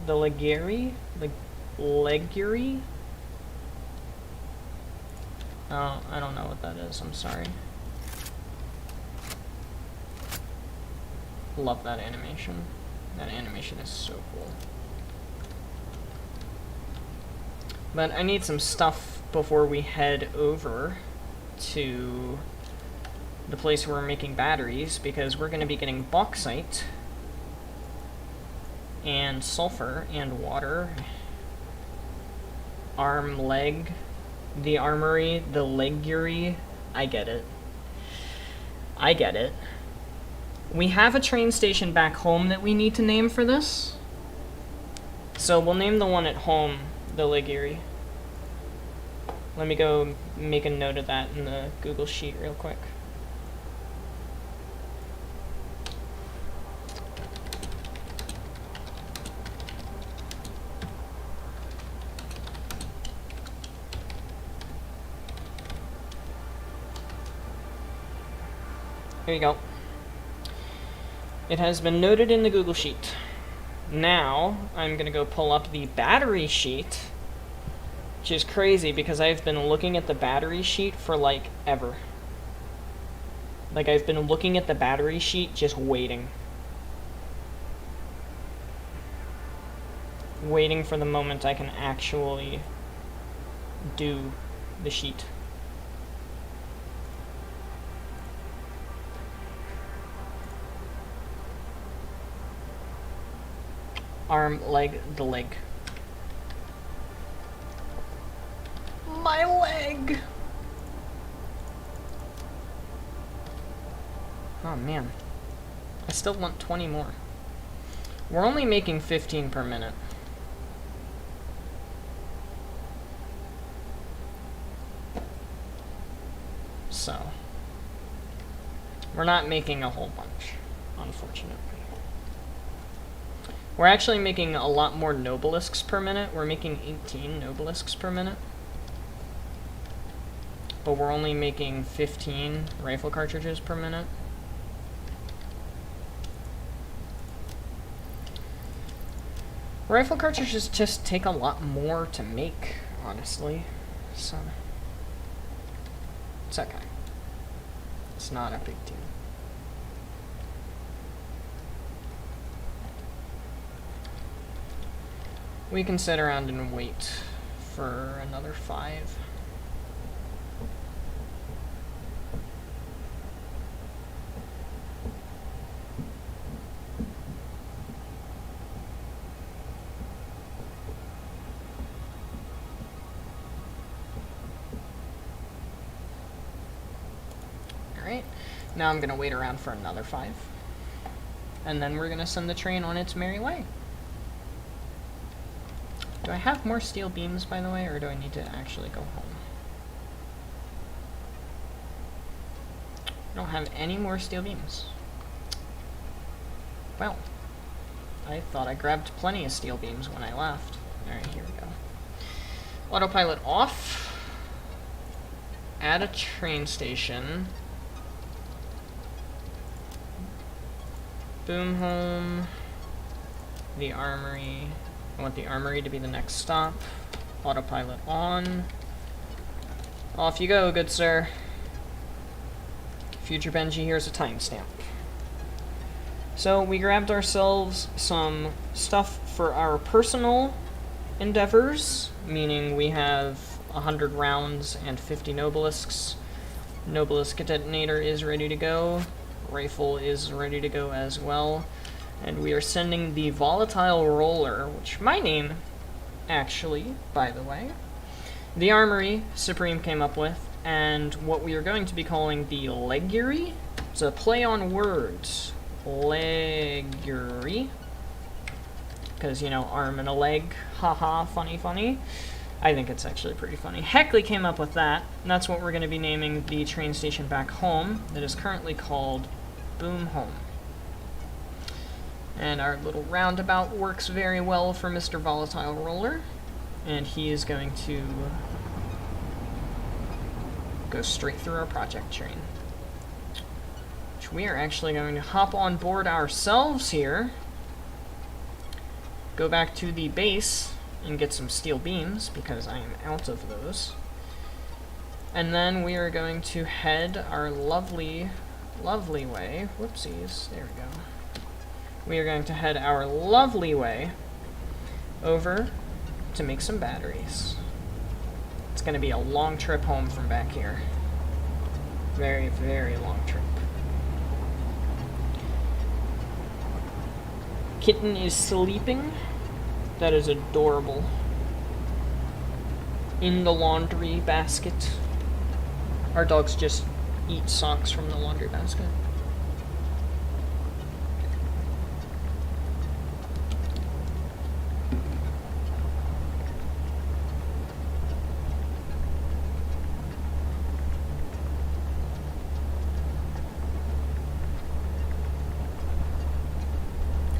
The Liguri? Liguri? Oh, I don't know what that is, I'm sorry. Love that animation. That animation is so cool. But I need some stuff before we head over to the place where we're making batteries, because we're going to be getting bauxite and sulfur and water. Arm, leg, the armory, the Liguri. I get it. I get it. We have a train station back home that we need to name for this. So we'll name the one at home the Liguri. Let me go make a note of that in the Google Sheet real quick. Here you go. It has been noted in the Google Sheet. Now, I'm going to go pull up the battery sheet, which is crazy because I've been looking at the battery sheet for, like, ever. Like, I've been looking at the battery sheet just waiting. Waiting for the moment I can actually do the sheet. Arm, leg, the leg. Oh man. I still want 20 more. We're only making 15 per minute. So, we're not making a whole bunch, unfortunately. We're actually making a lot more nobelisks per minute. We're making 18 nobelisks per minute. But we're only making 15 rifle cartridges per minute. Rifle cartridges just take a lot more to make, honestly. So, it's okay. It's not a big deal. We can sit around and wait for another 5. Alright, now I'm going to wait around for another 5. And then we're going to send the train on its merry way. Do I have more steel beams, by the way, or do I need to actually go home? I don't have any more steel beams. Well, I thought I grabbed plenty of steel beams when I left. Alright, here we go. Autopilot off. Add a train station. Boom home. The armory. I want the armory to be the next stop. Autopilot on. Off you go, good sir. Future Benji, here's a timestamp. So we grabbed ourselves some stuff for our personal endeavors, meaning we have 100 rounds and 50 nobelisks. Nobelisk detonator is ready to go. Rifle is ready to go as well. And we are sending the volatile roller, which my name, actually, by the way, the armory Supreme came up with, and what we are going to be calling the leggery. It's a play on words. Leggery. Because, you know, arm and a leg. Haha, funny, funny. I think it's actually pretty funny. Heckley came up with that, and that's what we're going to be naming the train station back home, that is currently called Boom Home. And our little roundabout works very well for Mr. Volatile Roller. And he is going to go straight through our project train. Which we are actually going to hop on board ourselves here. Go back to the base and get some steel beams, because I am out of those. And then we are going to head our lovely, lovely way. Whoopsies, there we go. We are going to head our lovely way over to make some batteries. It's going to be a long trip home from back here. Very, very long trip. Kitten is sleeping. That is adorable. In the laundry basket. Our dogs just eat socks from the laundry basket.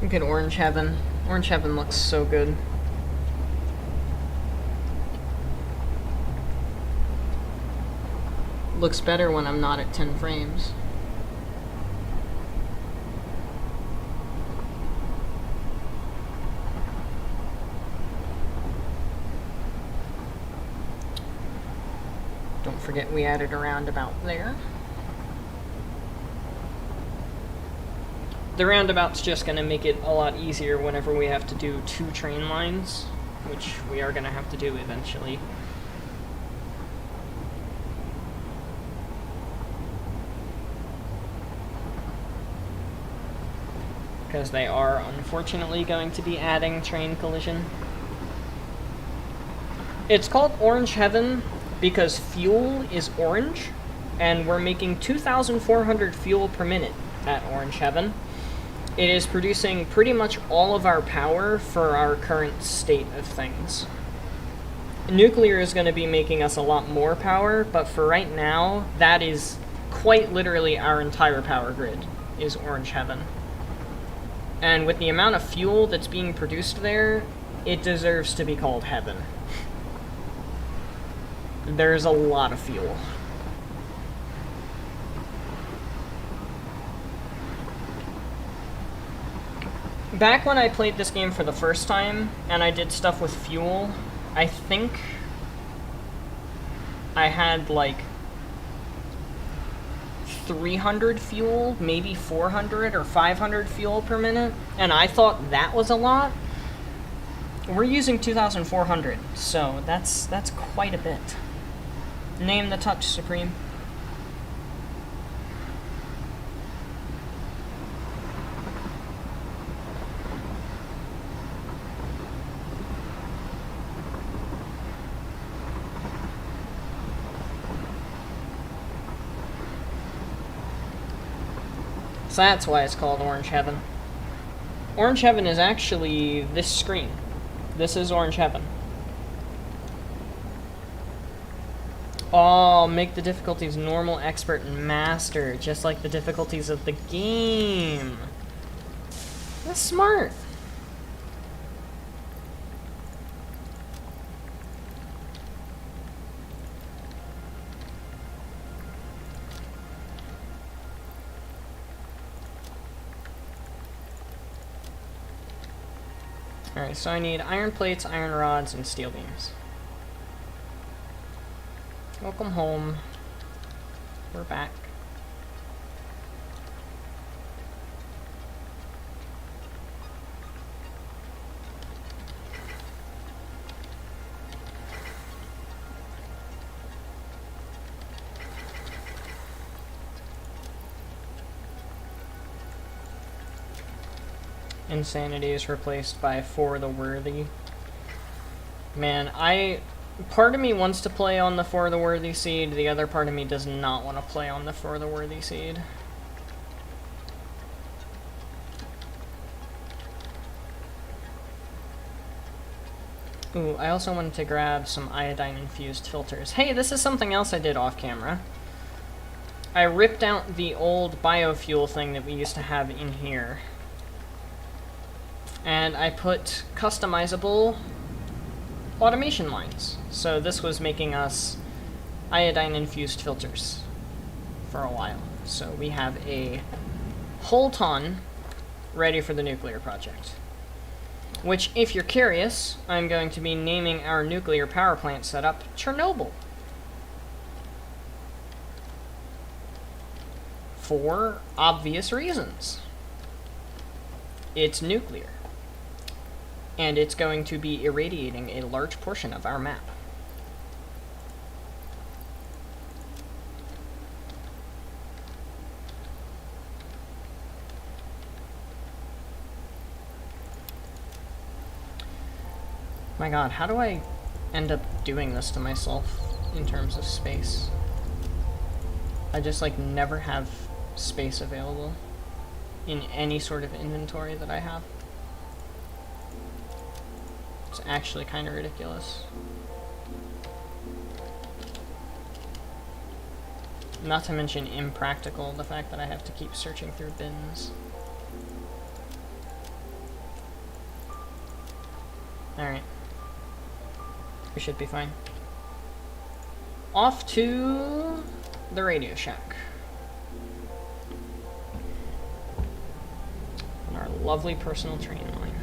Look at Orange Heaven. Orange Heaven looks so good. Looks better when I'm not at 10 frames. Don't forget we added a roundabout there. The roundabout's just going to make it a lot easier whenever we have to do 2 train lines, which we are going to have to do eventually. Because they are unfortunately going to be adding train collision. It's called Orange Heaven because fuel is orange, and we're making 2,400 fuel per minute. at Orange Heaven. It is producing pretty much all of our power for our current state of things. Nuclear is going to be making us a lot more power, but for right now, that is quite literally our entire power grid, is Orange Heaven. And with the amount of fuel that's being produced there, it deserves to be called heaven. There's a lot of fuel. Back when I played this game for the first time, and I did stuff with fuel, I think I had like 300 fuel, maybe 400 or 500 fuel per minute, and I thought that was a lot. We're using 2,400, so that's quite a bit. Name the touch, Supreme. So that's why it's called Orange Heaven. Orange Heaven is actually this screen. This is Orange Heaven. Oh, make the difficulties normal, expert, and master, just like the difficulties of the game. That's smart. Alright, so I need iron plates, iron rods, and steel beams. Welcome home. We're back. Insanity is replaced by For the Worthy. Man, part of me wants to play on the For the Worthy seed, the other part of me does not want to play on the For the Worthy seed. Ooh, I also wanted to grab some iodine-infused filters. Hey, this is something else I did off camera. I ripped out the old biofuel thing that we used to have in here. And I put customizable automation lines. So this was making us iodine-infused filters for a while. So we have a whole ton ready for the nuclear project. Which, if you're curious, I'm going to be naming our nuclear power plant setup Chernobyl. For obvious reasons. It's nuclear. And it's going to be irradiating a large portion of our map. My god, how do I end up doing this to myself in terms of space? I just, like, never have space available in any sort of inventory that I have. It's actually kind of ridiculous. Not to mention impractical, the fact that I have to keep searching through bins. Alright. We should be fine. Off to the Radio Shack. On our lovely personal train line.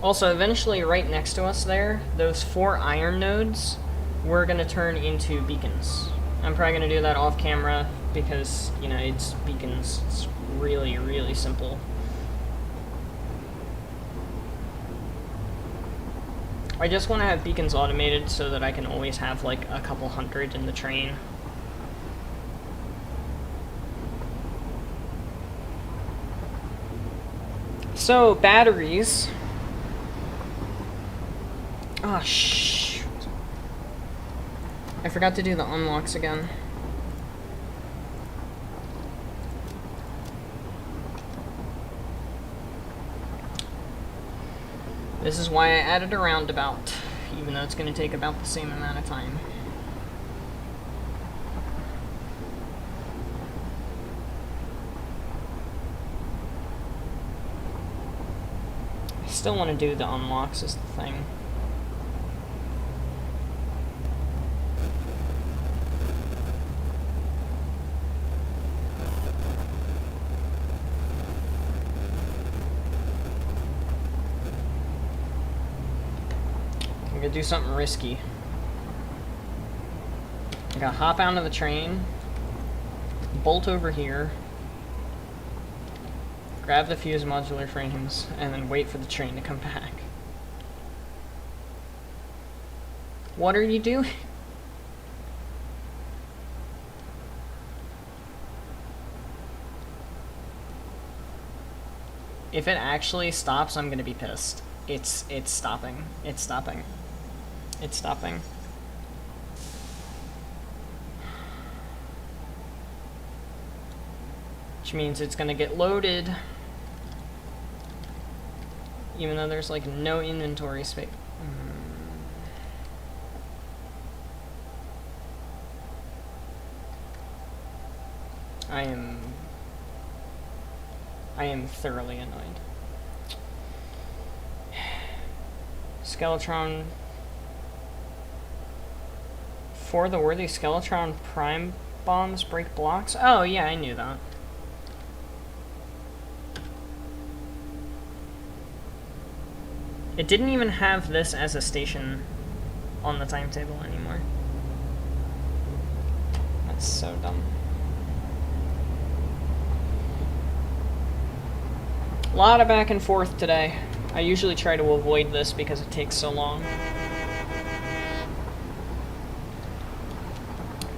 Also, eventually, right next to us there, those 4 iron nodes, we're going to turn into beacons. I'm probably going to do that off camera because, you know, it's beacons. It's really, really simple. I just want to have beacons automated so that I can always have, like, a couple hundred in the train. So, batteries. Ah, shh. I forgot to do the unlocks again. This is why I added a roundabout, even though it's going to take about the same amount of time. I still want to do the unlocks as the thing. I'm gonna do something risky. I gotta hop out of the train, bolt over here, grab the fuse modular frames, and then wait for the train to come back. What are you doing? If it actually stops, I'm gonna be pissed. It's stopping. It's stopping. It's stopping. Which means it's gonna get loaded. Even though there's like no inventory space. I am thoroughly annoyed. Skeletron. For the worthy Skeletron prime bombs break blocks? Oh yeah, I knew that. It didn't even have this as a station on the timetable anymore. That's so dumb. A lot of back and forth today. I usually try to avoid this because it takes so long.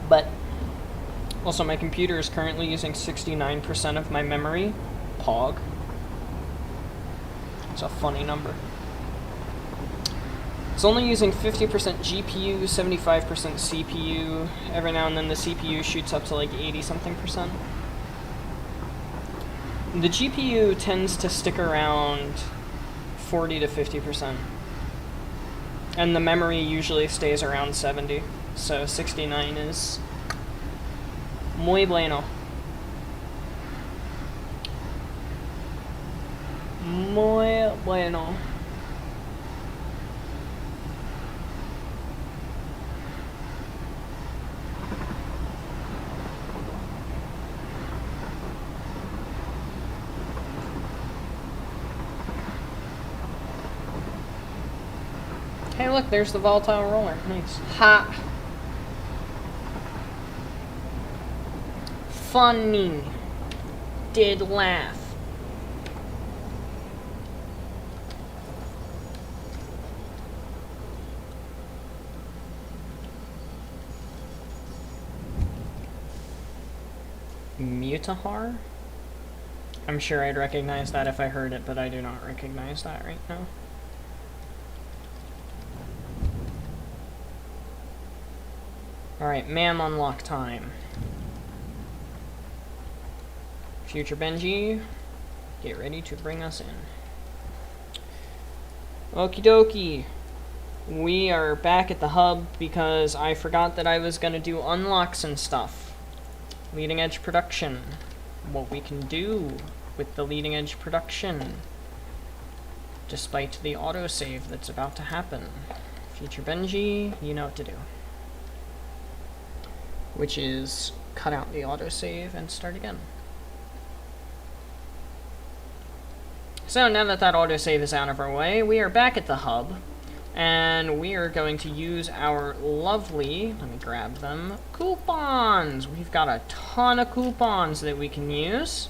But also my computer is currently using 69% of my memory. Pog. It's a funny number. It's only using 50% GPU, 75% CPU. Every now and then the CPU shoots up to like 80-something%. The GPU tends to stick around 40 to 50%. And the memory usually stays around 70. So 69 is muy bueno. Muy bueno. Hey look, there's the volatile roller. Nice. Ha! Funny. Did laugh. Mutahar? I'm sure I'd recognize that if I heard it, but I do not recognize that right now. Alright, ma'am, unlock time. Future Benji, get ready to bring us in. Okie dokie. We are back at the hub because I forgot that I was going to do unlocks and stuff. Leading edge production. What we can do with the leading edge production. Despite the autosave that's about to happen. Future Benji, you know what to do. Which is cut out the autosave and start again. So now that that autosave is out of our way, we are back at the hub, and we are going to use our lovely, let me grab them, coupons! We've got a ton of coupons that we can use,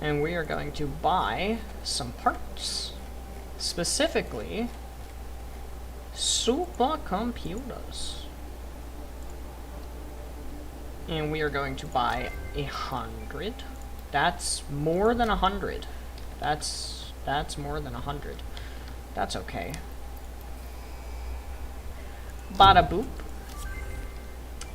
and we are going to buy some parts, specifically supercomputers. And we are going to buy 100. That's more than 100. That's more than 100. That's okay. Bada boop.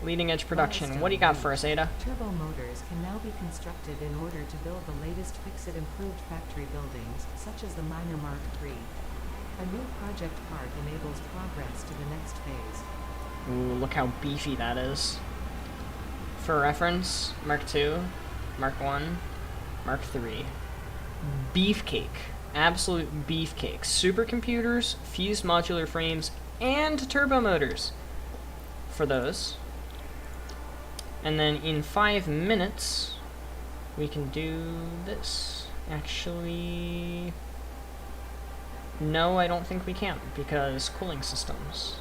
Leading edge production. What do you got for us, Ada? Turbo motors can now be constructed in order to build the latest fix-it improved factory buildings, such as the Miner Mark III. A new project part enables progress to the next phase. Ooh, look how beefy that is. For reference, Mark II, Mark 1, Mark 3. Beefcake. Absolute beefcake. Supercomputers, fused modular frames, and turbo motors for those. And then in 5 minutes, we can do this. Actually, no, I don't think we can, because cooling systems.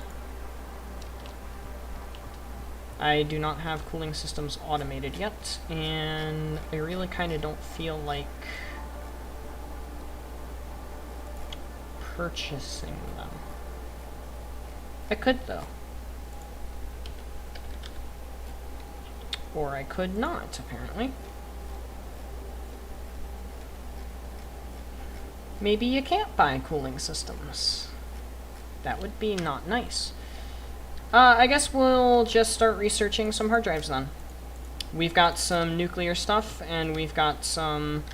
I do not have cooling systems automated yet, and I really kind of don't feel like purchasing them. I could, though. Or I could not, apparently. Maybe you can't buy cooling systems. That would be not nice. I guess we'll just start researching some hard drives then. We've got some nuclear stuff, and we've got some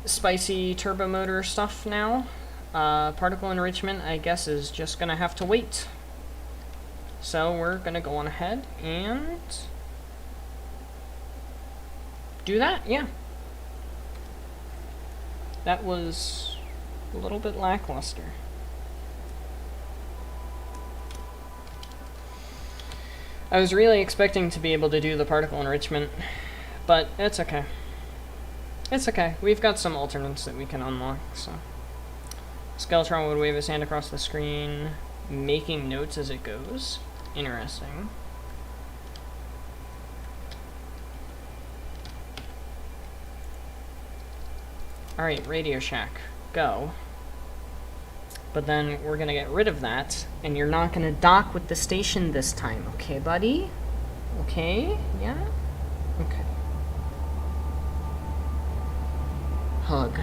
spicy turbo motor stuff now. Particle enrichment, I guess, is just gonna have to wait. So we're gonna go on ahead and do that, yeah. That was a little bit lackluster. I was really expecting to be able to do the particle enrichment, but it's okay. It's okay. We've got some alternates that we can unlock, so. Skeletron would wave his hand across the screen, making notes as it goes. Interesting. Alright, Radio Shack, go. But then we're gonna get rid of that, and you're not gonna dock with the station this time, okay, buddy? Okay? Yeah? Okay. Hug.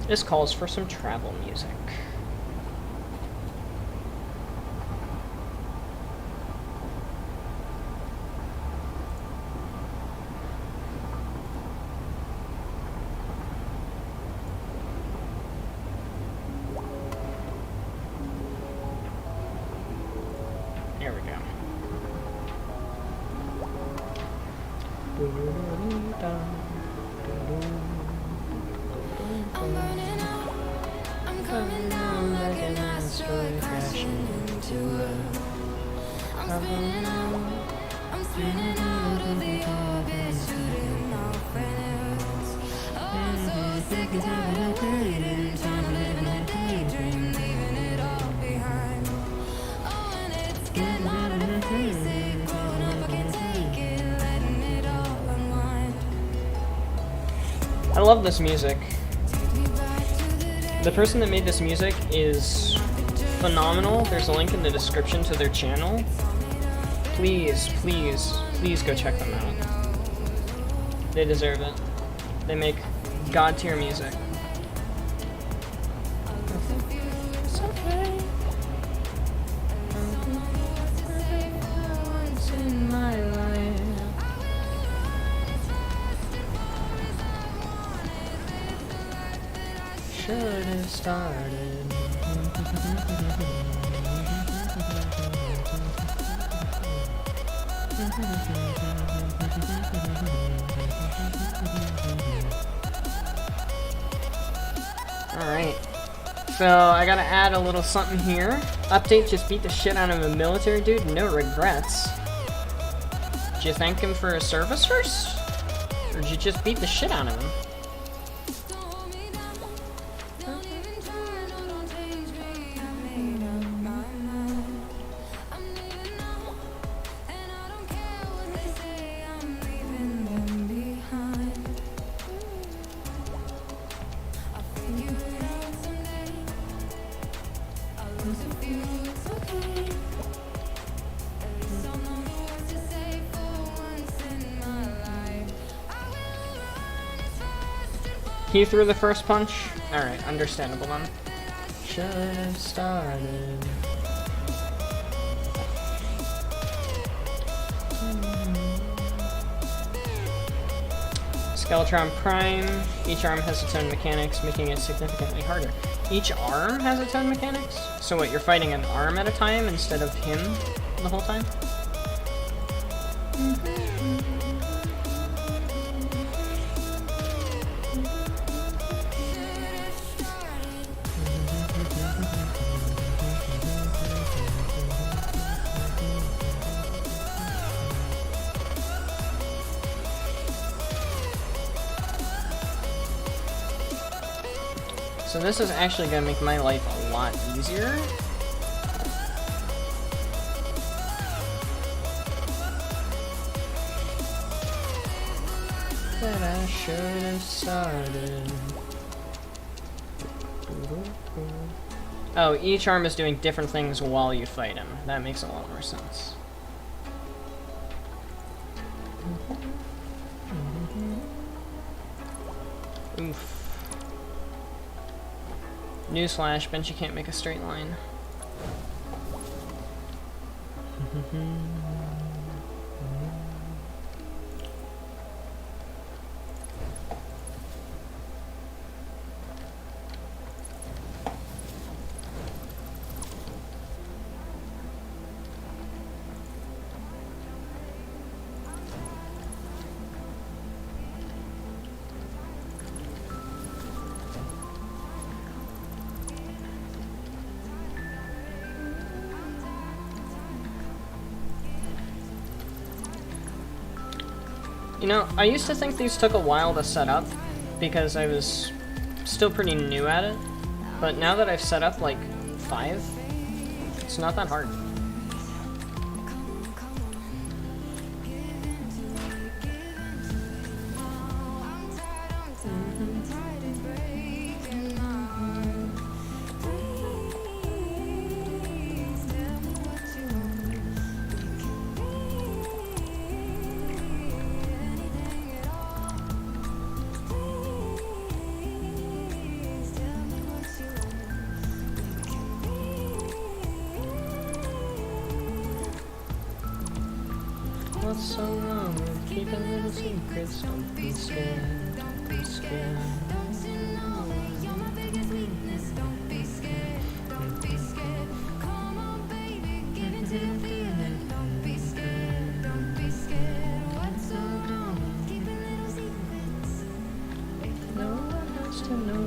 This calls for some travel music. There we go. I'm burning out. I'm coming down like an asteroid crashing into Earth. I'm spinning out. I'm spinning out of the orbit, shooting off and it hurts. Oh, I'm so sick and tired of waiting, trying to live in a daydream, leaving it all behind. Oh, and it's getting harder to face it, growing up I can't take it, letting it all unwind. I love this music. The person that made this music is phenomenal. There's a link in the description to their channel. Please, please, please go check them out. They deserve it. They make god tier music. It's okay. Once in my life. Should have started. Alright. So I gotta add a little something here. Update, just beat the shit out of a military dude, no regrets. Did you thank him for his service first? Or did you just beat the shit out of him? He threw the first punch? Alright, understandable then. Should have started. Galvatron Prime. Each arm has its own mechanics, making it significantly harder. Each arm has its own mechanics? So what, you're fighting an arm at a time instead of him the whole time? So this is actually going to make my life a lot easier. That I should have started. Oh, each arm is doing different things while you fight him. That makes a lot more sense. Oof. Newsflash, Benchy can't make a straight line. You know, I used to think these took a while to set up because I was still pretty new at it, but now that I've set up like 5, it's not that hard. What's so wrong with keeping little secrets? Don't be scared, don't be scared. No one has to know.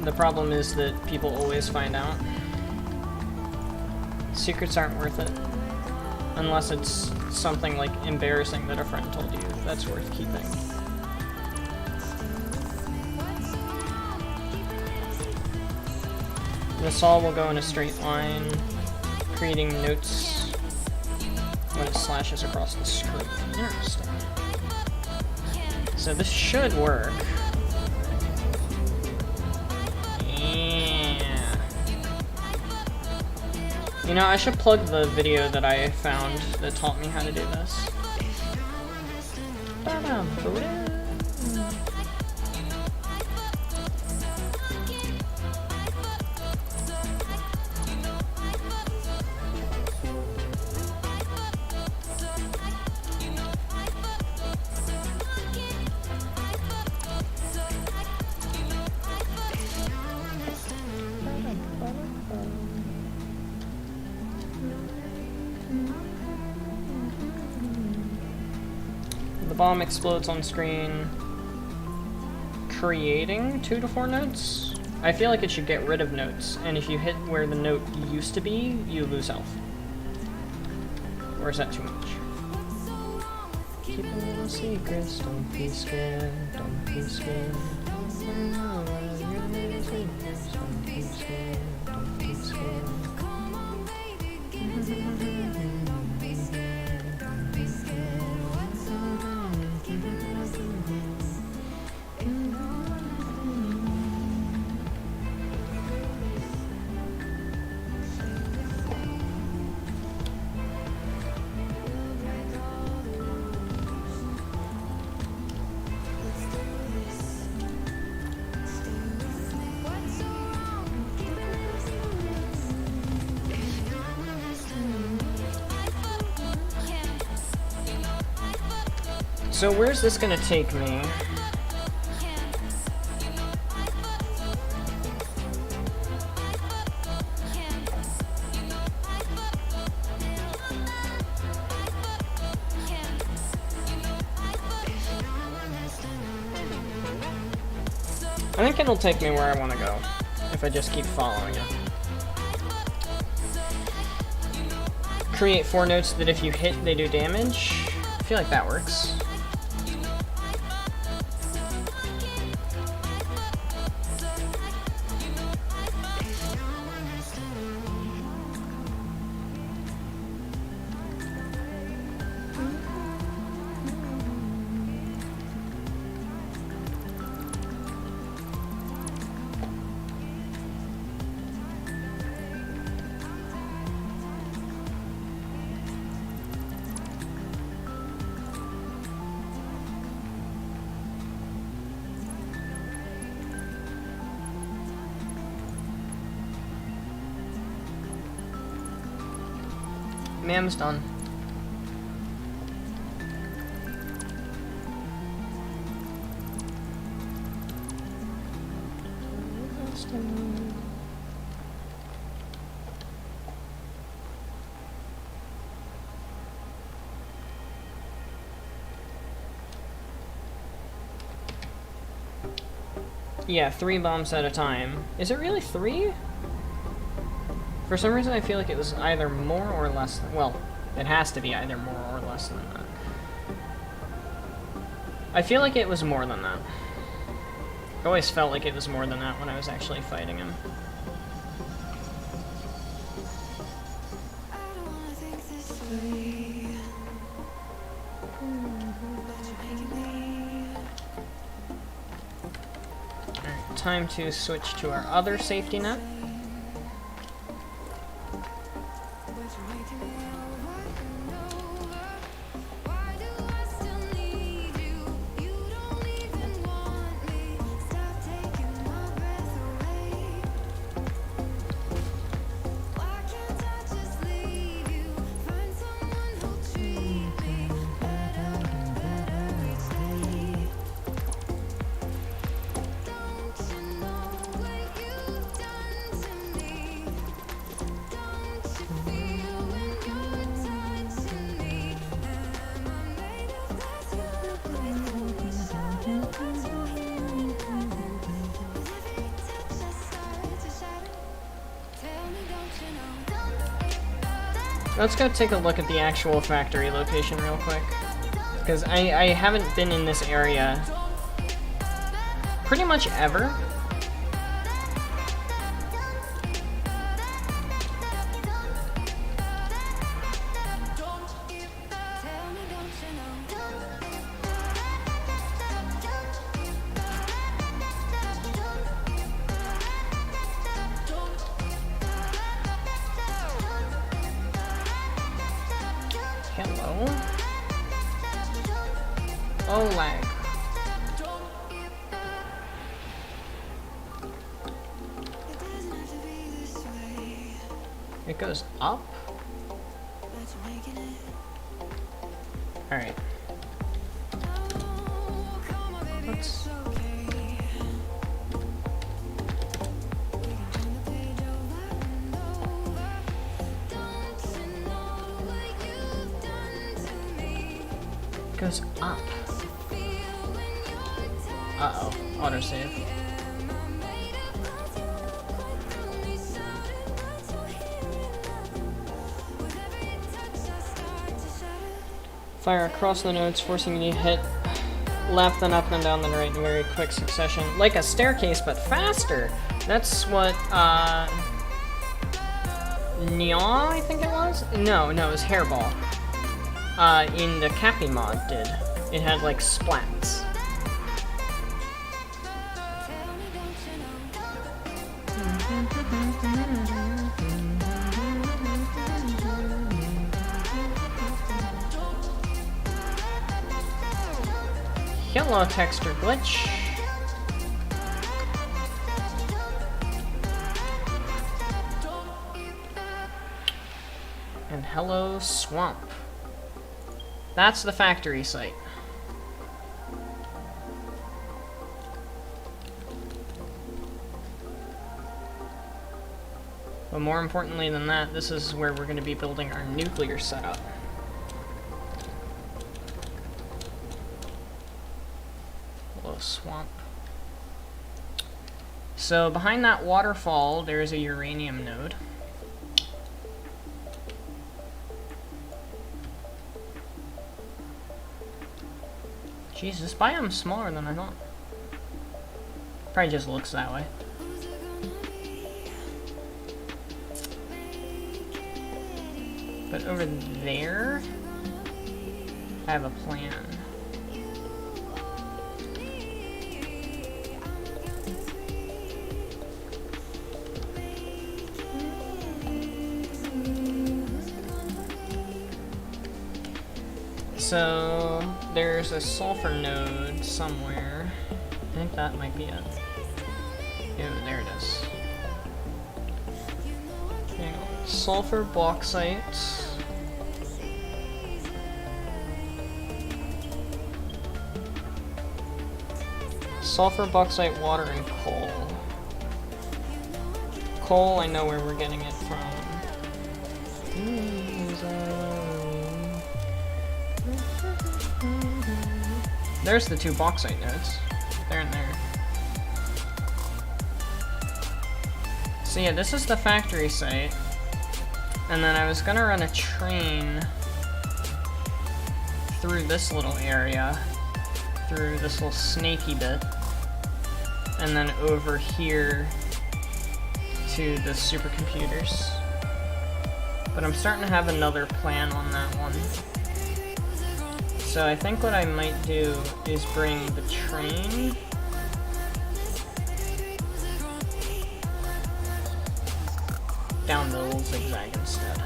The problem is that people always find out. Secrets aren't worth it. Unless it's something like embarrassing that a friend told you, that's worth keeping. This all will go in a straight line, creating notes when it slashes across the screen. Interesting. So this should work. You know, I should plug the video that I found that taught me how to do this. The bomb explodes on screen, creating 2 to 4 notes. I feel like it should get rid of notes, and if you hit where the note used to be, you lose health. Or is that too much? Keep a little secrets, don't be scared, don't be scared. Don't be scared, don't be scared. So where's this gonna take me? I think it'll take me where I want to go, if I just keep following it. Create 4 notes that if you hit, they do damage. I feel like that works. Mam's done. Yeah, 3 bombs at a time. Is it really 3? For some reason I feel like it was either more or less than, well, it has to be either more or less than that. I feel like it was more than that. I always felt like it was more than that when I was actually fighting him. Alright, time to switch to our other safety net. Let's go take a look at the actual factory location real quick. Because I haven't been in this area pretty much ever. Hello? Oh, lag. It goes up? Alright. Let's... goes up. Uh-oh. Autosave. Fire across the nodes, forcing you to hit left, then up, then down, then right in very quick succession. Like a staircase, but faster! That's what, Neon, I think it was? No, it was Hairball. In the Cappy mod did. It had, like, splats. Hello, texture glitch. And hello, swamp. That's the factory site. But more importantly than that, this is where we're going to be building our nuclear setup. A little swamp. So behind that waterfall, there's a uranium node. Jeez, this biome's smaller than I thought. Probably just looks that way. But over there, I have a plan. So there's a sulfur node somewhere. I think that might be it. Yeah, there it is. Hang on. Sulfur bauxite. Sulfur, bauxite, water, and coal. Coal, I know where we're getting it from. There's the two bauxite nodes. There and there. So yeah, this is the factory site. And then I was gonna run a train through this little area, through this little snaky bit, and then over here to the supercomputers. But I'm starting to have another plan on that one. So I think what I might do is bring the train down the little zigzag instead.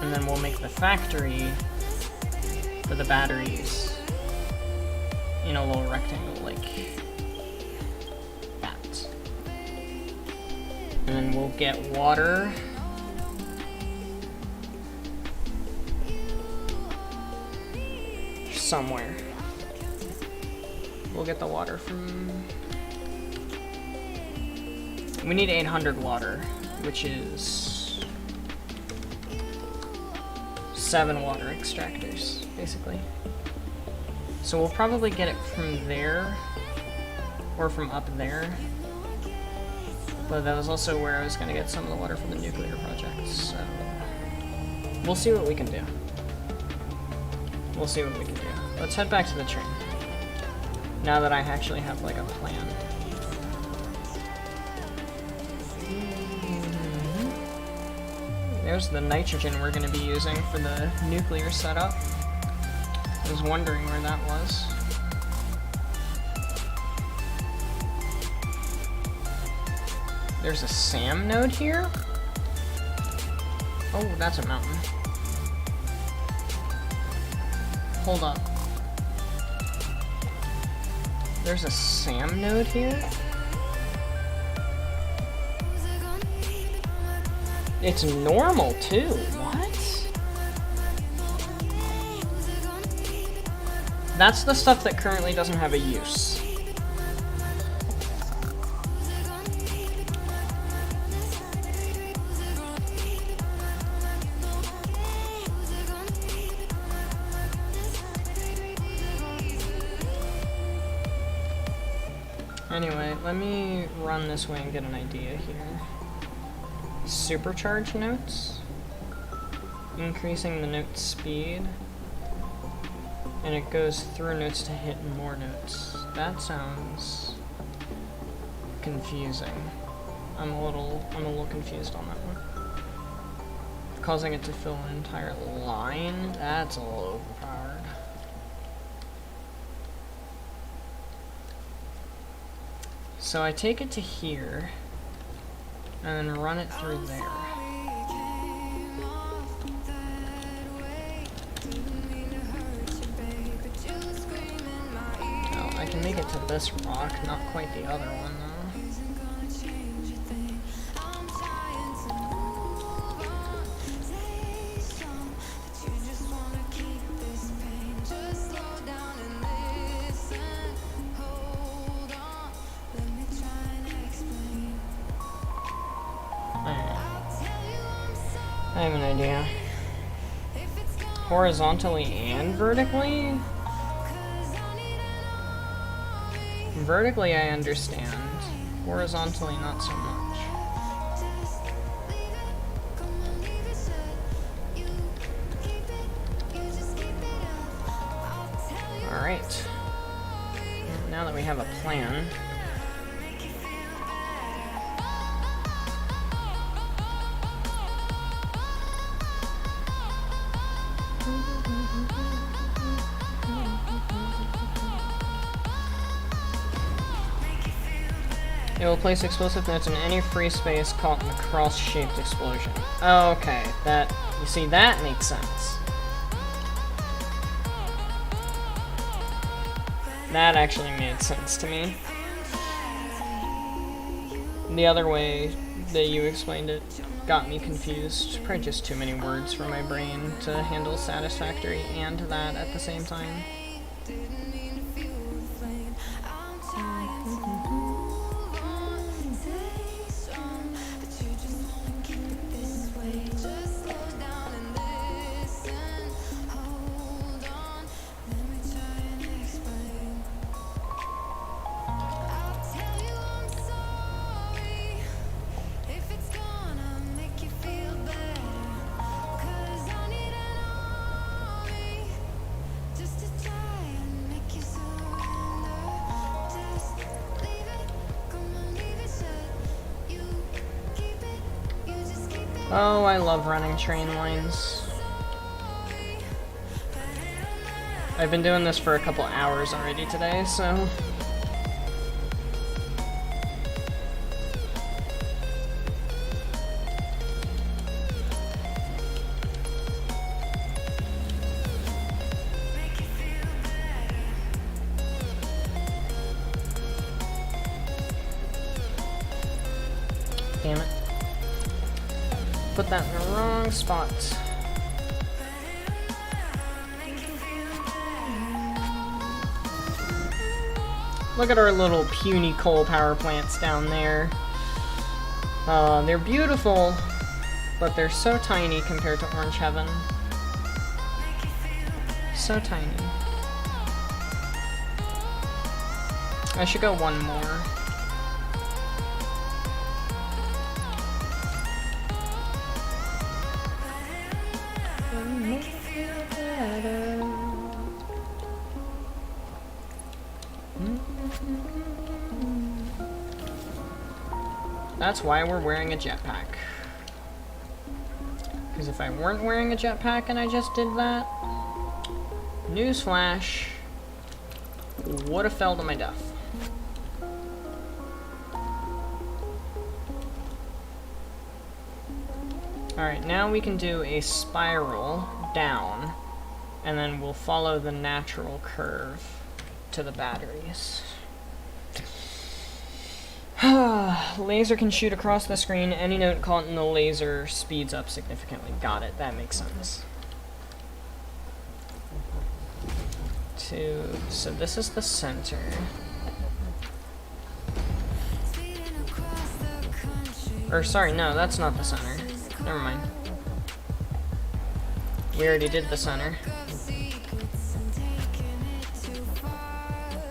And then we'll make the factory for the batteries in a little rectangle like that. And then we'll get water somewhere. We'll get the water from... We need 800 water, which is 7 water extractors, basically. So we'll probably get it from there, or from up there. But that was also where I was going to get some of the water from the nuclear project, so... We'll see what we can do. We'll see what we can do. Let's head back to the train. Now that I actually have, like, a plan. There's the nitrogen we're going to be using for the nuclear setup. I was wondering where that was. There's a SAM node here? Oh, that's a mountain. Hold up. There's a SAM node here? It's normal too. What? That's the stuff that currently doesn't have a use. Anyway, let me run this way and get an idea here. Supercharge notes, increasing the note speed, and it goes through notes to hit more notes. That sounds confusing. I'm a little confused on that one. Causing it to fill an entire line, that's a little overpowered. So I take it to here, and then run it through there. Oh, I can make it to this rock, not quite the other one though. I have an idea. Horizontally and vertically? Vertically I understand. Horizontally not so much. Alright. Now that we have a plan. It will place explosive notes in any free space caught in a cross-shaped explosion. Okay, that, you see, that makes sense. That actually made sense to me. The other way that you explained it got me confused. Probably just too many words for my brain to handle Satisfactory and that at the same time. Oh, I love running train lines. I've been doing this for a couple hours already today, so... Damn it. Put that in the wrong spot. Look at our little puny coal power plants down there. They're beautiful, but they're so tiny compared to Orange Heaven. So tiny. I should go one more. That's why we're wearing a jetpack. Because if I weren't wearing a jetpack and I just did that, newsflash, would have fell to my death. Alright, now we can do a spiral down, and then we'll follow the natural curve to the batteries. Laser can shoot across the screen. Any note caught in the laser speeds up significantly. Got it. That makes sense. So this is the center. Or sorry, no, that's not the center. Never mind. We already did the center.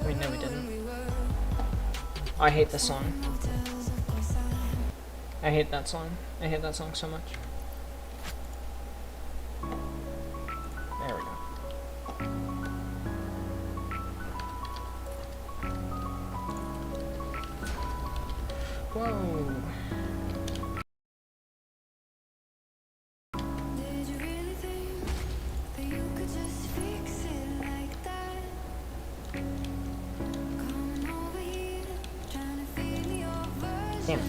Wait, no we didn't. Oh, I hate this song. I hate that song. I hate that song so much. There we go. Whoa. Damn it.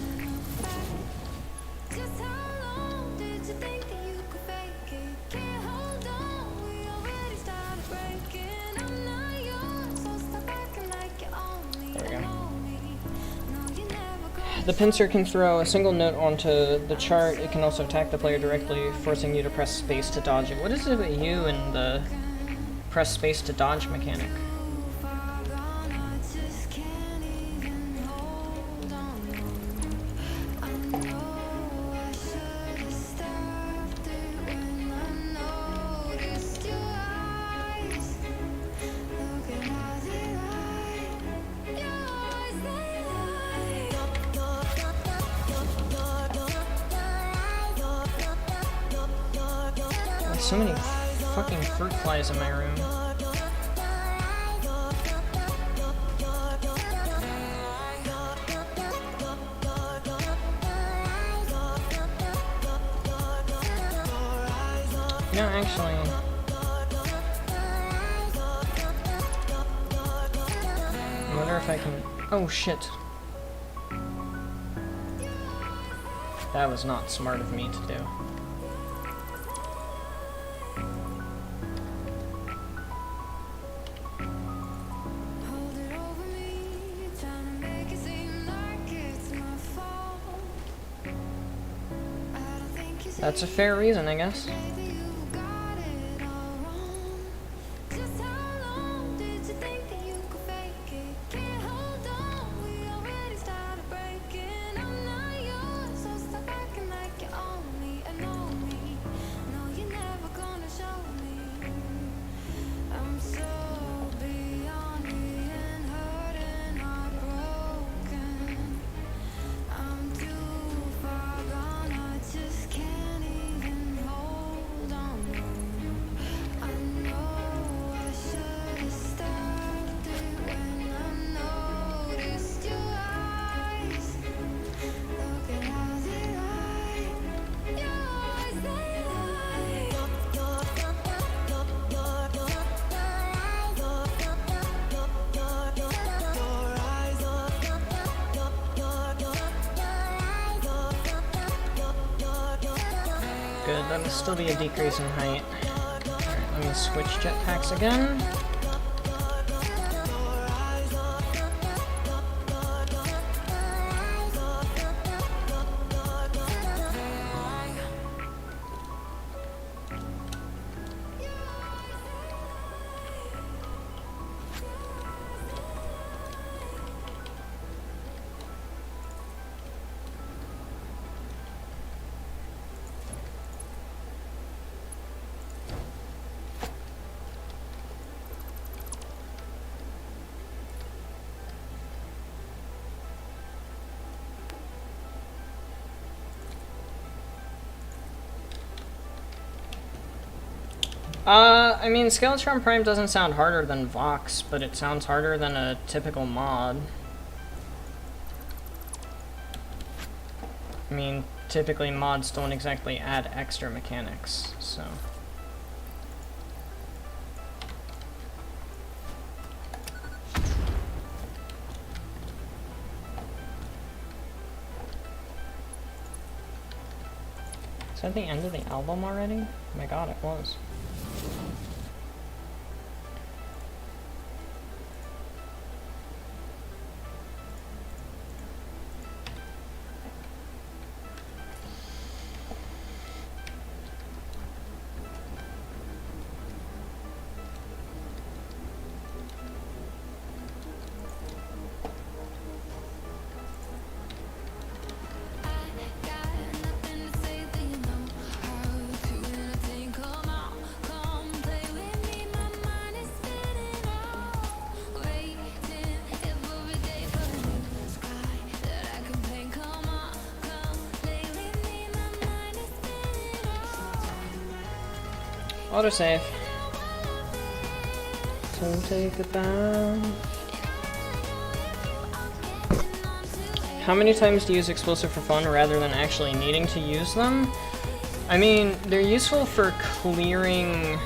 The pincer can throw a single note onto the chart. It can also attack the player directly, forcing you to press space to dodge it. What is it with you and the press space to dodge mechanic? So many fucking fruit flies in my room. No, actually... I wonder if I can... Oh, shit. That was not smart of me to do. That's a fair reason, I guess. Good, that'll still be a decrease in height. Alright, let me switch jetpacks again. I mean, Skeletron Prime doesn't sound harder than Vox, but it sounds harder than a typical mod. I mean, typically mods don't exactly add extra mechanics, so... Is that the end of the album already? Oh my god, it was. Autosave. So take a bath. How many times do you use explosive for fun rather than actually needing to use them? I mean, they're useful for clearing...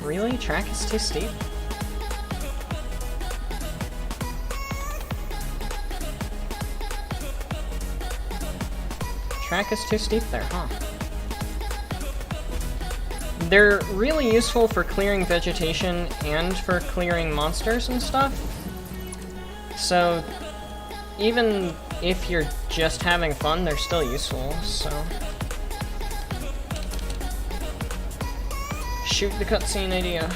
Really? Track is too steep? Track is too steep there, huh? They're really useful for clearing vegetation and for clearing monsters and stuff. So, even if you're just having fun, they're still useful, so... Shoot the cutscene idea.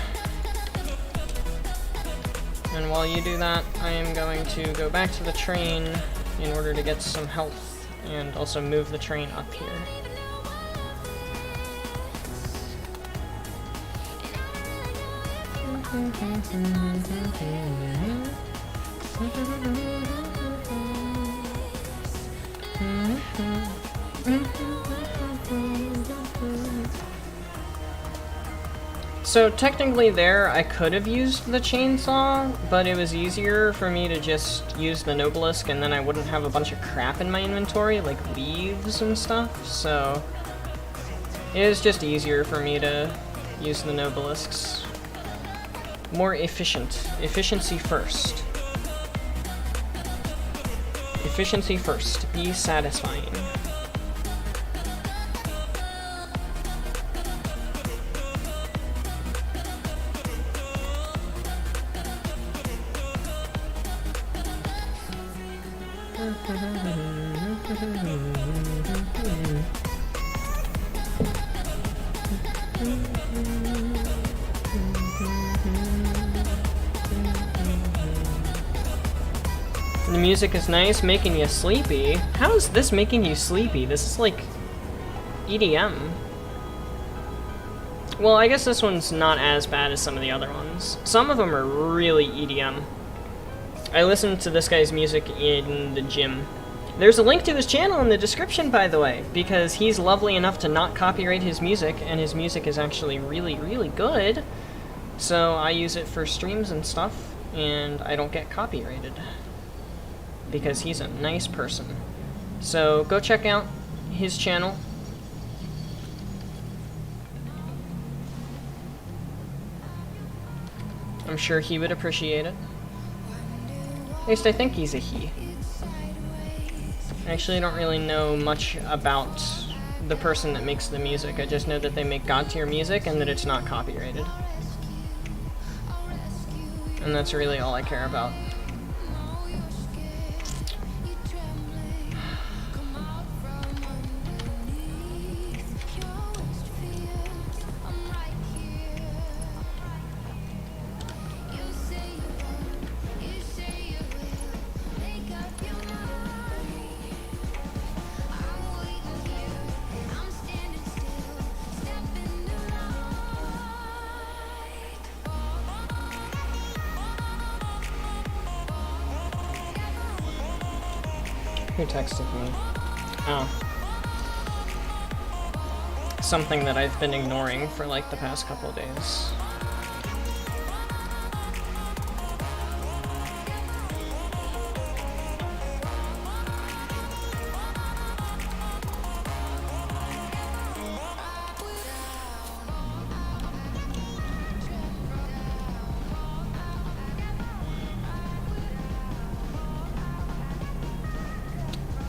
And while you do that, I am going to go back to the train in order to get some health, and also move the train up here. So technically there, I could have used the chainsaw, but it was easier for me to just use the Nobelisk and then I wouldn't have a bunch of crap in my inventory, like leaves and stuff, so it was just easier for me to use the Nobelisks. More efficient. Efficiency first. Efficiency first. Be satisfying. The music is nice, making you sleepy. How is this making you sleepy? This is like EDM. Well, I guess this one's not as bad as some of the other ones. Some of them are really EDM. I listened to this guy's music in the gym. There's a link to his channel in the description, by the way, because he's lovely enough to not copyright his music, and his music is actually really, really good. So I use it for streams and stuff, and I don't get copyrighted. Because he's a nice person. So go check out his channel. I'm sure he would appreciate it. At least I think he's a he. I actually don't really know much about the person that makes the music. I just know that they make God tier music and that it's not copyrighted. And that's really all I care about. Who texted me? Oh. Something that I've been ignoring for like the past couple of days.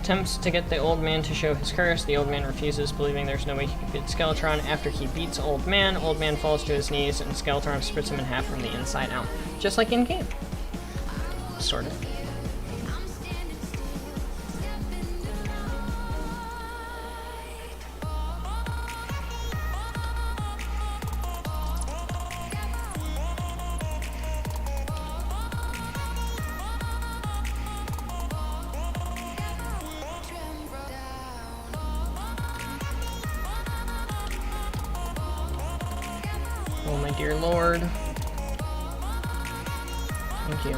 Attempts to get the old man to show his curse. The old man refuses, believing there's no way he can beat Skeletron. After he beats old man falls to his knees, and Skeletron splits him in half from the inside out. Just like in-game. Sort of. Oh my dear lord. Thank you.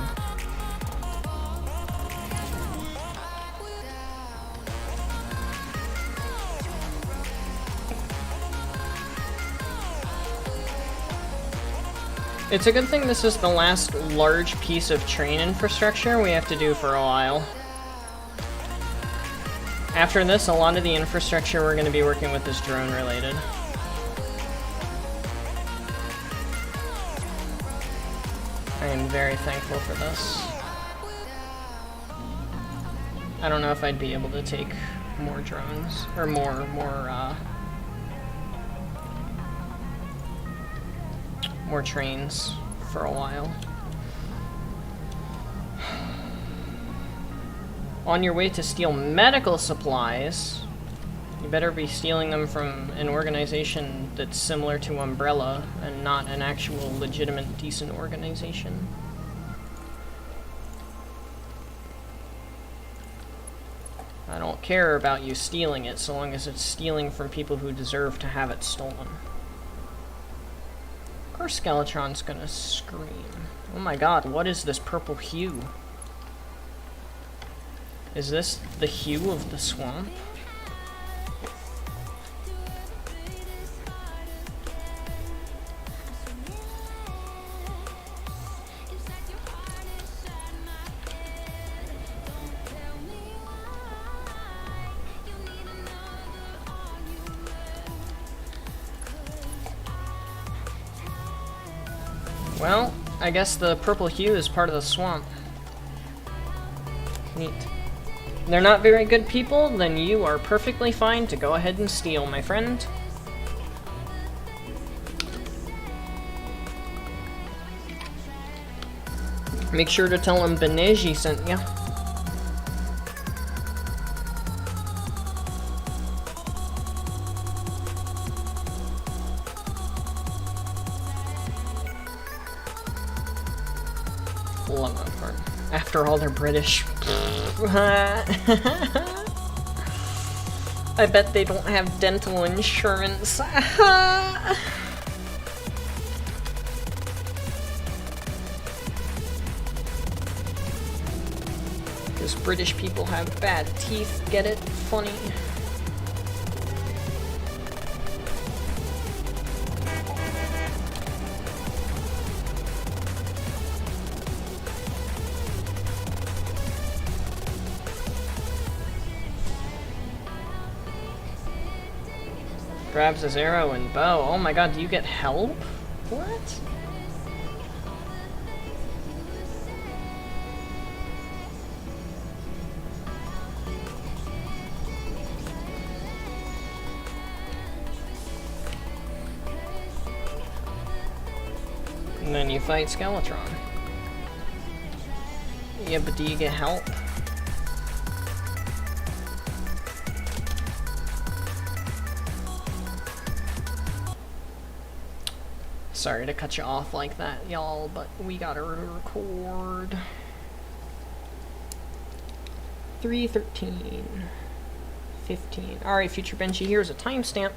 It's a good thing this is the last large piece of train infrastructure we have to do for a while. After this, a lot of the infrastructure we're going to be working with is drone related. I am very thankful for this. I don't know if I'd be able to take more drones, or more trains for a while. On your way to steal medical supplies, you better be stealing them from an organization that's similar to Umbrella and not an actual legitimate decent organization. I don't care about you stealing it so long as it's stealing from people who deserve to have it stolen. Of course Skeletron's gonna scream. Oh my god, what is this purple hue? Is this the hue of the swamp? Well, I guess the purple hue is part of the swamp. Neat. They're not very good people, then you are perfectly fine to go ahead and steal, my friend. Make sure to tell them Beneji sent ya. Love that part. After all, they're British. I bet they don't have dental insurance. Because British people have bad teeth. Get it? Funny. Grabs his arrow and bow. Oh my god, do you get help? What? And then you fight Skeletron. Yeah, but do you get help? Sorry to cut you off like that, y'all, but we gotta record. 3:13. 15. Alright, Future Benchy, here's a timestamp.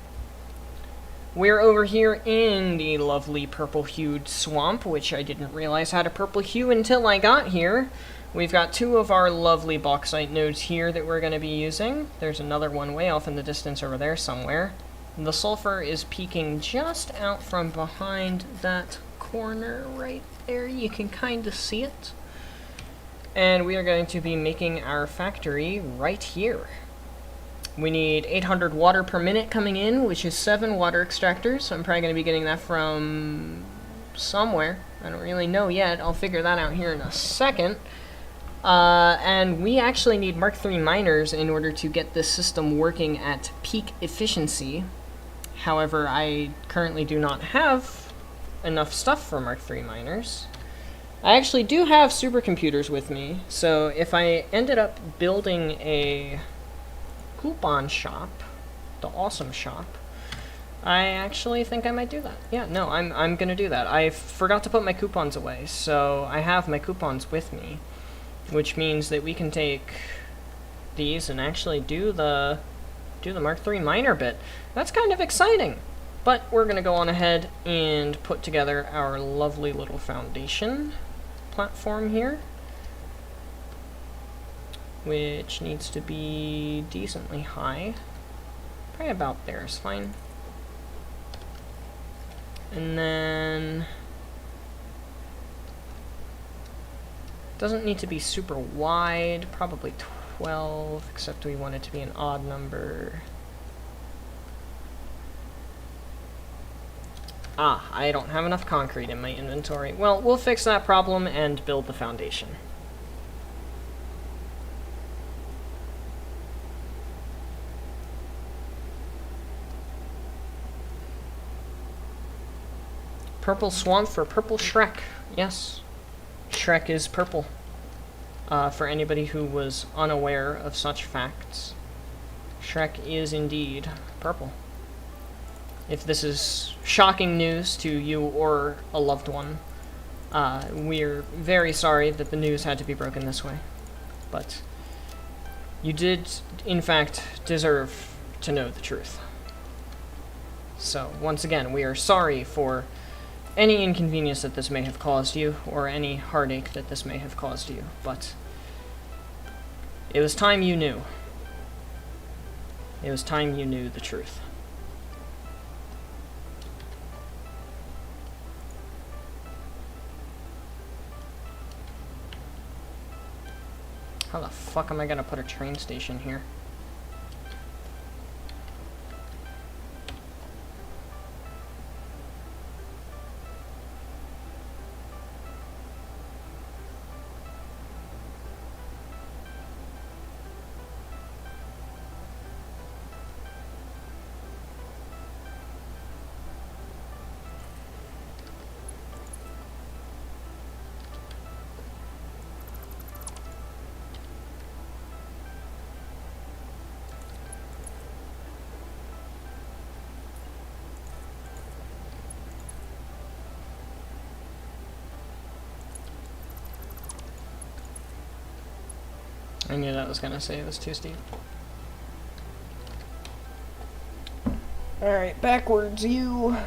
We're over here in the lovely purple-hued swamp, which I didn't realize had a purple hue until I got here. We've got two of our lovely bauxite nodes here that we're going to be using. There's another one way off in the distance over there somewhere. The sulfur is peeking just out from behind that corner right there. You can kind of see it. And we are going to be making our factory right here. We need 800 water per minute coming in, which is 7 water extractors. So I'm probably going to be getting that from somewhere. I don't really know yet. I'll figure that out here in a second. And we actually need Mark III miners in order to get this system working at peak efficiency. However, I currently do not have enough stuff for Mark III miners. I actually do have supercomputers with me, so if I ended up building a coupon shop, the awesome shop, I actually think I might do that. Yeah, no, I'm gonna do that. I forgot to put my coupons away, so I have my coupons with me, which means that we can take these and actually do the Mark III miner bit. That's kind of exciting. But we're gonna go on ahead and put together our lovely little foundation platform here, which needs to be decently high. Probably about there is fine. And then doesn't need to be super wide, probably 12, except we want it to be an odd number. Ah, I don't have enough concrete in my inventory. Well, we'll fix that problem and build the foundation. Purple swamp for purple Shrek. Yes, Shrek is purple. For anybody who was unaware of such facts, Shrek is indeed purple. If this is shocking news to you or a loved one, we're very sorry that the news had to be broken this way. But you did, in fact, deserve to know the truth. So, once again, we are sorry for any inconvenience that this may have caused you, or any heartache that this may have caused you, but it was time you knew. It was time you knew the truth. How the fuck am I gonna put a train station here? I knew that was gonna say it was too steep. Alright, backwards, you!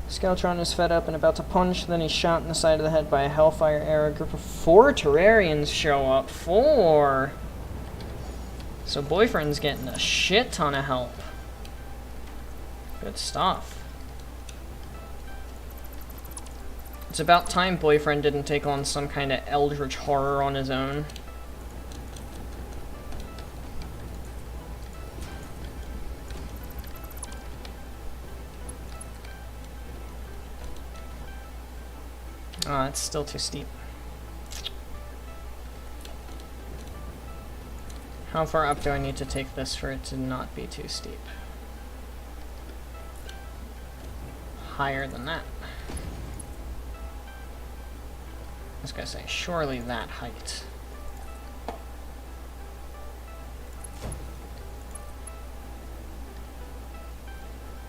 Skeletron is fed up and about to punch, then he's shot in the side of the head by a Hellfire arrow. A group of 4 Terrarians show up. 4! So Boyfriend's getting a shit ton of help. Good stuff. It's about time Boyfriend didn't take on some kind of eldritch horror on his own. Oh, it's still too steep. How far up do I need to take this for it to not be too steep? Higher than that. I was gonna say, surely that height.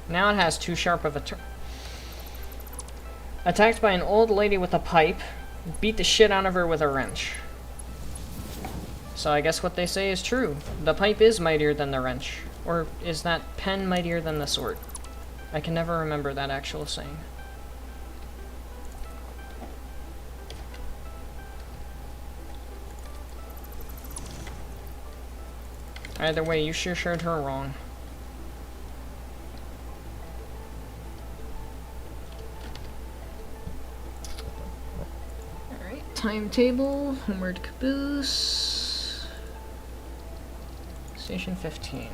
Now it has too sharp of a turn. Attacked by an old lady with a pipe. Beat the shit out of her with a wrench. So I guess what they say is true. The pipe is mightier than the wrench. Or is that pen mightier than the sword? I can never remember that actual saying. Either way, you sure showed her wrong. Alright, timetable, homeward caboose. Station 15.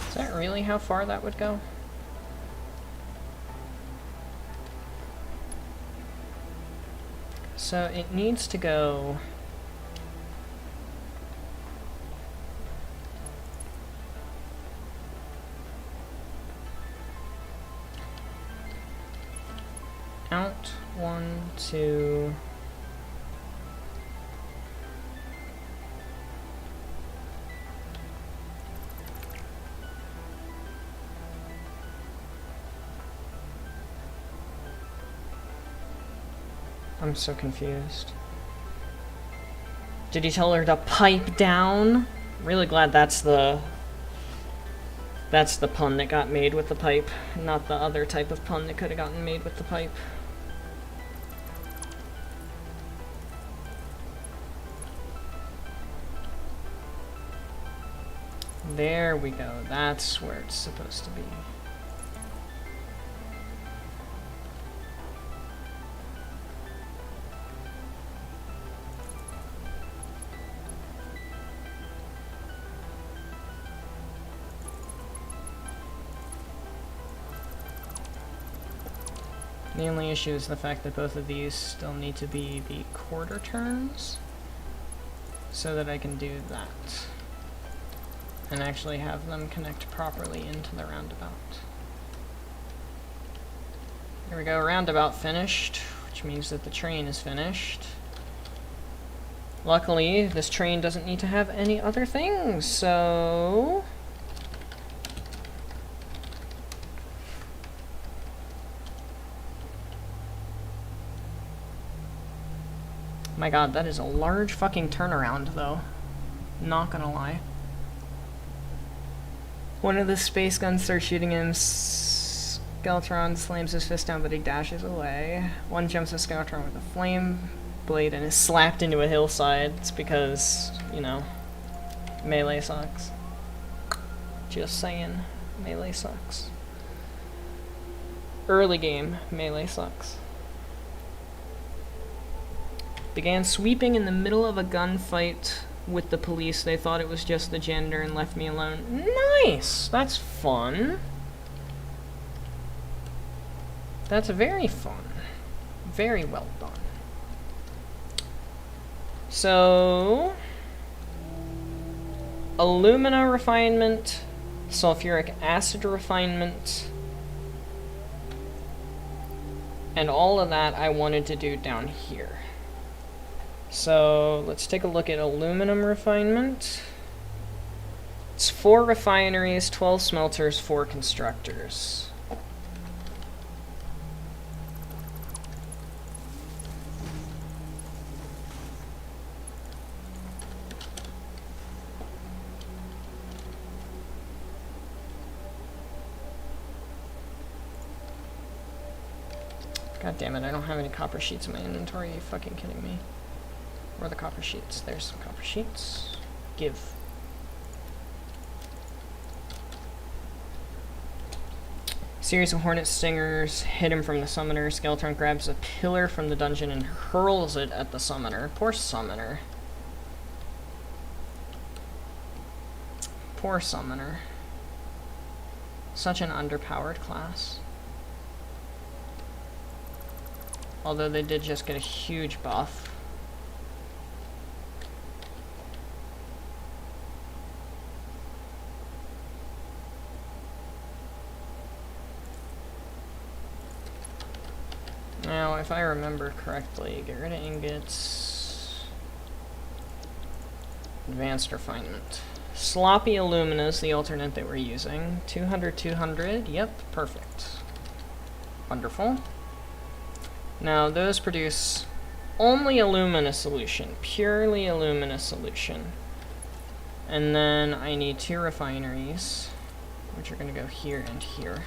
Is that really how far that would go? So it needs to go... out, 1, 2... I'm so confused. Did he tell her to pipe down? Really glad that's the pun that got made with the pipe, not the other type of pun that could have gotten made with the pipe. There we go. That's where it's supposed to be. The only issue is the fact that both of these still need to be the quarter turns so that I can do that and actually have them connect properly into the roundabout. Here we go, roundabout finished, which means that the train is finished. Luckily, this train doesn't need to have any other things, so... My god, that is a large fucking turnaround, though. Not gonna lie. One of the space guns starts shooting him. Skeletron slams his fist down, but he dashes away. One jumps at Skeletron with a flame blade and is slapped into a hillside. It's because, you know, melee sucks. Just saying, melee sucks. Early game, melee sucks. Began sweeping in the middle of a gunfight with the police. They thought it was just the janitor and left me alone. Nice! That's fun. That's very fun. Very well done. So, alumina refinement, sulfuric acid refinement, and all of that I wanted to do down here. So let's take a look at aluminum refinement. It's 4 refineries, 12 smelters, 4 constructors. God damn it, I don't have any copper sheets in my inventory. Are you fucking kidding me? Where are the copper sheets? There's some copper sheets. Give. Series of hornet stingers hit him from the summoner. Skeleton grabs a pillar from the dungeon and hurls it at the summoner. Poor summoner. Poor summoner. Such an underpowered class. Although they did just get a huge buff. Now, if I remember correctly, get rid of ingots. Advanced refinement. Sloppy alumina is the alternate that we're using. 200, 200. Yep, perfect. Wonderful. Now, those produce only alumina solution. Purely alumina solution. And then I need 2 refineries, which are going to go here and here,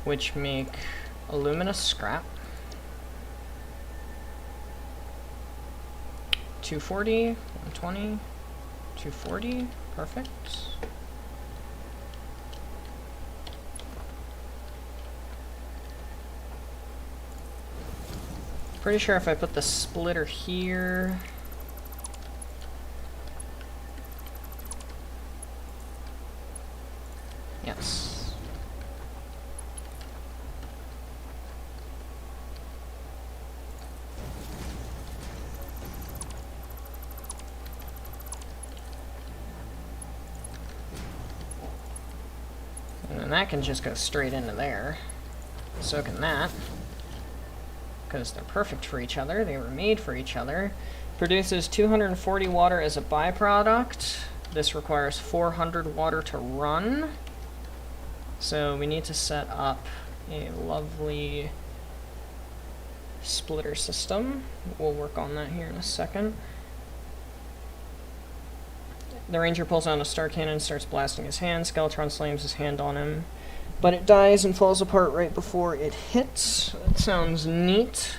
which make alumina scrap. 240, 120, 240, perfect. Pretty sure if I put the splitter here, yes. And then that can just go straight into there. So can that. Because they're perfect for each other. They were made for each other. Produces 240 water as a byproduct. This requires 400 water to run. So we need to set up a lovely splitter system. We'll work on that here in a second. The ranger pulls out a star cannon and starts blasting his hand. Skeletron slams his hand on him, but it dies and falls apart right before it hits. That sounds neat.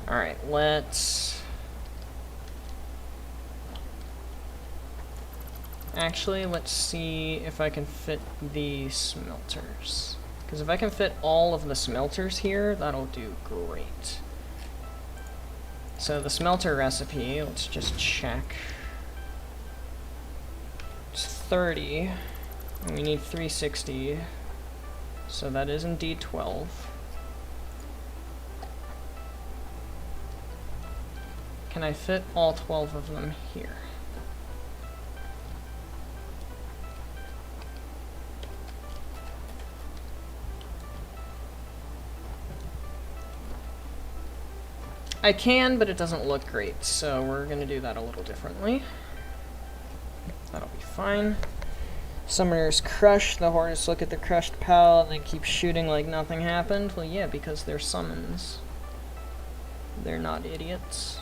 Alright, let's... Actually, let's see if I can fit the smelters. Because if I can fit all of the smelters here, that'll do great. So the smelter recipe, let's just check. It's 30. And we need 360, so that is indeed 12. Can I fit all 12 of them here? I can, but it doesn't look great, so we're going to do that a little differently. That'll be fine. Summoners crush. The hornets look at the crushed pal and then keep shooting like nothing happened. Well, yeah, because they're summons. They're not idiots.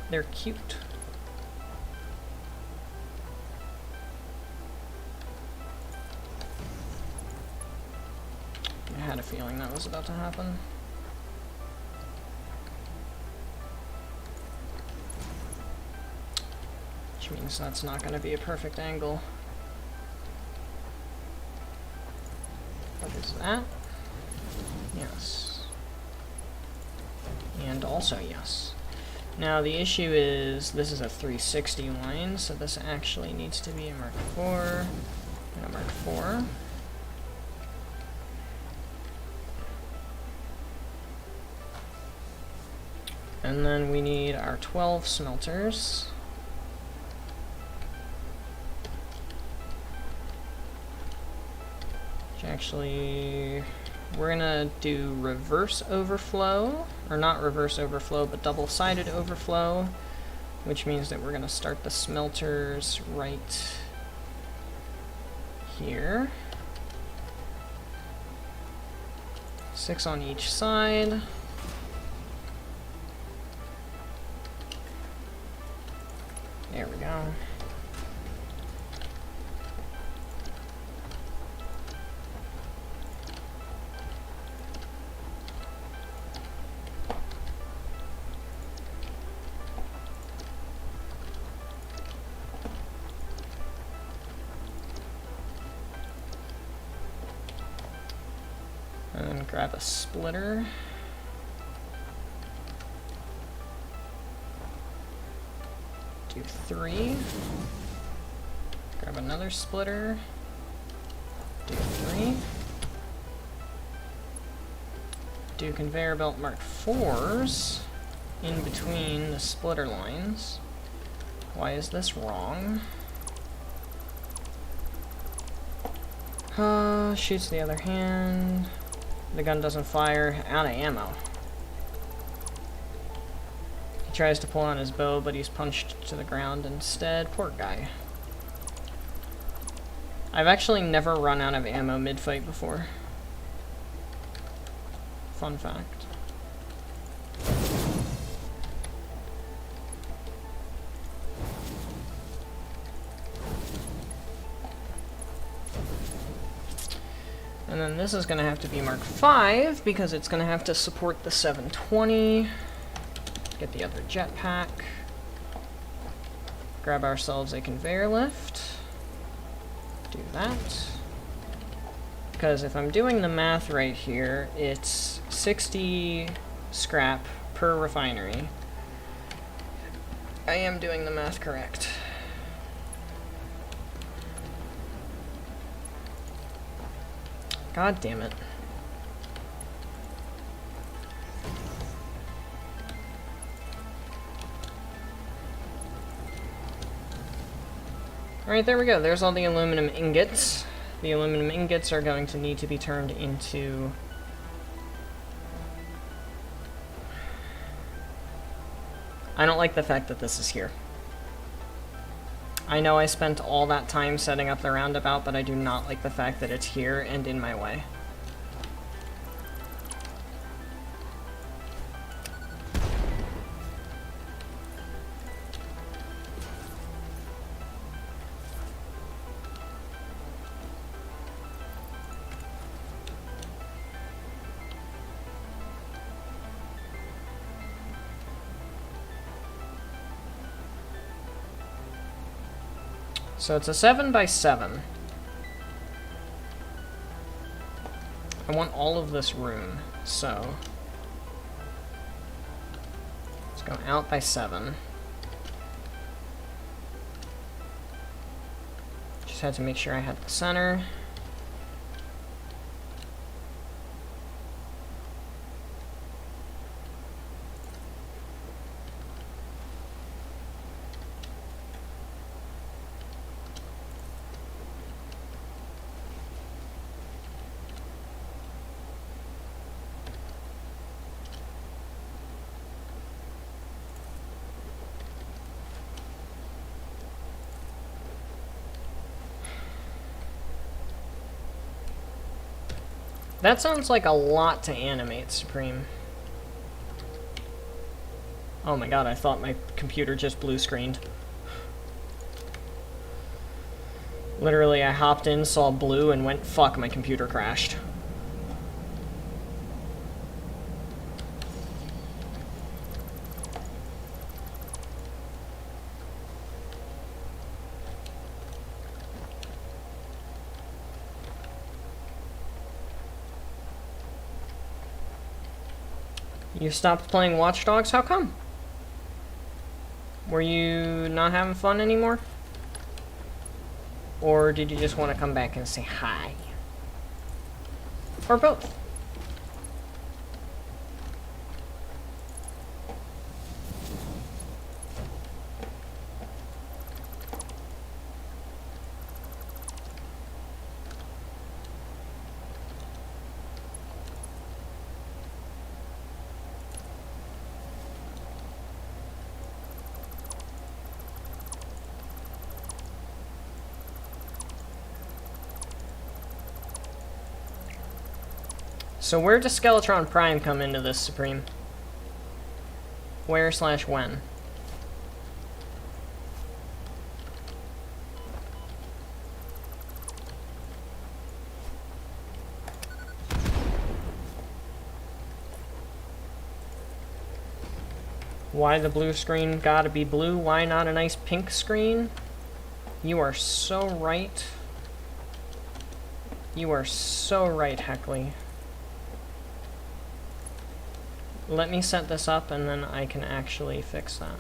They're cute. I had a feeling that was about to happen. Which means that's not going to be a perfect angle. What is that? Yes. And also yes. Now the issue is this is a 360 line, so this actually needs to be a Mark 4 and a Mark 4. And then we need our 12 smelters. Which actually, we're gonna do reverse overflow, or not reverse overflow, but double-sided overflow, which means that we're gonna start the smelters right here. 6 on each side. There we go. And then grab a splitter. Do 3. Grab another splitter. Do 3. Do conveyor belt mark 4s in between the splitter lines. Why is this wrong? Shoots the other hand. The gun doesn't fire. Out of ammo. He tries to pull on his bow, but he's punched to the ground instead. Poor guy. I've actually never run out of ammo mid-fight before. Fun fact. And then this is going to have to be Mark 5, because it's going to have to support the 720. Get the other jetpack. Grab ourselves a conveyor lift. Do that. Because if I'm doing the math right here, it's 60 scrap per refinery. I am doing the math correct. God damn it. Alright, there we go. There's all the aluminum ingots. The aluminum ingots are going to need to be turned into... I don't like the fact that this is here. I know I spent all that time setting up the roundabout, but I do not like the fact that it's here and in my way. So it's a 7 by 7. I want all of this room, so let's go out by 7. Just had to make sure I had the center. That sounds like a lot to animate, Supreme. Oh my god, I thought my computer just blue screened. Literally, I hopped in, saw blue, and went, fuck, my computer crashed. You stopped playing Watch Dogs? How come? Were you not having fun anymore? Or did you just want to come back and say hi? Or both? So where does Skeletron Prime come into this, Supreme? Where/when? Why the blue screen gotta be blue? Why not a nice pink screen? You are so right. You are so right, Heckley. Let me set this up and then I can actually fix that.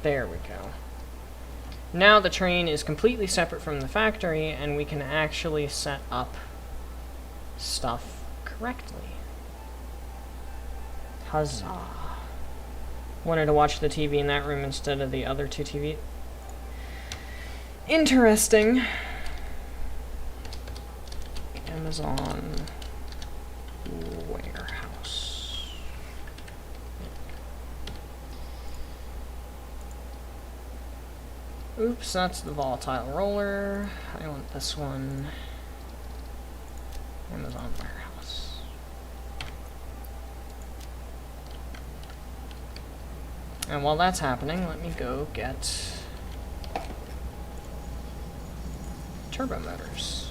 There we go. Now the train is completely separate from the factory, and we can actually set up stuff correctly. Huzzah. Wanted to watch the TV in that room instead of the other two TV. Interesting. Amazon warehouse. Oops, that's the volatile roller. I want this one. Amazon warehouse. And while that's happening, let me go get turbo motors.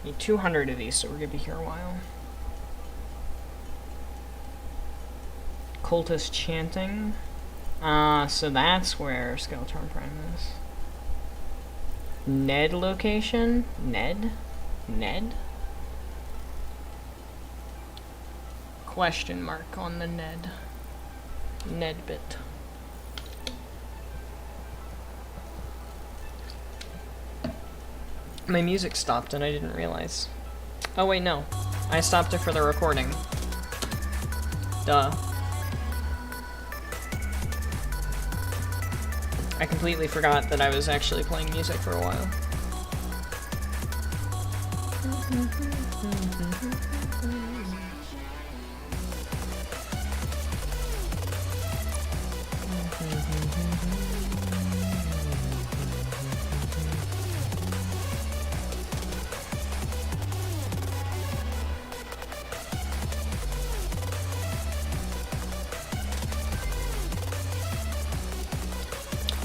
Need 200 of these, so we're gonna be here a while. Cultist chanting. So that's where Skeletron Prime is. Ned location? Ned? Ned? Question mark on the Ned. Ned bit. My music stopped and I didn't realize. Oh wait, no. I stopped it for the recording. Duh. I completely forgot that I was actually playing music for a while.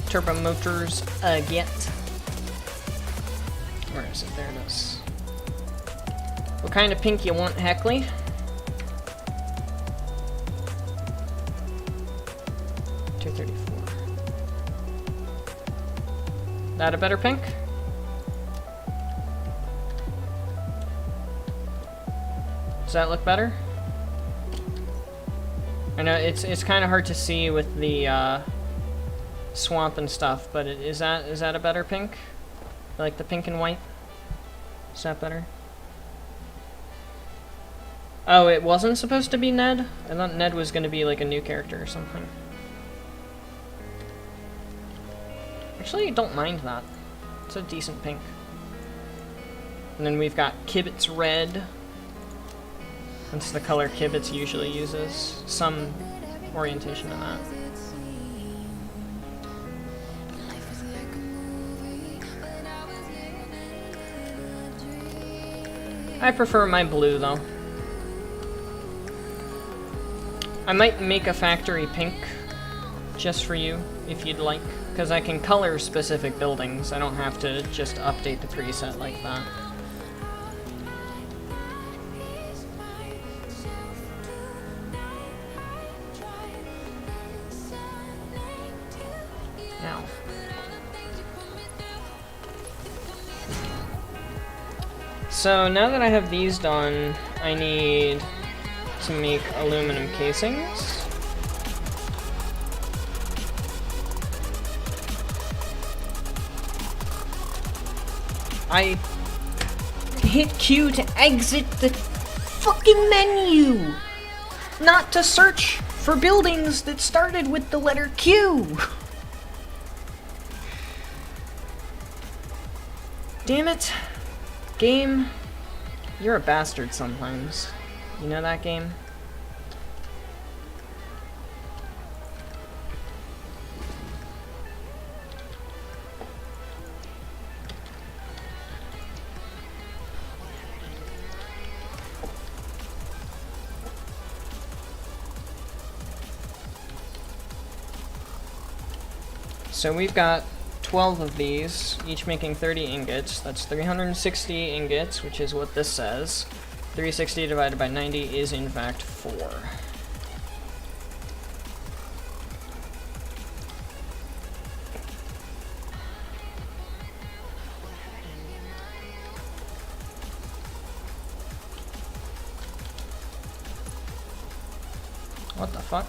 Turbo motors get. Where is it? There it is. What kind of pink you want, Heckley? $234. That a better pink? Does that look better? I know it's kind of hard to see with the swamp and stuff, but is that a better pink? Like the pink and white? Is that better? Oh, it wasn't supposed to be Ned? I thought Ned was going to be like a new character or something. Actually, I don't mind that. It's a decent pink. And then we've got Kibitz Red. That's the color Kibitz usually uses. Some orientation in that. I prefer my blue, though. I might make a factory pink just for you, if you'd like, because I can color specific buildings. I don't have to just update the preset like that. Now. So now that I have these done, I need to make aluminum casings. I hit Q to exit the fucking menu, not to search for buildings that started with the letter Q. Damn it. Game, you're a bastard sometimes. You know that, game? So we've got 12 of these, each making 30 ingots. That's 360 ingots, which is what this says. 360 divided by 90 is in fact 4. What the fuck?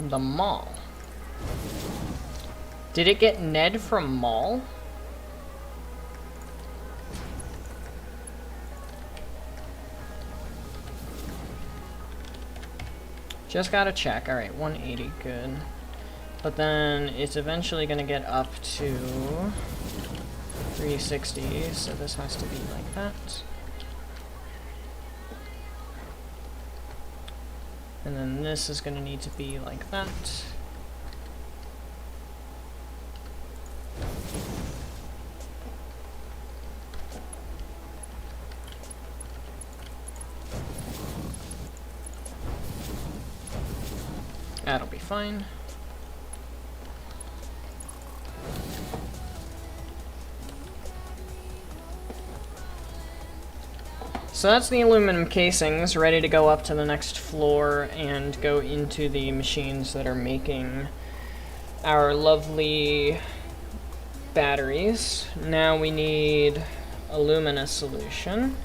The mall. Did it get Ned from mall? Just gotta check. Alright, 180, good. But then it's eventually gonna get up to 360, so this has to be like that. And then this is going to need to be like that. That'll be fine. So that's the aluminum casings ready to go up to the next floor and go into the machines that are making our lovely batteries. Now we need alumina solution.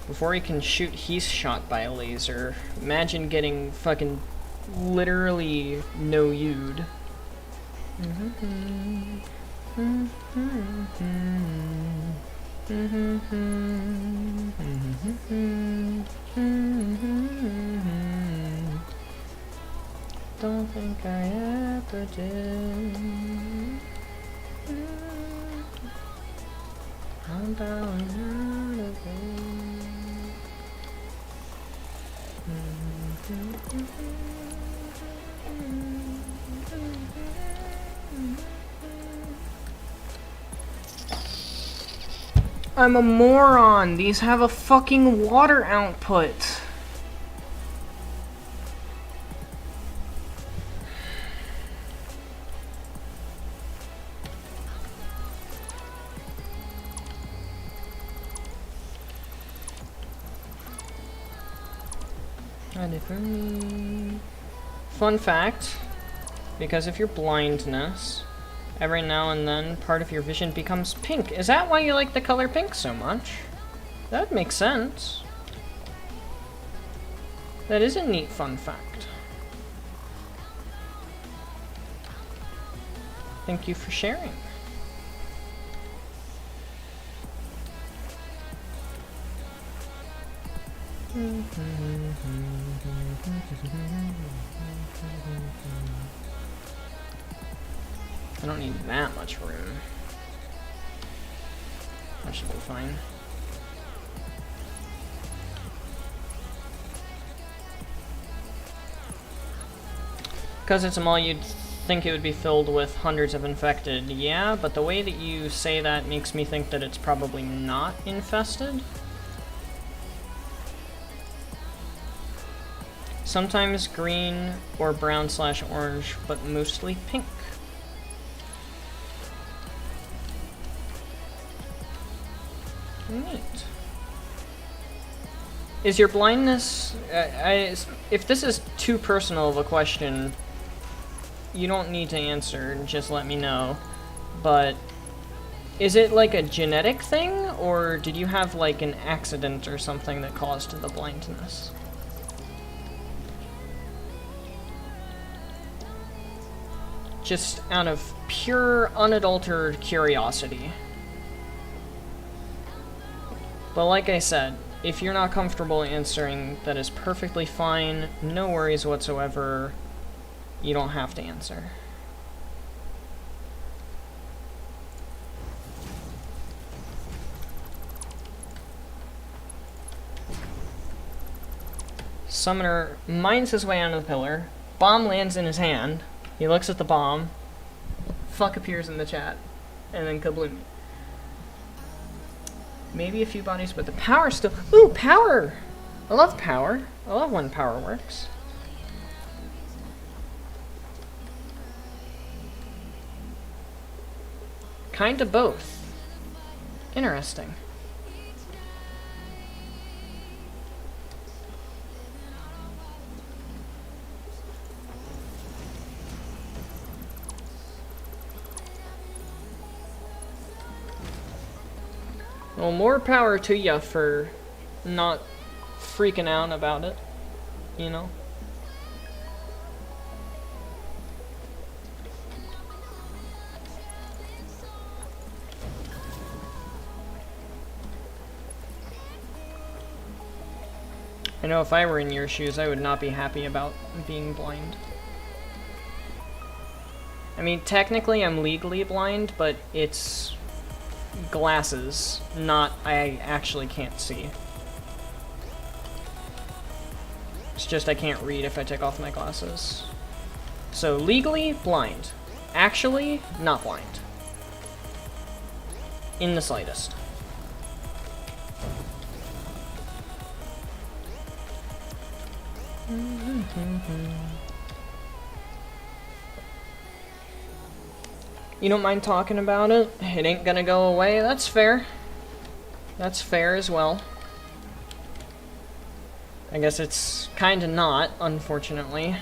Before he can shoot, he's shot by a laser. Imagine getting fucking literally no-you'd. Don't think I ever did. I'm bowing out of I'm a moron. These have a fucking water output. Fun fact, because of your blindness, every now and then part of your vision becomes pink. Is that why you like the color pink so much? That would make sense. That is a neat fun fact. Thank you for sharing. I don't need that much room. That should be fine. Because it's a mall, you'd think it would be filled with hundreds of infected. Yeah, but the way that you say that makes me think that it's probably not infested. Sometimes green or brown/orange, but mostly pink. Neat. Is your blindness... if this is too personal of a question, you don't need to answer, just let me know. But is it like a genetic thing, or did you have like an accident or something that caused the blindness? Just out of pure, unadulterated curiosity. But like I said, if you're not comfortable answering, that is perfectly fine. No worries whatsoever. You don't have to answer. Summoner mines his way onto the pillar. Bomb lands in his hand. He looks at the bomb. Fuck appears in the chat. And then kabloom. Maybe a few bodies, but the power still... Ooh, power! I love power. I love when power works. Kinda both. Interesting. Well, more power to ya for not freaking out about it, you know? I know if I were in your shoes, I would not be happy about being blind. I mean, technically I'm legally blind, but it's glasses, not I actually can't see. It's just I can't read if I take off my glasses. So legally, blind. Actually, not blind. In the slightest. You don't mind talking about it? It ain't gonna go away? That's fair. That's fair as well. I guess it's kinda not, unfortunately.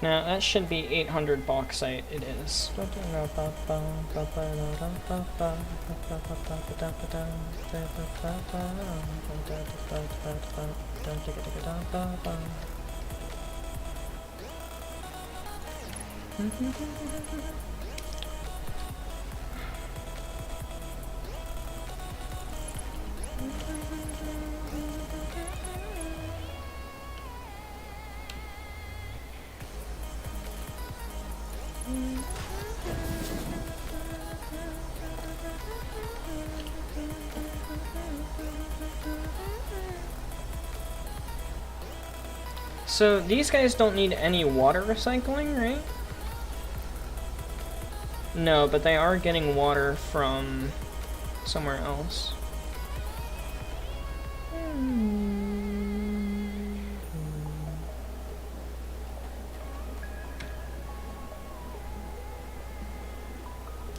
Now, that should be 800 bauxite. It is. So, these guys don't need any water recycling, right? No, but they are getting water from somewhere else.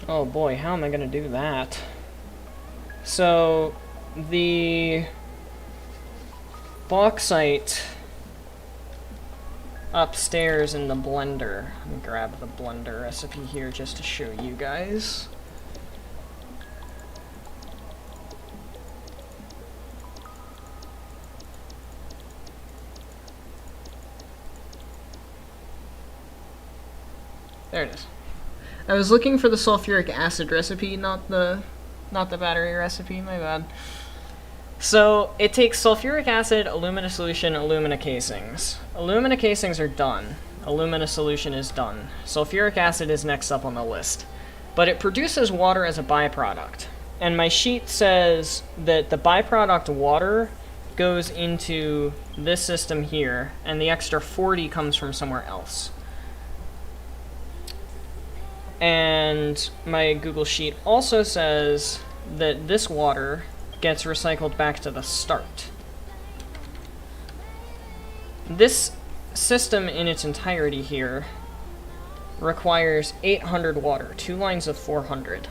Oh boy, how am I gonna do that? So, the bauxite upstairs in the blender. Let me grab the blender recipe here just to show you guys. There it is. I was looking for the sulfuric acid recipe, not the battery recipe, my bad. So, it takes sulfuric acid, alumina solution, alumina casings. Alumina casings are done. Alumina solution is done. Sulfuric acid is next up on the list. But it produces water as a byproduct. And my sheet says that the byproduct water goes into this system here, and the extra 40 comes from somewhere else. And my Google Sheet also says that this water gets recycled back to the start. This system in its entirety here requires 800 water, 2 lines of 400.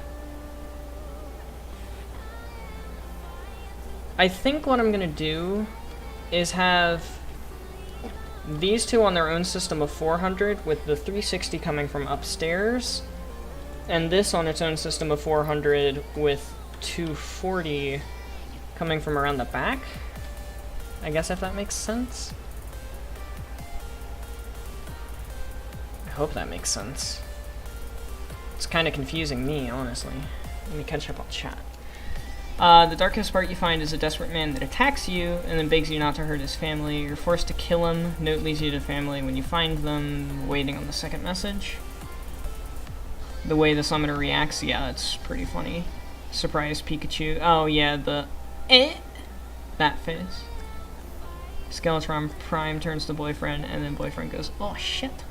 I think what I'm going to do is have these two on their own system of 400 with the 360 coming from upstairs, and this on its own system of 400 with 240 coming from around the back. I guess if that makes sense. I hope that makes sense. It's kind of confusing me, honestly. Let me catch up on chat. The darkest part you find is a desperate man that attacks you and then begs you not to hurt his family. You're forced to kill him. Note leads you to family when you find them. Waiting on the second message. The way the summoner reacts, yeah, that's pretty funny. Surprise Pikachu. Oh yeah, the that face. Skeletron Prime turns to boyfriend, and then boyfriend goes, oh shit.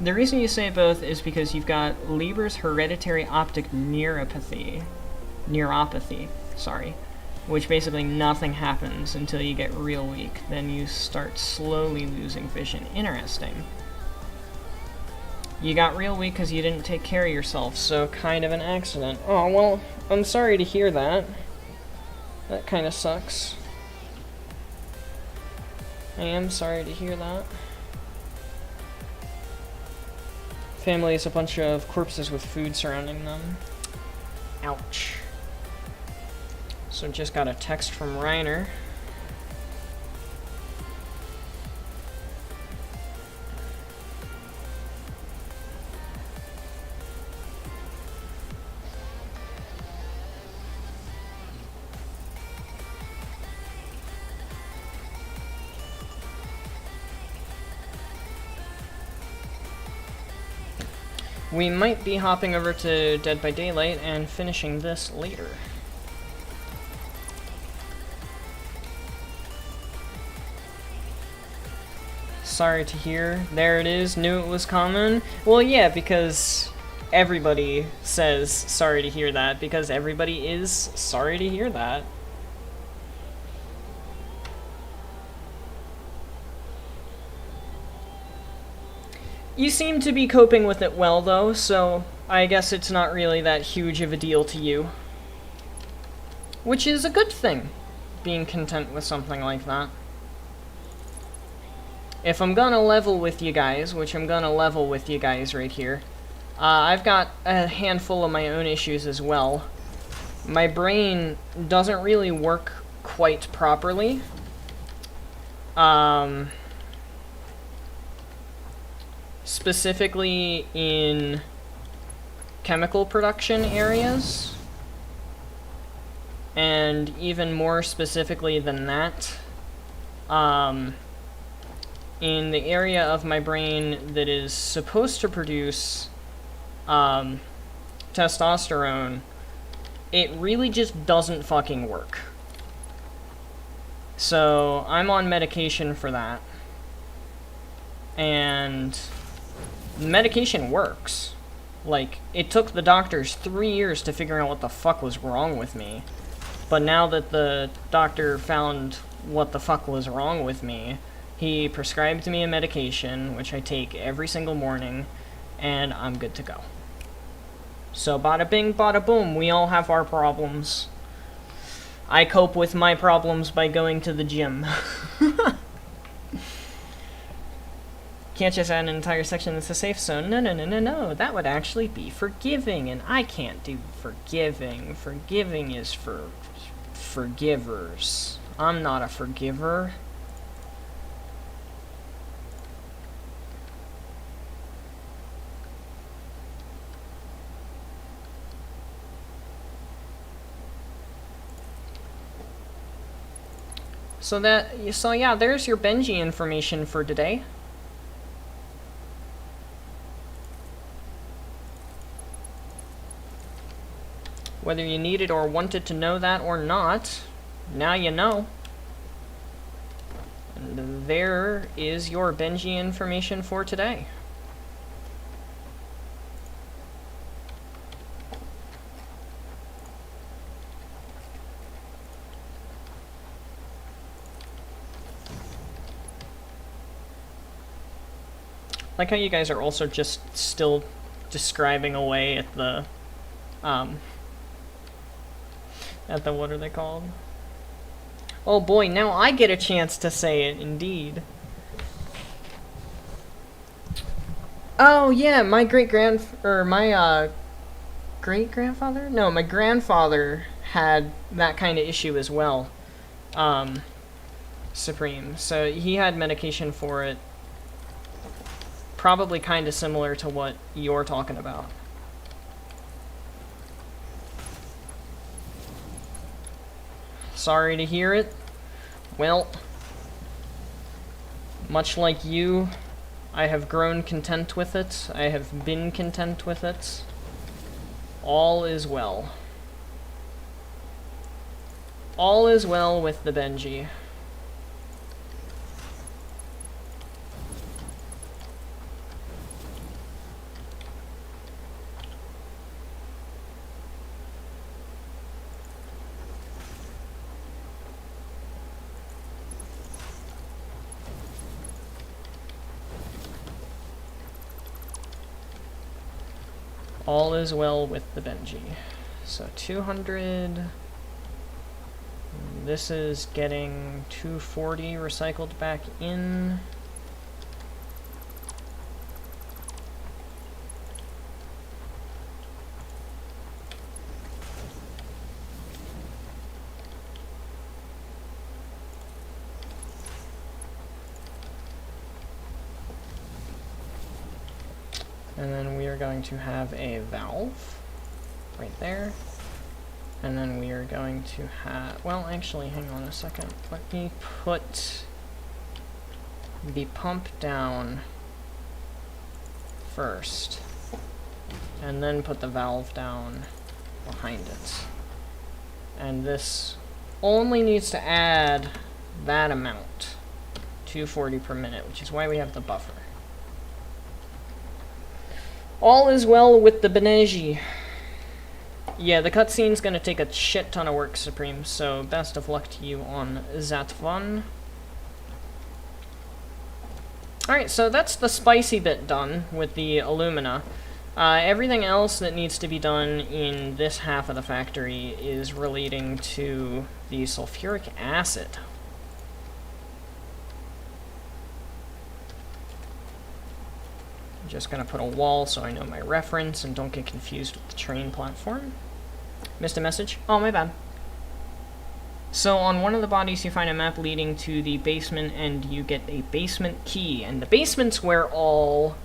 The reason you say both is because you've got Lieber's hereditary optic neuropathy, sorry, which basically nothing happens until you get real weak. Then you start slowly losing vision. Interesting. You got real weak because you didn't take care of yourself, so kind of an accident. Oh, well, I'm sorry to hear that. That kind of sucks. I am sorry to hear that. Family is a bunch of corpses with food surrounding them. Ouch. So just got a text from Reiner. We might be hopping over to Dead by Daylight and finishing this later. Sorry to hear. There it is. Knew it was coming. Well, yeah, because everybody says sorry to hear that, because everybody is sorry to hear that. You seem to be coping with it well, though, so I guess it's not really that huge of a deal to you. Which is a good thing, being content with something like that. If I'm gonna level with you guys, which I'm gonna level with you guys right here, I've got a handful of my own issues as well. My brain doesn't really work quite properly. Specifically in chemical production areas, and even more specifically than that, in the area of my brain that is supposed to produce testosterone, it really just doesn't fucking work. So I'm on medication for that, and the medication works. Like, it took the doctors 3 years to figure out what the fuck was wrong with me. But now that the doctor found what the fuck was wrong with me, he prescribed me a medication, which I take every single morning, and I'm good to go. So bada bing, bada boom, we all have our problems. I cope with my problems by going to the gym. Can't just add an entire section that's a safe zone. No, no, no, no, no. That would actually be forgiving, and I can't do forgiving. Forgiving is for forgivers. I'm not a forgiver. So yeah, there's your Benji information for today. Whether you needed or wanted to know that or not, now you know. there is your Benji information for today. Like how you guys are also just still describing away at the what are they called? Oh boy, now I get a chance to say it, indeed. Oh yeah, my great-grandfather? No, my grandfather had that kind of issue as well. Supreme. So he had medication for it. Probably kind of similar to what you're talking about. Sorry to hear it. Well, much like you, I have grown content with it. I have been content with it. All is well. All is well with the Benji. All is well with the Benji. So 200. This is getting 240 recycled back in. And then we are going to have a valve right there. And then we are going to have, well, actually, hang on a second. Let me put the pump down first. And then put the valve down behind it. And this only needs to add that amount, 240 per minute, which is why we have the buffer. All is well with the Benji. Yeah, the cutscene's gonna take a shit ton of work, Supreme, so best of luck to you on that one. Alright, so that's the spicy bit done with the alumina. Everything else that needs to be done in this half of the factory is relating to the sulfuric acid. I'm just gonna put a wall so I know my reference and don't get confused with the train platform. Missed a message? Oh, my bad. So on one of the bodies you find a map leading to the basement and you get a basement key. And the basement's where all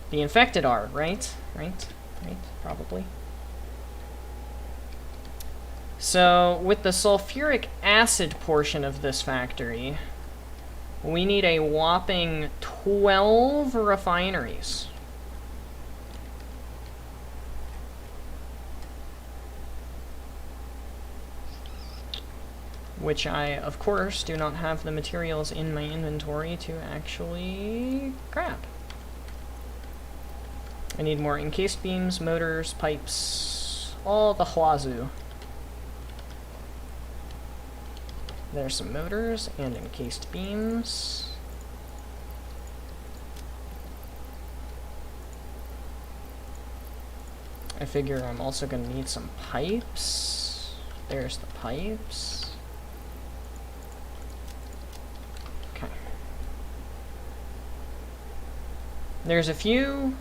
the infected are, right? Right? Probably. So with the sulfuric acid portion of this factory, we need a whopping 12 refineries. Which I, of course, do not have the materials in my inventory to actually grab. I need more encased beams, motors, pipes, all the wazoo. There's some motors and encased beams. I figure I'm also going to need some pipes. There's the pipes. Okay. There's a few,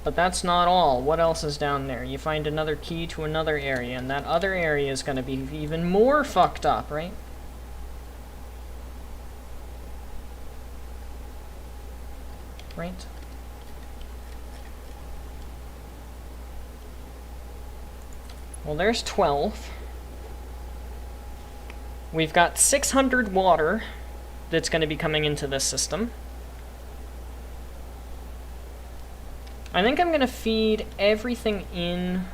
but that's not all. What else is down there? You find another key to another area, and that other area is going to be even more fucked up, right? Right? Well, there's 12. We've got 600 water that's going to be coming into this system. I think I'm going to feed everything in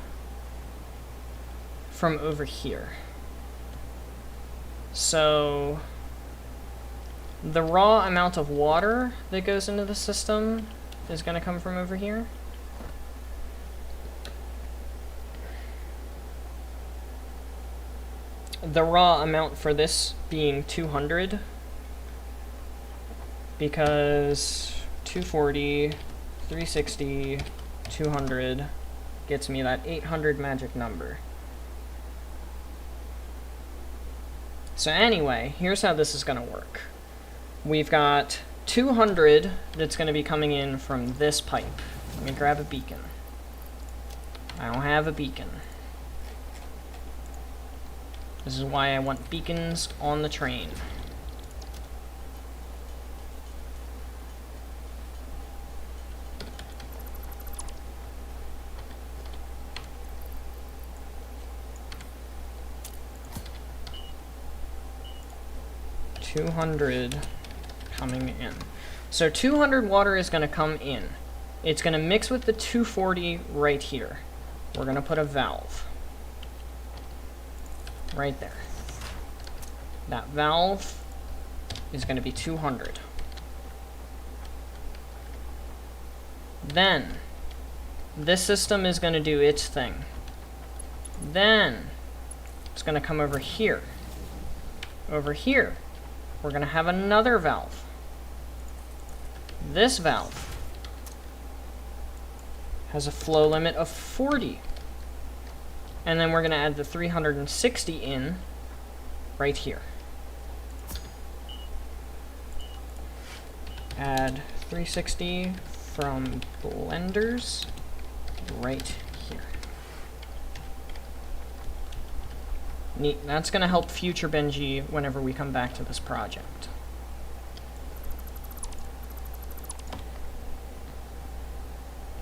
from over here. So The raw amount of water that goes into the system is going to come from over here. The raw amount for this being 200, because 240, 360, 200 gets me that 800 magic number. So anyway, here's how this is going to work. We've got 200 that's going to be coming in from this pipe. Let me grab a beacon. I don't have a beacon. This is why I want beacons on the train. $200 coming in. So 200 water is going to come in. It's going to mix with the 240 right here. We're going to put a valve right there. That valve is going to be 200. Then this system is going to do its thing. Then it's going to come over here. Over here, we're going to have another valve. This valve has a flow limit of 40. And then we're going to add the 360 in right here. Add 360 from blenders right here. Neat. That's going to help future Benji whenever we come back to this project.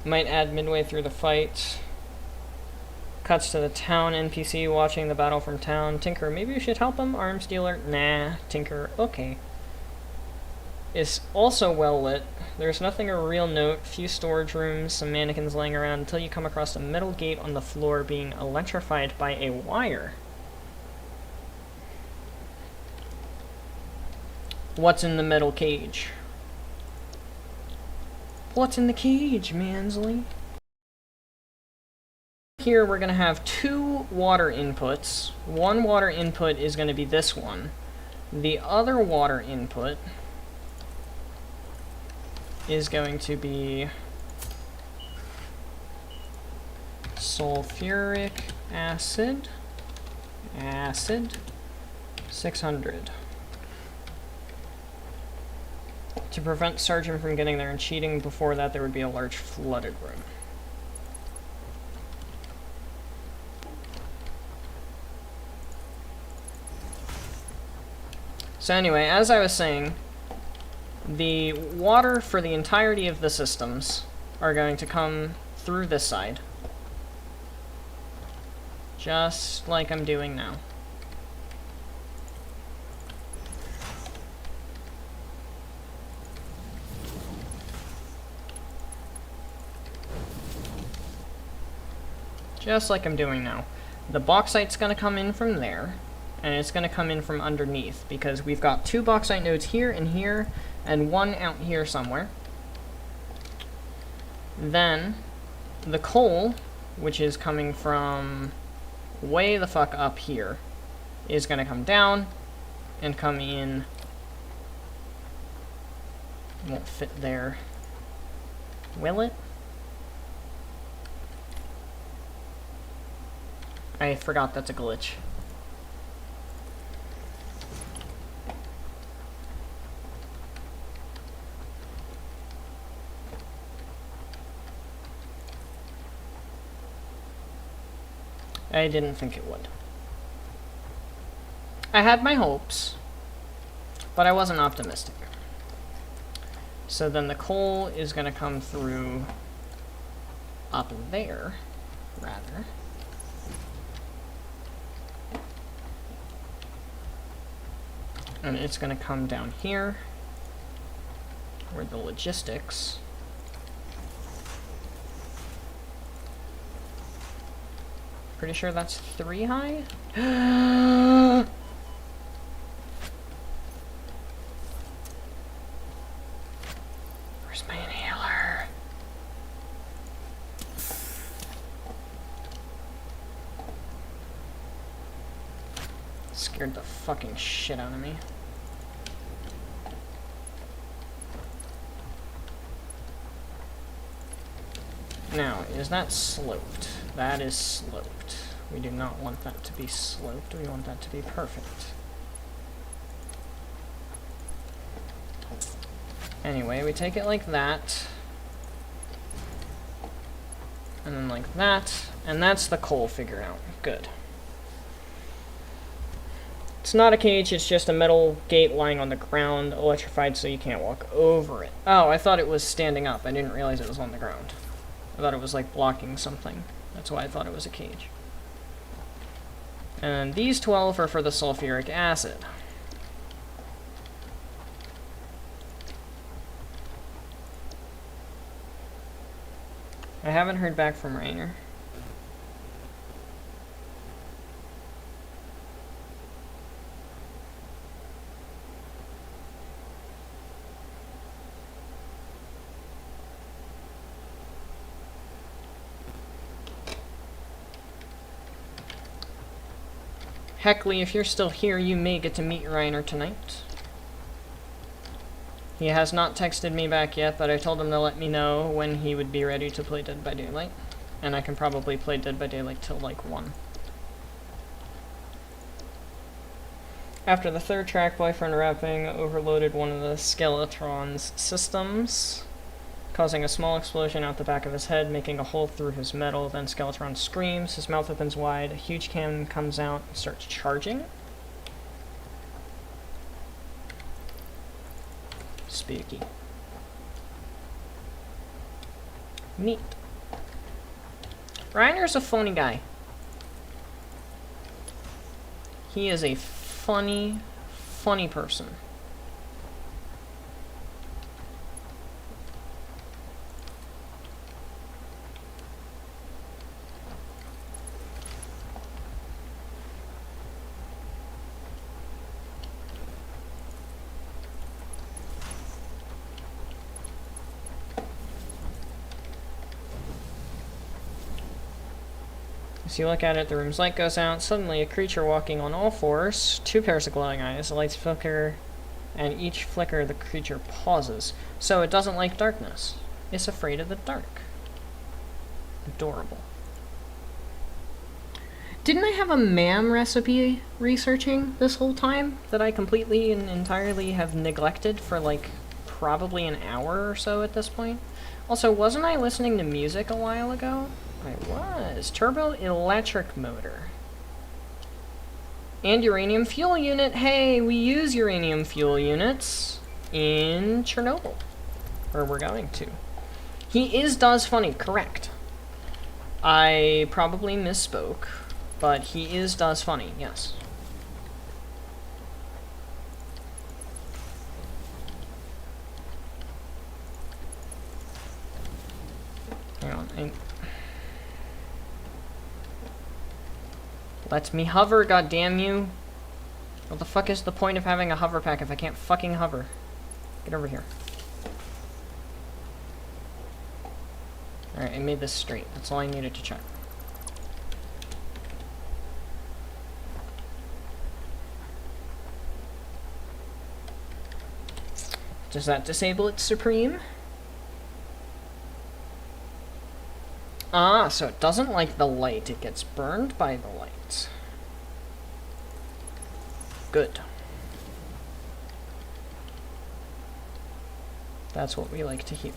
Might add midway through the fight. Cuts to the town NPC watching the battle from town. Tinker, maybe we should help him? Arms dealer? Nah. Tinker, okay. It's also well lit. There's nothing of real note. Few storage rooms, some mannequins laying around until you come across a metal gate on the floor being electrified by a wire. What's in the metal cage? What's in the cage, Mansley? Here we're going to have 2 water inputs. One water input is going to be this one. The other water input is going to be sulfuric acid, 600. To prevent Sergeant from getting there and cheating, before that there would be a large flooded room. So anyway, as I was saying, the water for the entirety of the systems are going to come through this side. Just like I'm doing now. Just like I'm doing now. The bauxite's going to come in from there, and it's going to come in from underneath, because we've got 2 bauxite nodes here, and 1 out here somewhere. Then, the coal, which is coming from way the fuck up here, is going to come down and come in. Won't fit there. Will it? I forgot that's a glitch. I didn't think it would. I had my hopes, but I wasn't optimistic. So then the coal is going to come through up there, rather. And it's going to come down here, where the logistics. Pretty sure that's 3 high? scared the fucking shit out of me. Now, is that sloped? That is sloped. We do not want that to be sloped. We want that to be perfect. Anyway, we take it like that. And then like that. And that's the coal figured out. Good. It's not a cage, it's just a metal gate lying on the ground, electrified so you can't walk over it. Oh, I thought it was standing up. I didn't realize it was on the ground. I thought it was like blocking something. That's why I thought it was a cage. And these 12 are for the sulfuric acid. I haven't heard back from Rainer. Heckley, if you're still here, you may get to meet Rainer tonight. He has not texted me back yet, but I told him to let me know when he would be ready to play Dead by Daylight. And I can probably play Dead by Daylight till like 1. After the third track, boyfriend rapping overloaded one of the Skeletron's systems, causing a small explosion out the back of his head, making a hole through his metal. Then Skeletron screams, his mouth opens wide, a huge cannon comes out and starts charging. Spooky. Neat. Reiner's a funny guy. He is a funny person. As you look at it, the room's light goes out. Suddenly, a creature walking on all fours, 2 pairs of glowing eyes, the lights flicker, and each flicker the creature pauses. So it doesn't like darkness. It's afraid of the dark. Adorable. Didn't I have a ma'am recipe researching this whole time that I completely and entirely have neglected for like probably an hour or so at this point? Also, wasn't I listening to music a while ago? I was. Turbo electric motor. And uranium fuel unit. Hey, we use uranium fuel units in Chernobyl. Or we're going to. He does funny, correct. I probably misspoke, but he does funny, yes. Hang on. Let me hover, goddamn you. What the fuck is the point of having a hover pack if I can't fucking hover? Get over here. Alright, I made this straight. That's all I needed to check. Does that disable it, Supreme? Ah, so it doesn't like the light. It gets burned by the light. Good. That's what we like to hear.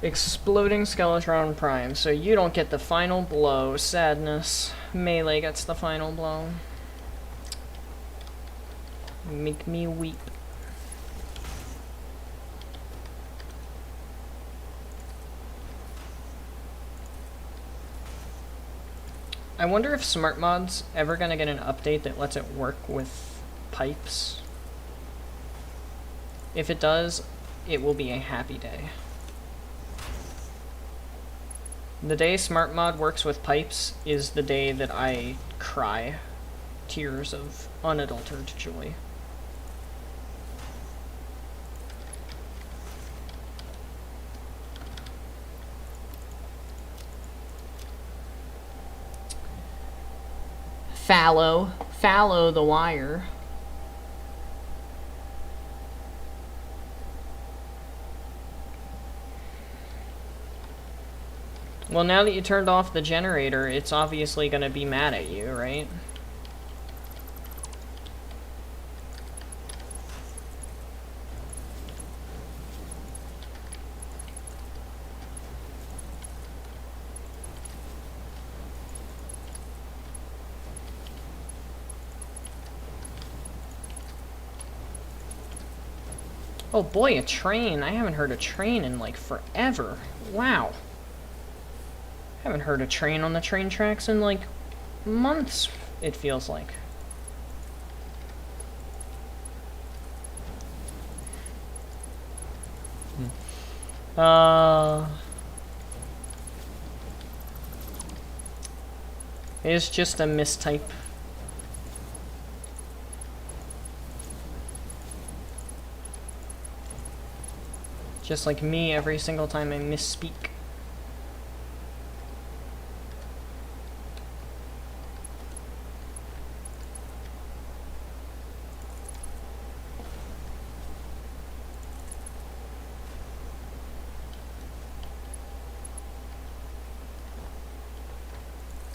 Exploding Skeletron Prime, so you don't get the final blow. Sadness. Melee gets the final blow. Make me weep. I wonder if Smart Mod's ever gonna get an update that lets it work with pipes. If it does, it will be a happy day. The day Smart Mod works with pipes is the day that I cry tears of unadulterated joy. Fallow the wire. Well, now that you turned off the generator, it's obviously gonna be mad at you, right? Oh boy, a train. I haven't heard a train in like forever. Wow. Haven't heard a train on the train tracks in like months, it feels like. It's just a mistype. Just like me every single time I misspeak.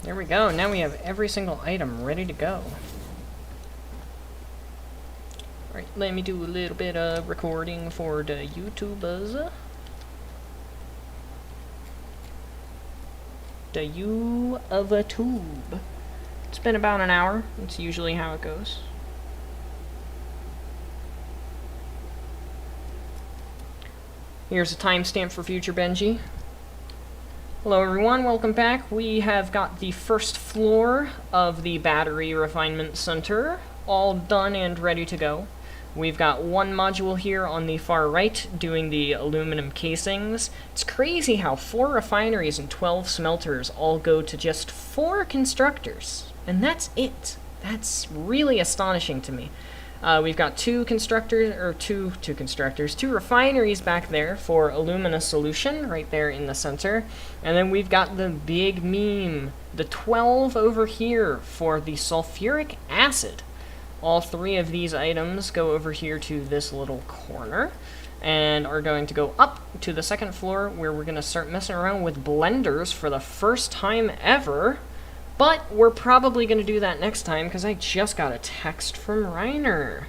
There we go, now we have every single item ready to go. Alright, let me do a little bit of recording for the YouTubers. The U of a tube. It's been about an hour, that's usually how it goes. Here's a timestamp for future Benji. Hello everyone, welcome back. We have got the first floor of the Battery Refinement Center all done and ready to go. We've got one module here on the far right doing the aluminum casings. It's crazy how 4 refineries and 12 smelters all go to just 4 constructors. And that's it. That's really astonishing to me. We've got 2 refineries back there for alumina solution right there in the center. And then we've got the big meme, the 12 over here for the sulfuric acid. All 3 of these items go over here to this little corner and are going to go up to the second floor where we're going to start messing around with blenders for the first time ever. But we're probably going to do that next time because I just got a text from Reiner.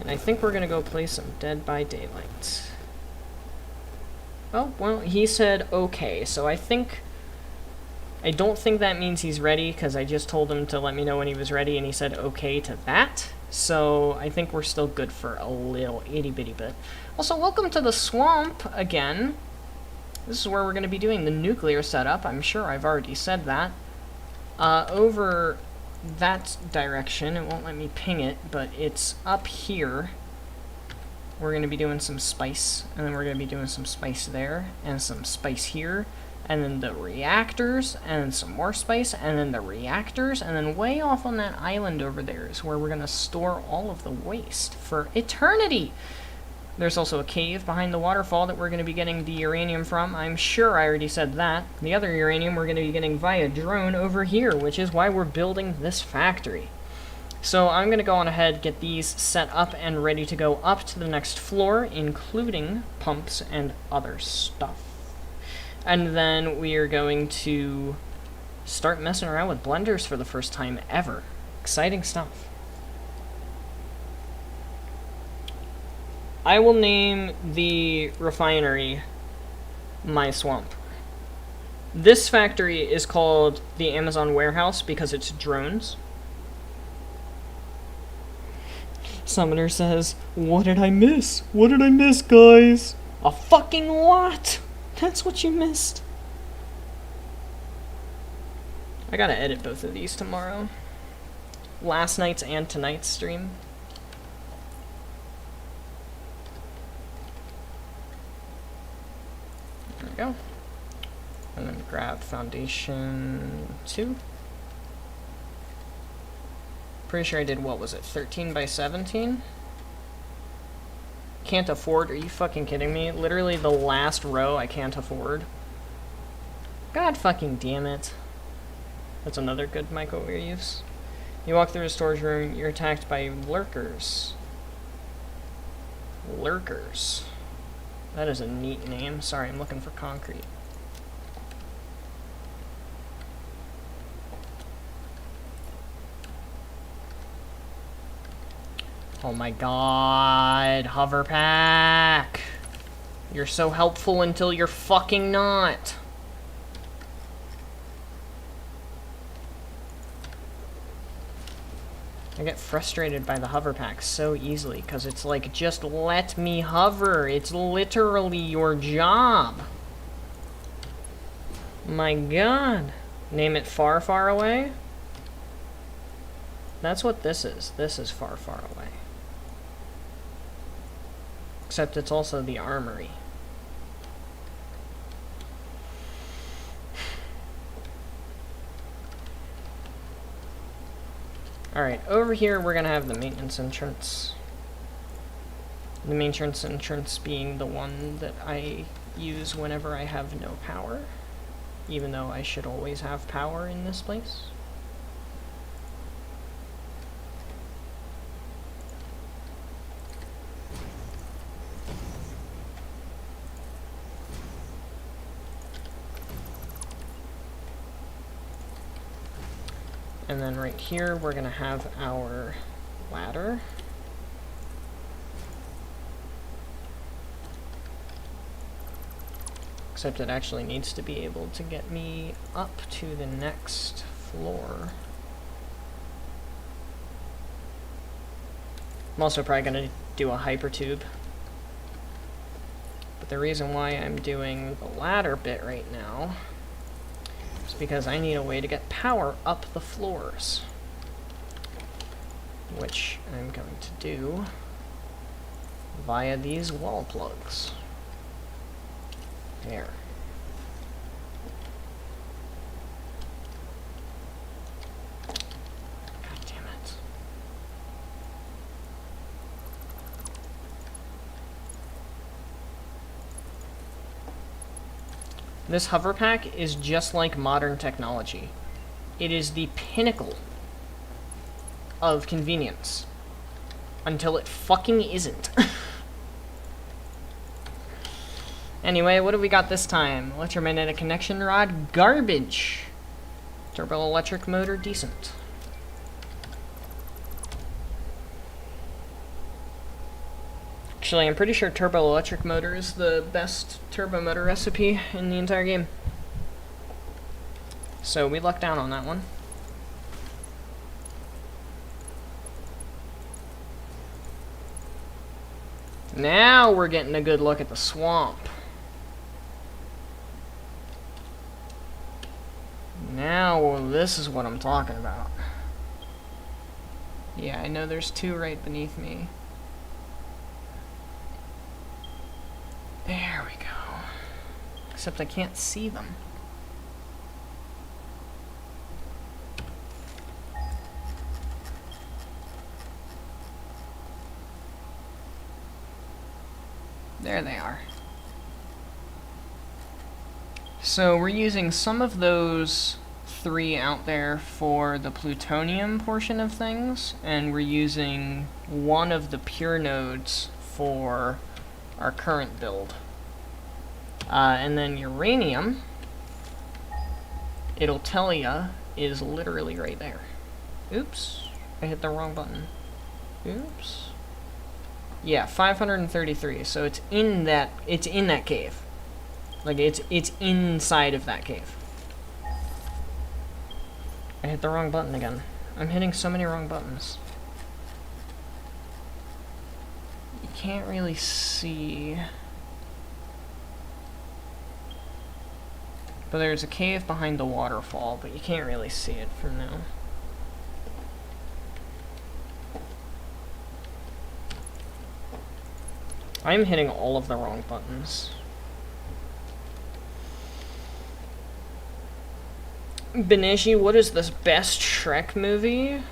And I think we're going to go play some Dead by Daylight. Oh, well, he said okay, so I don't think that means he's ready because I just told him to let me know when he was ready and he said okay to that. So I think we're still good for a little itty-bitty bit. Also, welcome to the swamp again. This is where we're going to be doing the nuclear setup. I'm sure I've already said that. Over that direction, it won't let me ping it, but it's up here. We're going to be doing some spice, and then we're going to be doing some spice there, and some spice here, and then the reactors, and then some more spice, and then the reactors, and then way off on that island over there is where we're going to store all of the waste for eternity. There's also a cave behind the waterfall that we're going to be getting the uranium from. I'm sure I already said that. The other uranium we're going to be getting via drone over here, which is why we're building this factory. So I'm going to go on ahead, get these set up and ready to go up to the next floor, including pumps and other stuff. And then we are going to start messing around with blenders for the first time ever. Exciting stuff. I will name the refinery My Swamp. This factory is called the Amazon Warehouse because it's drones. Summoner says, "What did I miss? What did I miss, guys?" A fucking lot! That's what you missed. I gotta edit both of these tomorrow. Last night's and tonight's stream. There we go. And then grab foundation 2. Pretty sure I did, what was it, 13 by 17? Can't afford, are you fucking kidding me? Literally the last row I can't afford. God fucking damn it. That's another good microwave use. You walk through a storage room, you're attacked by lurkers. Lurkers. That is a neat name. Sorry, I'm looking for concrete. Oh my god, hover pack. You're so helpful until you're fucking not. I get frustrated by the hover pack so easily because it's like, just let me hover. It's literally your job. My god. Name it Far, Far Away? That's what this is. This is Far, Far Away. Except it's also the armory. Alright, over here we're gonna have the maintenance entrance. The maintenance entrance being the one that I use whenever I have no power. Even though I should always have power in this place. And then right here, we're gonna have our ladder. Except it actually needs to be able to get me up to the next floor. I'm also probably gonna do a hypertube. But the reason why I'm doing the ladder bit right now is because I need a way to get power up the floors. Which I'm going to do via these wall plugs. There. God damn it. This hover pack is just like modern technology. It is the pinnacle of convenience. Until it fucking isn't. Anyway, what do we got this time? Electromagnetic connection rod, garbage. Turbo electric motor, decent. Actually, I'm pretty sure turbo electric motor is the best turbo motor recipe in the entire game. So we lucked out on that one. Now we're getting a good look at the swamp. Now, this is what I'm talking about. Yeah, I know there's two right beneath me. There we go. Except I can't see them. There they are. So we're using some of those 3 out there for the plutonium portion of things, and we're using one of the pure nodes for our current build. And then uranium, it'll tell ya, is literally right there. Oops, I hit the wrong button. Oops. Yeah, 533, so it's in that cave. Like, it's inside of that cave. I hit the wrong button again. I'm hitting so many wrong buttons. You can't really see. But there's a cave behind the waterfall, but you can't really see it from now. I'm hitting all of the wrong buttons. Benishi, what is this best Shrek movie?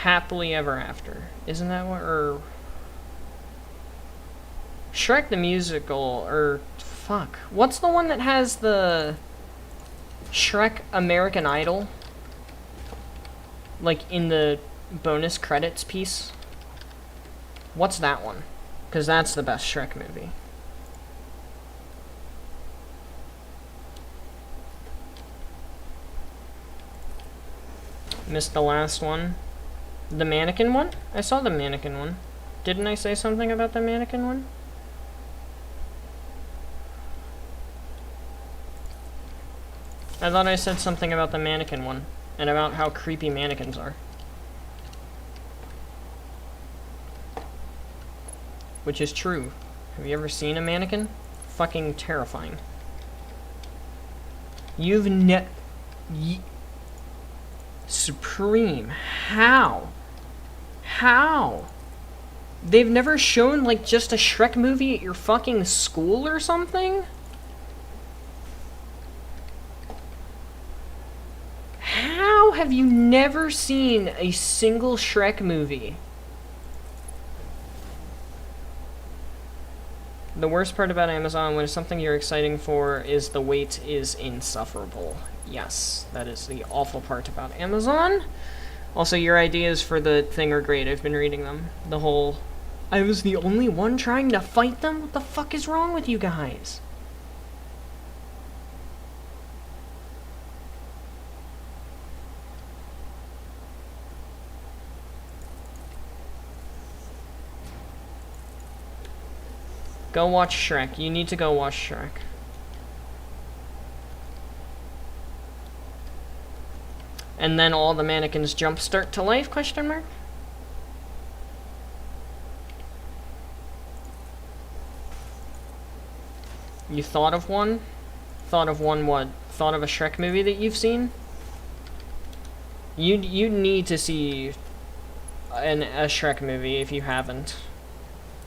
Happily Ever After. Isn't that what, or... Shrek the Musical, or... Fuck. What's the one that has the... Shrek American Idol? Like, in the bonus credits piece? What's that one? Because that's the best Shrek movie. Missed the last one. The mannequin one? I saw the mannequin one. Didn't I say something about the mannequin one? I thought I said something about the mannequin one, and about how creepy mannequins are. Which is true. Have you ever seen a mannequin? Fucking terrifying. You've Supreme. How? How? They've never shown, like, just a Shrek movie at your fucking school or something? How have you never seen a single Shrek movie? The worst part about Amazon when it's something you're exciting for is the wait is insufferable. Yes, that is the awful part about Amazon. Also, your ideas for the thing are great. I've been reading them. The whole, I was the only one trying to fight them? What the fuck is wrong with you guys? Go watch Shrek. You need to go watch Shrek. And then all the mannequins jumpstart to life, question mark? You thought of one? Thought of one what? Thought of a Shrek movie that you've seen? You need to see a Shrek movie if you haven't.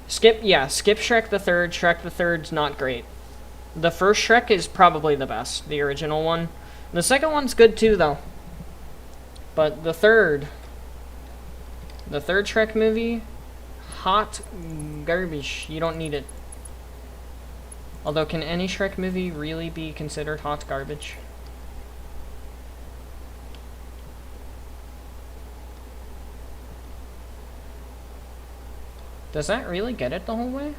Skip Shrek the Third. Shrek the Third's not great. The first Shrek is probably the best, the original one. The second one's good too, though. But the third Shrek movie, hot garbage. You don't need it. Although, can any Shrek movie really be considered hot garbage? Does that really get it the whole way?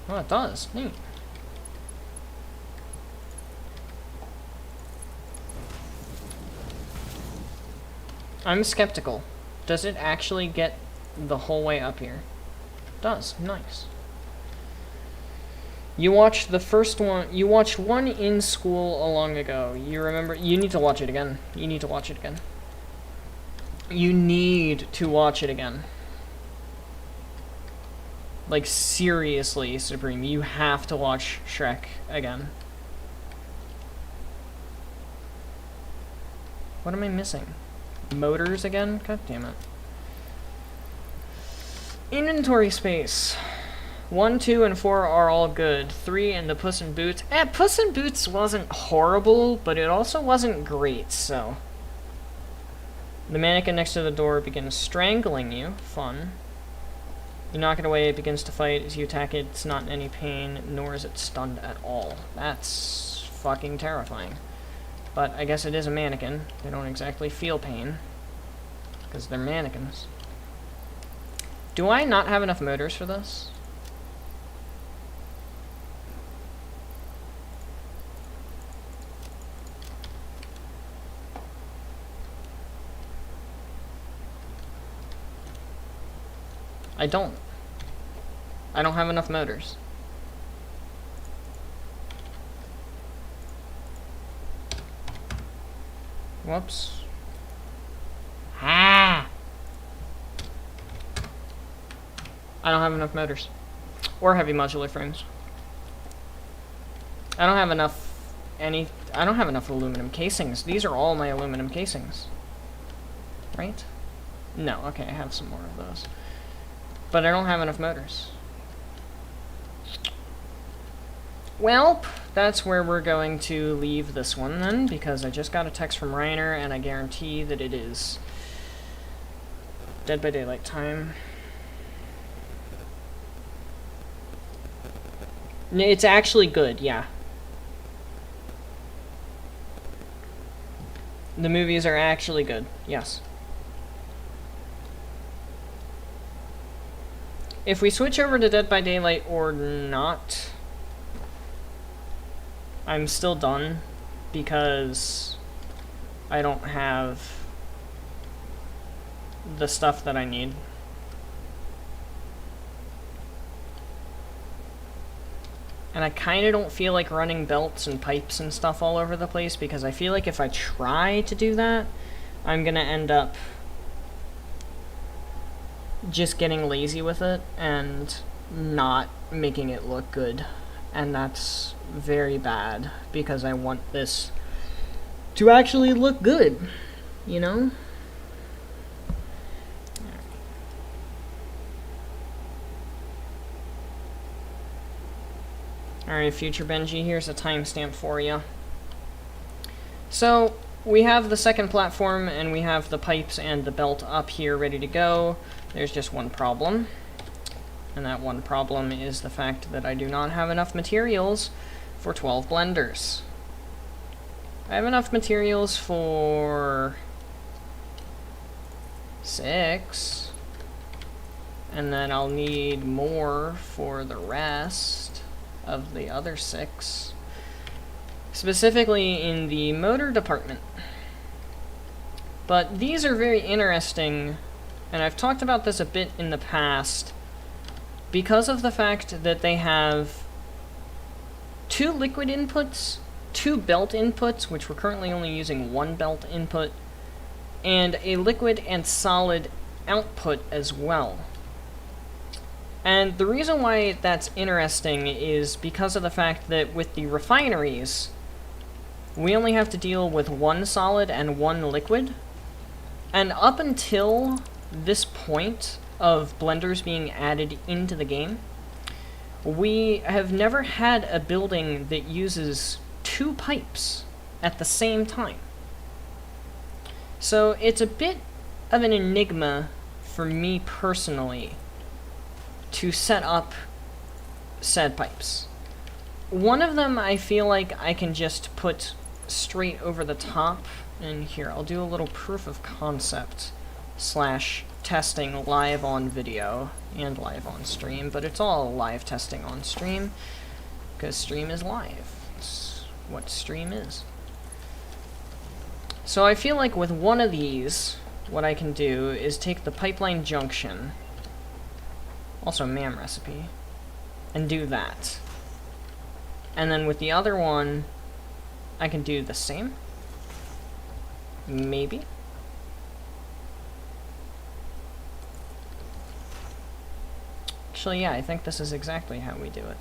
Oh, it does. Neat. I'm skeptical. Does it actually get the whole way up here? It does. Nice. You watched the first one. You watched one in school long ago. You remember? You need to watch it again. You need to watch it again. You need to watch it again. Like, seriously, Supreme. You have to watch Shrek again. What am I missing? Motors again? God damn it. Inventory space. 1, 2, and 4 are all good. 3 and the Puss in Boots. Puss in Boots wasn't horrible, but it also wasn't great, so... The mannequin next to the door begins strangling you. Fun. You knock it away, it begins to fight. As you attack it, it's not in any pain, nor is it stunned at all. That's fucking terrifying. But I guess it is a mannequin. They don't exactly feel pain. Because they're mannequins. Do I not have enough motors for this? I don't. I don't have enough motors. Whoops. Ah! I don't have enough motors. Or heavy modular frames. I don't have enough I don't have enough aluminum casings. These are all my aluminum casings. Right? No, okay, I have some more of those. But I don't have enough motors. Well, that's where we're going to leave this one then, because I just got a text from Reiner, and I guarantee that it is Dead by Daylight time. It's actually good, yeah. The movies are actually good, yes. If we switch over to Dead by Daylight or not, I'm still done because I don't have the stuff that I need. And I kind of don't feel like running belts and pipes and stuff all over the place, because I feel like if I try to do that, I'm gonna end up just getting lazy with it and not making it look good. And that's very bad, because I want this to actually look good, you know? Alright, future Benji, here's a timestamp for you. So, we have the second platform, and we have the pipes and the belt up here ready to go. There's just one problem. And that one problem is the fact that I do not have enough materials for 12 blenders. I have enough materials for 6. And then I'll need more for the rest of the other 6. Specifically in the motor department. But these are very interesting, and I've talked about this a bit in the past, because of the fact that they have 2 liquid inputs, 2 belt inputs, which we're currently only using 1 belt input, and a liquid and solid output as well. And the reason why that's interesting is because of the fact that with the refineries, we only have to deal with 1 solid and 1 liquid. And up until this point of blenders being added into the game, we have never had a building that uses 2 pipes at the same time. So it's a bit of an enigma for me personally to set up said pipes. One of them I feel like I can just put straight over the top, and here I'll do a little proof of concept / testing live on video and live on stream, but it's all live testing on stream because stream is live. It's what stream is. So I feel like with one of these, what I can do is take the pipeline junction, also MAM recipe, and do that. And then with the other one, I can do the same. Maybe. Actually, yeah, I think this is exactly how we do it.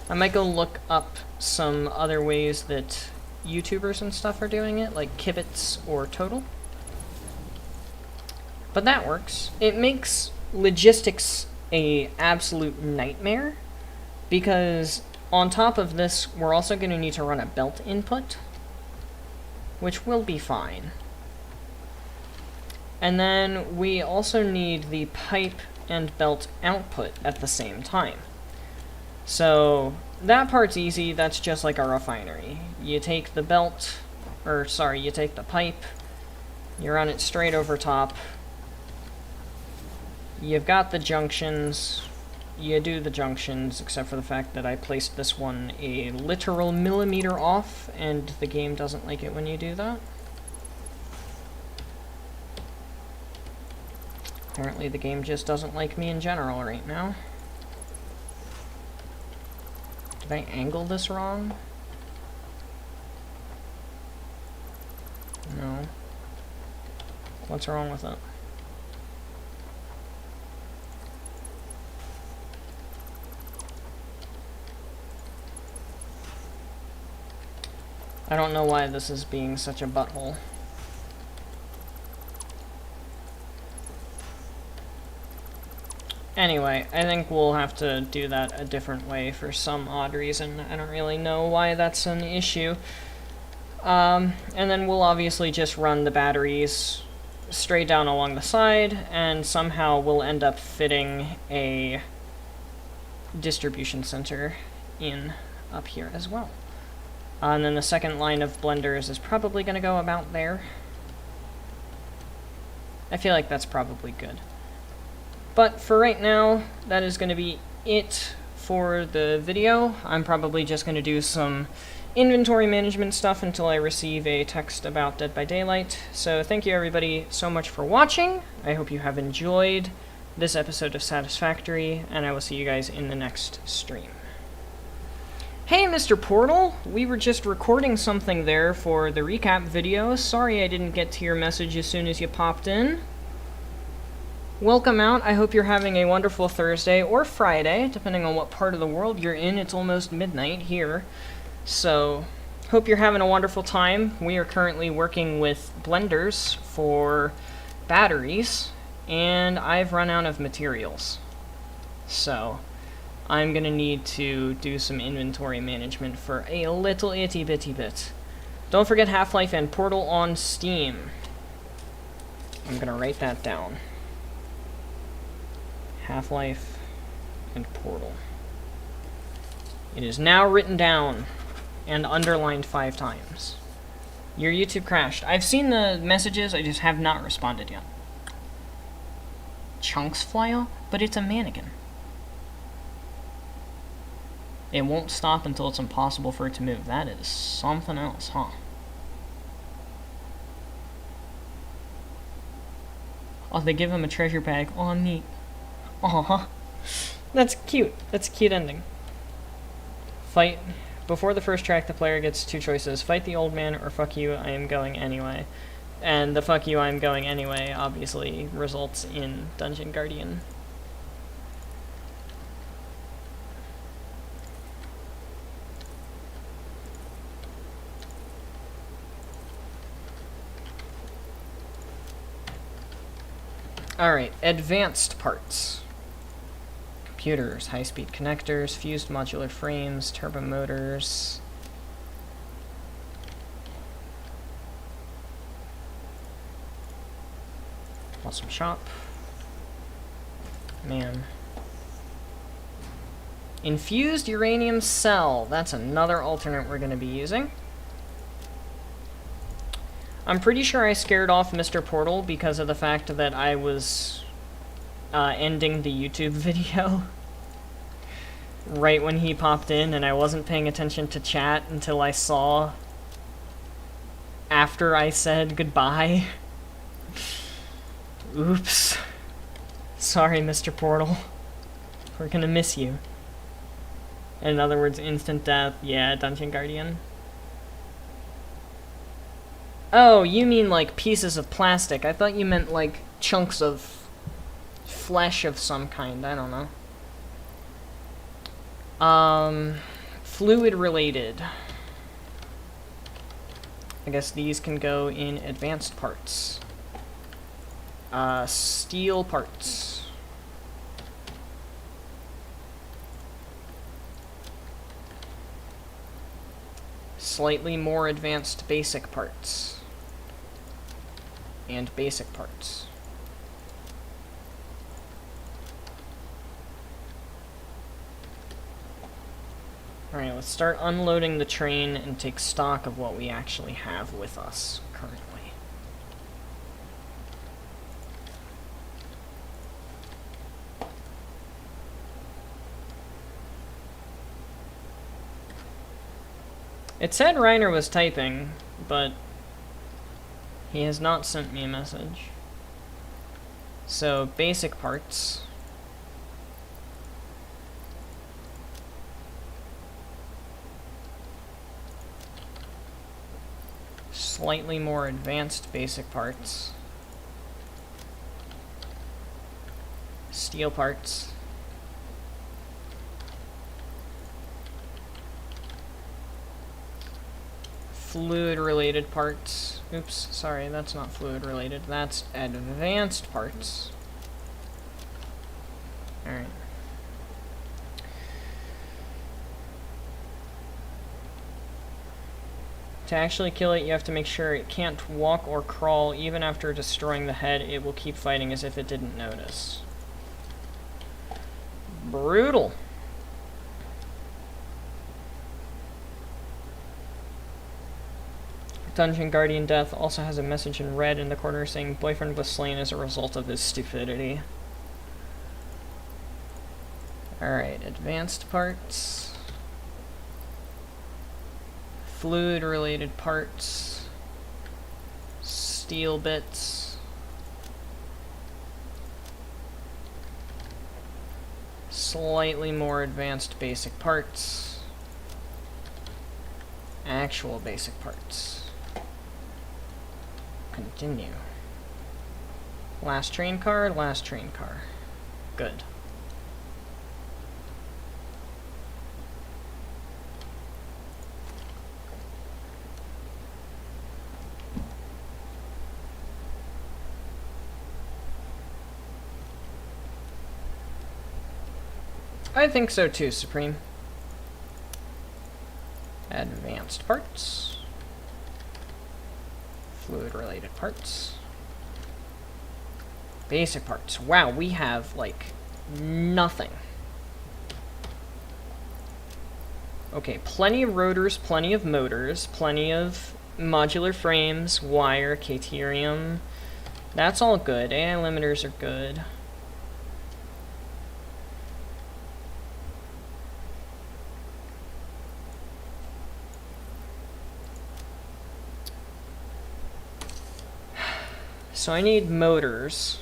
I might go look up some other ways that YouTubers and stuff are doing it, like Kibitz or Total. But that works. It makes logistics a absolute nightmare, because on top of this, we're also going to need to run a belt input, which will be fine. And then we also need the pipe and belt output at the same time. So that part's easy. That's just like a refinery. You take the belt, or sorry, you take the pipe, you run it straight over top. You've got the junctions. You do the junctions, except for the fact that I placed this one a literal millimeter off, and the game doesn't like it when you do that. Apparently the game just doesn't like me in general right now. Did I angle this wrong? No. What's wrong with it? I don't know why this is being such a butthole. Anyway, I think we'll have to do that a different way for some odd reason. I don't really know why that's an issue. And then we'll obviously just run the batteries straight down along the side, and somehow we'll end up fitting a distribution center in up here as well. And then the second line of blenders is probably going to go about there. I feel like that's probably good. But for right now, that is going to be it for the video. I'm probably just going to do some inventory management stuff until I receive a text about Dead by Daylight. So thank you everybody so much for watching. I hope you have enjoyed this episode of Satisfactory, and I will see you guys in the next stream. Hey, Mr. Portal! We were just recording something there for the recap video. Sorry I didn't get to your message as soon as you popped in. Welcome out. I hope you're having a wonderful Thursday or Friday, depending on what part of the world you're in. It's almost midnight here. So, hope you're having a wonderful time. We are currently working with blenders for batteries, and I've run out of materials. So, I'm gonna need to do some inventory management for a little itty bitty bit. Don't forget Half-Life and Portal on Steam. I'm gonna write that down. Half-Life and Portal. It is now written down and underlined 5 times. Your YouTube crashed. I've seen the messages, I just have not responded yet. Chunks fly off? But it's a mannequin. It won't stop until it's impossible for it to move. That is something else, huh? Oh, they give him a treasure bag. Oh, neat. Aw. That's cute. That's a cute ending. Fight. Before the first track, the player gets 2 choices. Fight the old man or fuck you, I am going anyway. And the fuck you, I'm going anyway obviously results in Dungeon Guardian. Alright, advanced parts. Computers, high-speed connectors, fused modular frames, turbo motors. Awesome shop. Man. Infused uranium cell. That's another alternate we're going to be using. I'm pretty sure I scared off Mr. Portal because of the fact that I was ending the YouTube video right when he popped in, and I wasn't paying attention to chat until I saw after I said goodbye. Oops. Sorry, Mr. Portal. We're gonna miss you. In other words, instant death. Yeah, Dungeon Guardian. Oh, you mean like pieces of plastic. I thought you meant like chunks of flesh of some kind. I don't know. Fluid related. I guess these can go in advanced parts. Steel parts. Slightly more advanced basic parts. And basic parts. Alright, let's start unloading the train and take stock of what we actually have with us currently. It said Reiner was typing, but he has not sent me a message. So, basic parts. Slightly more advanced basic parts. Steel parts. fluid-related parts. Oops, sorry, that's not fluid-related. That's advanced parts. Alright. To actually kill it, you have to make sure it can't walk or crawl. Even after destroying the head, it will keep fighting as if it didn't notice. Brutal. Dungeon Guardian Death also has a message in red in the corner saying boyfriend was slain as a result of his stupidity. Alright, advanced parts. Fluid-related parts. Steel bits. Slightly more advanced basic parts. Actual basic parts. Continue. Last train car, last train car. Good. I think so too, Supreme. Advanced parts. Fluid-related parts. Basic parts. Wow, we have, like, nothing. Okay, plenty of rotors, plenty of motors, plenty of modular frames, wire, caterium. That's all good. AI limiters are good. So I need motors.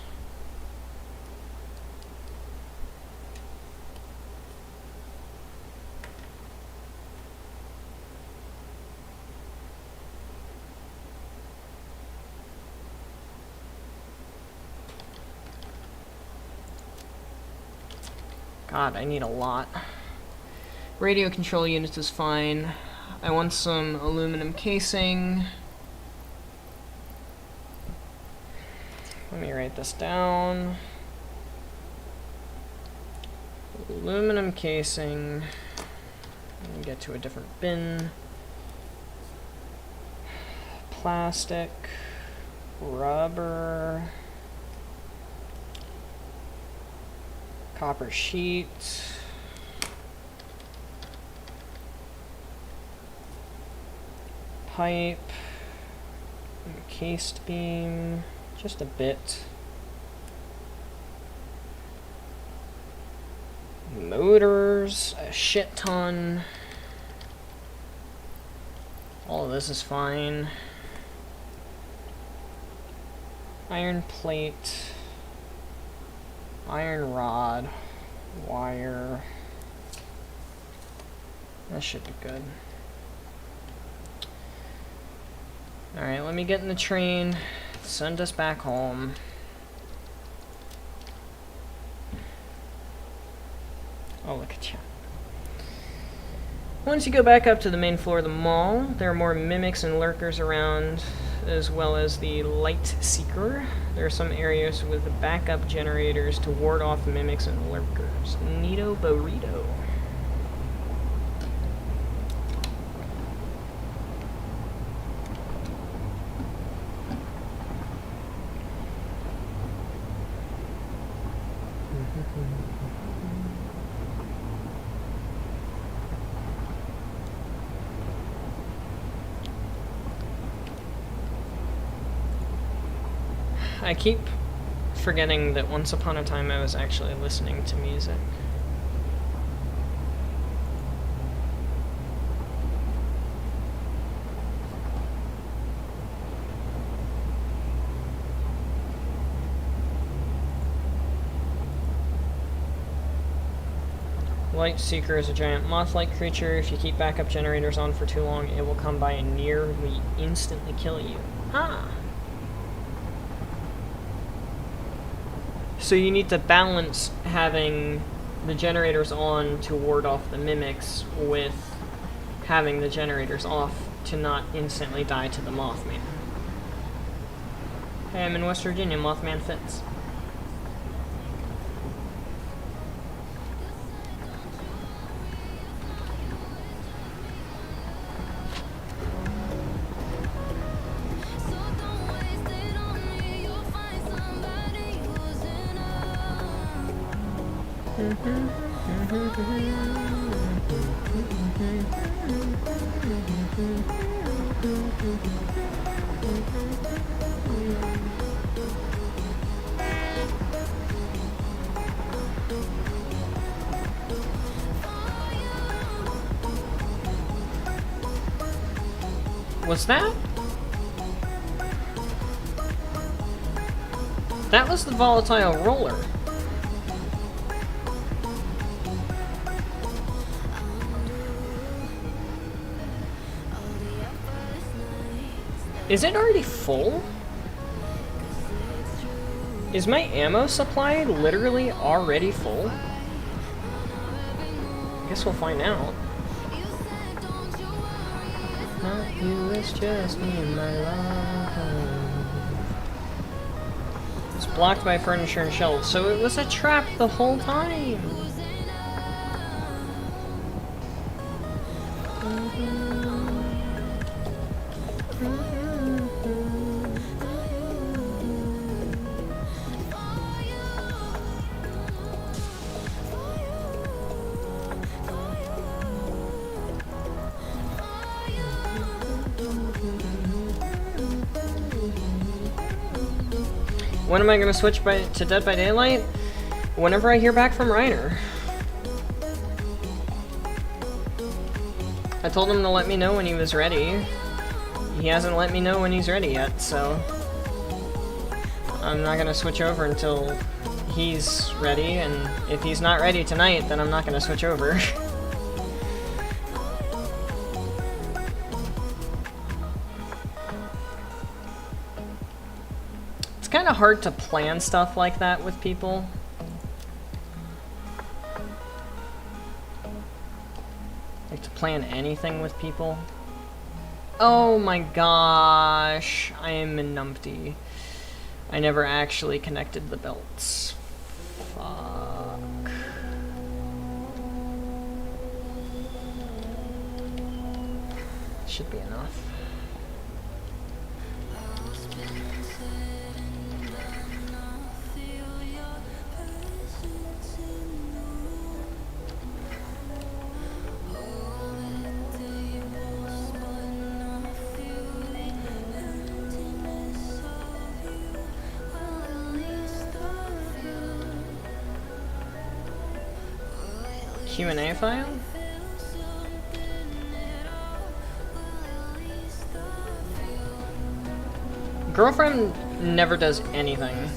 God, I need a lot. Radio control units is fine. I want some aluminum casing. Let me write this down. Aluminum casing. Let me get to a different bin. Plastic. Rubber. Copper sheet. Pipe. Encased beam. Just a bit. Motors, a shit ton. All of this is fine. Iron plate. Iron rod. Wire. That should be good. Alright, let me get in the train. Send us back home. Oh, look at you. Once you go back up to the main floor of the mall, there are more mimics and lurkers around, as well as the light seeker. There are some areas with backup generators to ward off mimics and lurkers. Neato burrito. I keep forgetting that once upon a time I was actually listening to music. Light Seeker is a giant moth-like creature. If you keep backup generators on for too long, it will come by and nearly instantly kill you. Ah! So you need to balance having the generators on to ward off the mimics with having the generators off to not instantly die to the Mothman. Hey, I'm in West Virginia. Mothman fits. What's that? That was the volatile roller. Is it already full? Is my ammo supply literally already full? Guess we'll find out. Not you, it's just me and my love. It's blocked by furniture and shelves, so it was a trap the whole time. When am I gonna switch to Dead by Daylight? Whenever I hear back from Reiner. I told him to let me know when he was ready. He hasn't let me know when he's ready yet, so I'm not gonna switch over until he's ready, and if he's not ready tonight, then I'm not gonna switch over. Kind of hard to plan stuff like that with people. Like to plan anything with people. Oh my gosh, I am a numpty. I never actually connected the belts. Fuck. Should be enough. Q&A file? Girlfriend never does anything.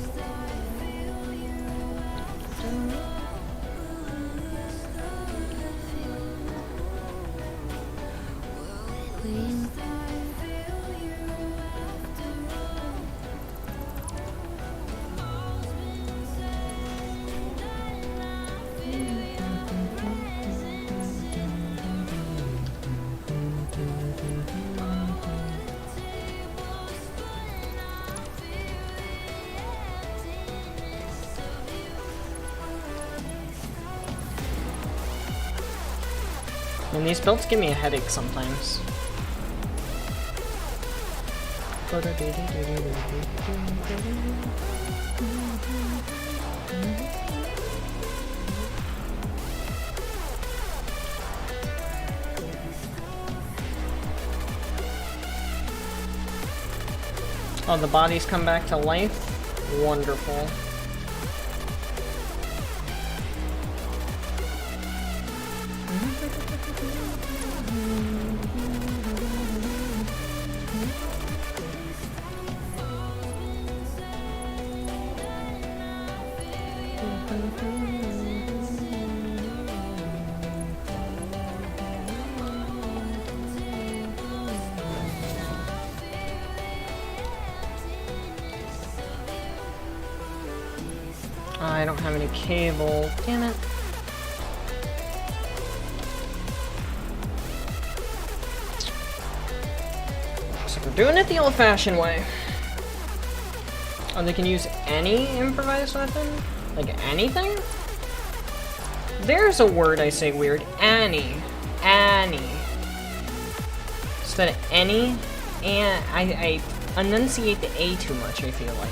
And these belts give me a headache sometimes. Oh, the bodies come back to life? Wonderful. I don't have any cable. Damn it. Doing it the old-fashioned way. Oh, they can use any improvised weapon? Like anything? There's a word I say weird. Annie. Annie. Instead of any, and I enunciate the A too much, I feel like.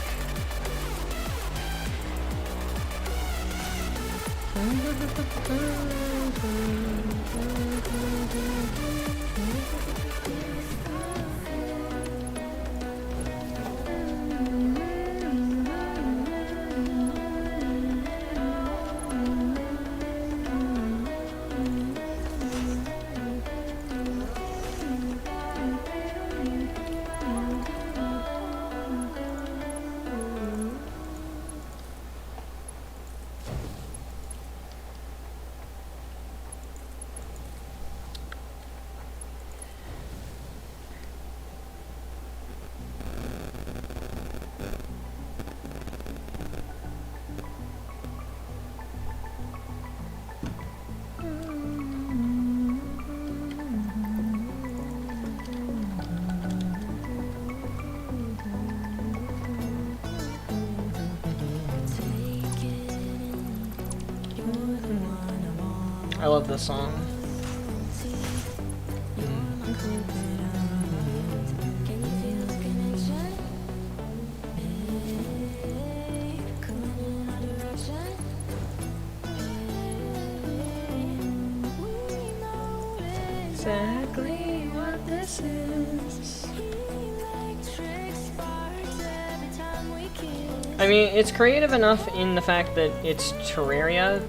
I love this song. Exactly what this is. I mean, it's creative enough in the fact that it's Terraria.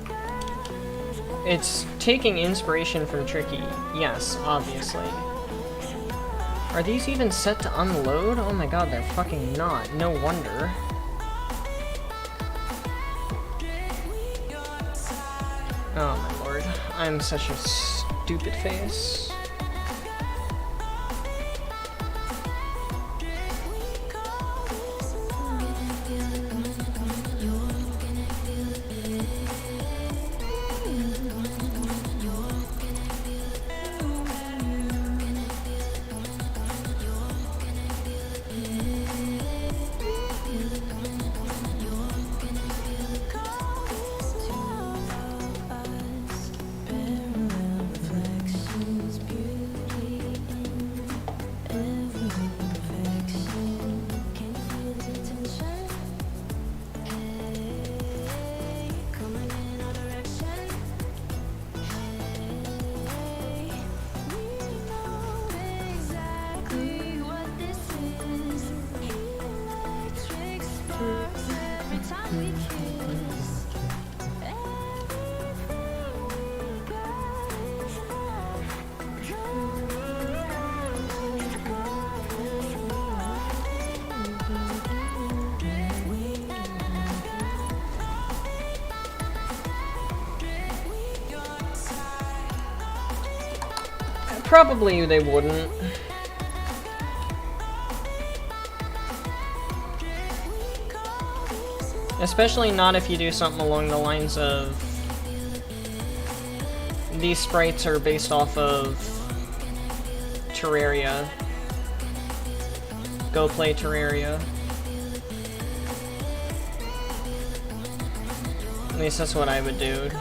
It's taking inspiration from Tricky, yes, obviously. Are these even set to unload? Oh my god, they're fucking not. No wonder. Oh my lord. I'm such a stupid face. Probably they wouldn't. Especially not if you do something along the lines of these sprites are based off of Terraria. Go play Terraria. At least that's what I would do.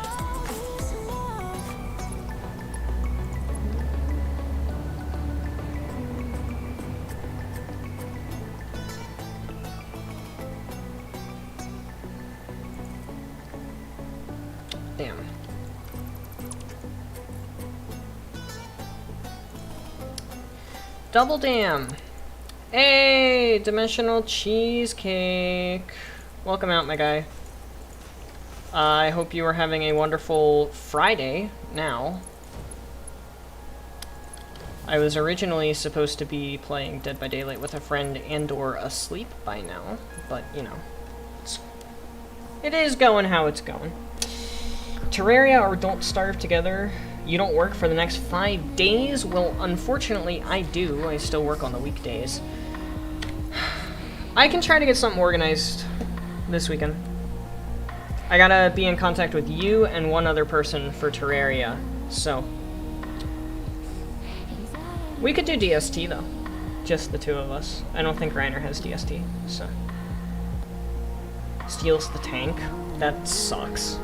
Damn. Double damn. Hey, dimensional cheesecake. Welcome out, my guy. I hope you are having a wonderful Friday now. I was originally supposed to be playing Dead by Daylight with a friend and/or asleep by now, but you know, it is going how it's going. Terraria or Don't Starve Together. You don't work for the next 5 days? Well, unfortunately, I do. I still work on the weekdays. I can try to get something organized this weekend. I gotta be in contact with you and one other person for Terraria, so. We could do DST, though. Just the two of us. I don't think Reiner has DST, so. Steals the tank? That sucks.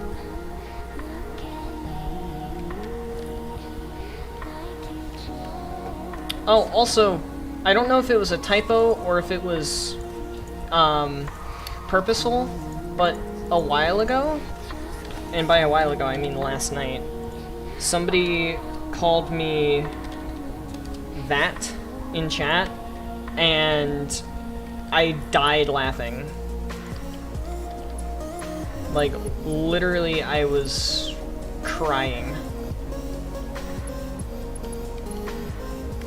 Oh, also, I don't know if it was a typo or if it was purposeful, but a while ago, and by a while ago I mean last night, somebody called me that in chat, and I died laughing. Like, literally, I was crying.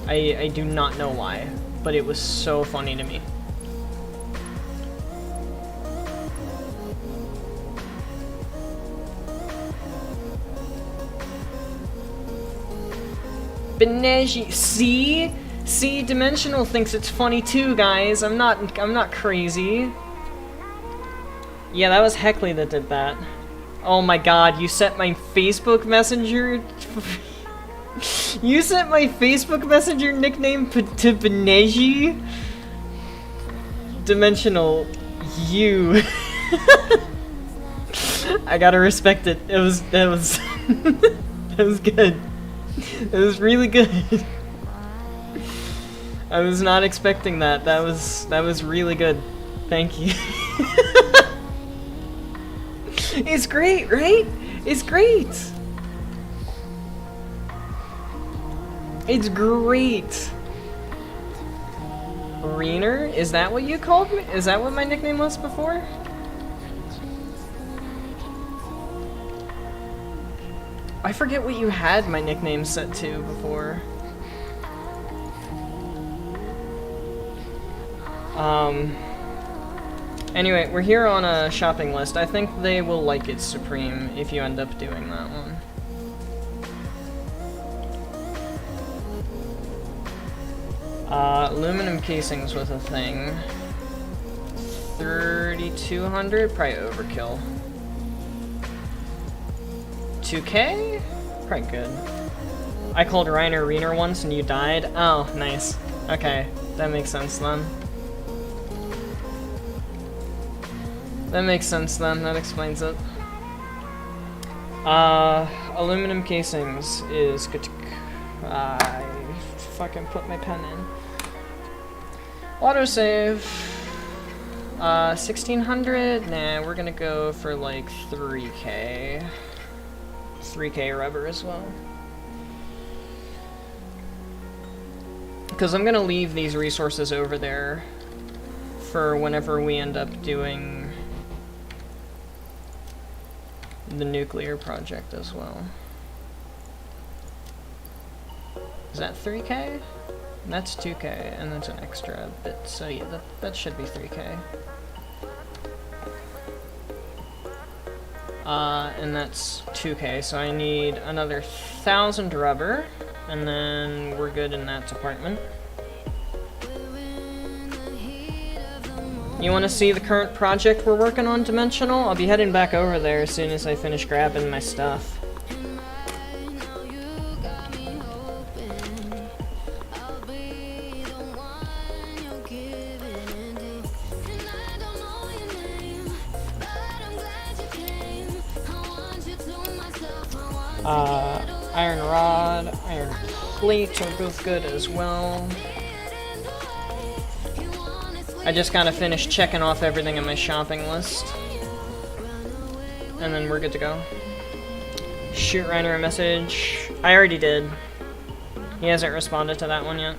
I do not know why, but it was so funny to me. Beneji, see? See, Dimensional thinks it's funny too, guys. I'm not crazy. Yeah, that was Heckley that did that. Oh my god, you set my Facebook Messenger... You sent my Facebook Messenger nickname to Beneji? Dimensional, you. I gotta respect it. That was that was good. It was really good. I was not expecting that. That was really good. Thank you. It's great, right? It's great. It's great. Reiner? Is that what you called me? Is that what my nickname was before? I forget what you had my nickname set to before. Anyway, we're here on a shopping list. I think they will like it Supreme if you end up doing that one. Aluminum casings with a thing. 3,200? Probably overkill. 2K? Probably good. I called Reiner once and you died? Oh, nice. Okay, that makes sense then. That makes sense then, that explains it. Aluminum casings is good to... I fucking put my pen in. Autosave. 1,600? Nah, we're gonna go for like 3K. 3K rubber as well. Because I'm gonna leave these resources over there for whenever we end up doing the nuclear project as well. Is that 3K? That's 2K, and that's an extra bit, so yeah, that should be 3K. And that's 2K, so I need another 1,000 rubber, and then we're good in that department. You want to see the current project we're working on, Dimensional? I'll be heading back over there as soon as I finish grabbing my stuff. Iron rod, iron plate are both good as well. I just gotta finish checking off everything on my shopping list. And then we're good to go. Shoot Reiner a message. I already did. He hasn't responded to that one yet.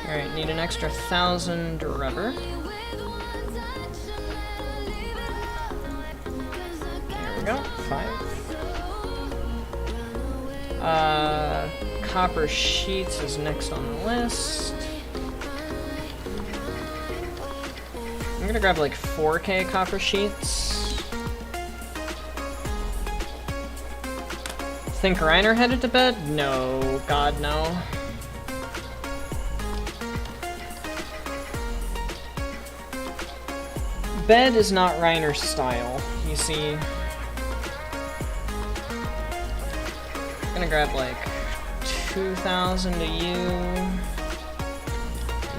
Alright, need an extra 1,000 rubber. There we go, 5. Copper sheets is next on the list. I'm gonna grab like 4K copper sheets. Think Reiner headed to bed? No, God no. Bed is not Reiner's style, you see. Gonna grab like 2,000 to you.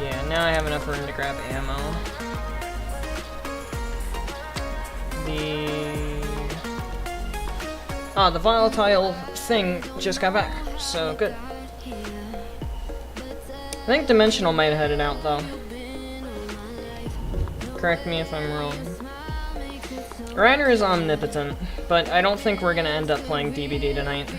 Yeah, now I have enough room to grab ammo. The volatile thing just got back, so good. I think Dimensional might have headed out though. Correct me if I'm wrong. Ryder is omnipotent, but I don't think we're gonna end up playing DBD tonight.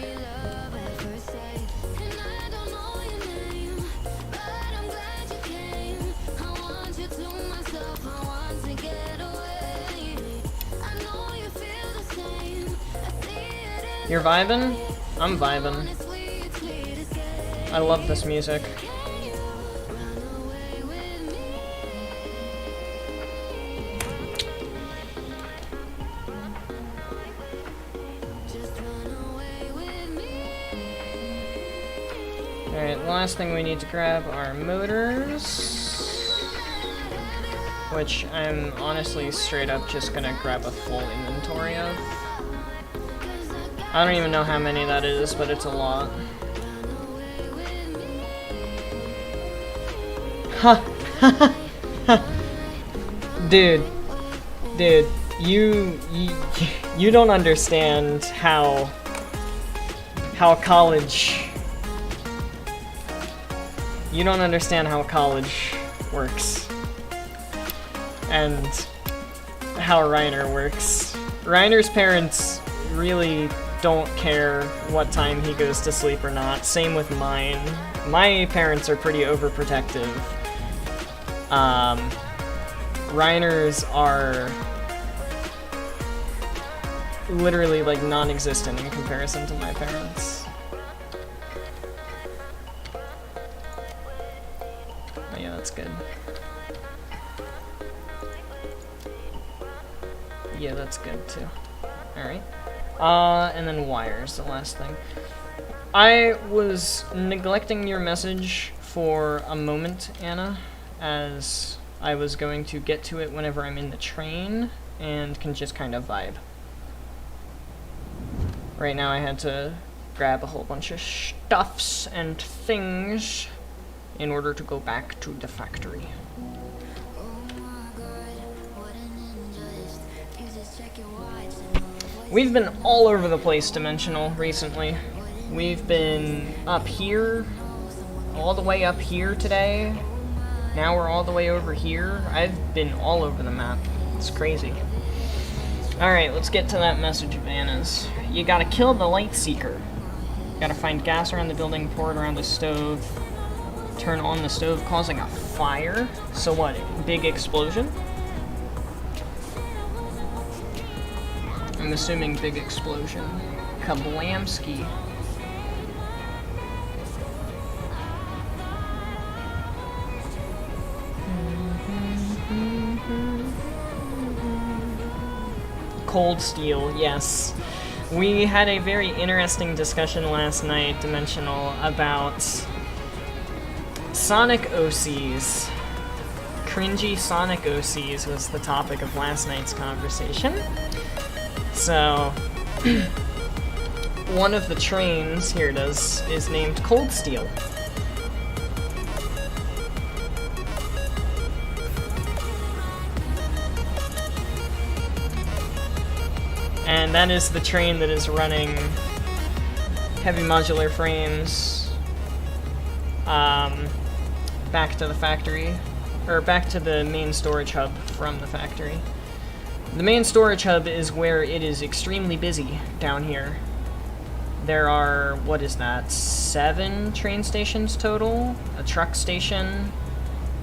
You're vibing? I'm vibing. I love this music. Alright, the last thing we need to grab are motors. Which I'm honestly straight up just gonna grab a full inventory of. I don't even know how many that is, but it's a lot. Ha! Dude, you don't understand how college. You don't understand how college works. And how Reiner works. Reiner's parents really don't care what time he goes to sleep or not. Same with mine. My parents are pretty overprotective. Reiner's are literally like non-existent in comparison to my parents. Oh yeah, that's good. Yeah, that's good too. Alright. And then wires, the last thing. I was neglecting your message for a moment, Anna, as I was going to get to it whenever I'm in the train, and can just kind of vibe. Right now I had to grab a whole bunch of stuffs and things in order to go back to the factory. We've been all over the place, Dimensional, recently. We've been up here, all the way up here today. Now we're all the way over here. I've been all over the map. It's crazy. Alright, let's get to that message of Anna's. You gotta kill the light seeker. Gotta find gas around the building, pour it around the stove, turn on the stove, causing a fire. So what, big explosion? I'm assuming big explosion. Kablamski. Cold steel, yes. We had a very interesting discussion last night, Dimensional, about Sonic OCs. Cringy Sonic OCs was the topic of last night's conversation. So, one of the trains, here it is named Cold Steel. And that is the train that is running heavy modular frames back to the factory, or back to the main storage hub from the factory. The main storage hub is where it is extremely busy down here. There are, what is that, 7 train stations total, a truck station,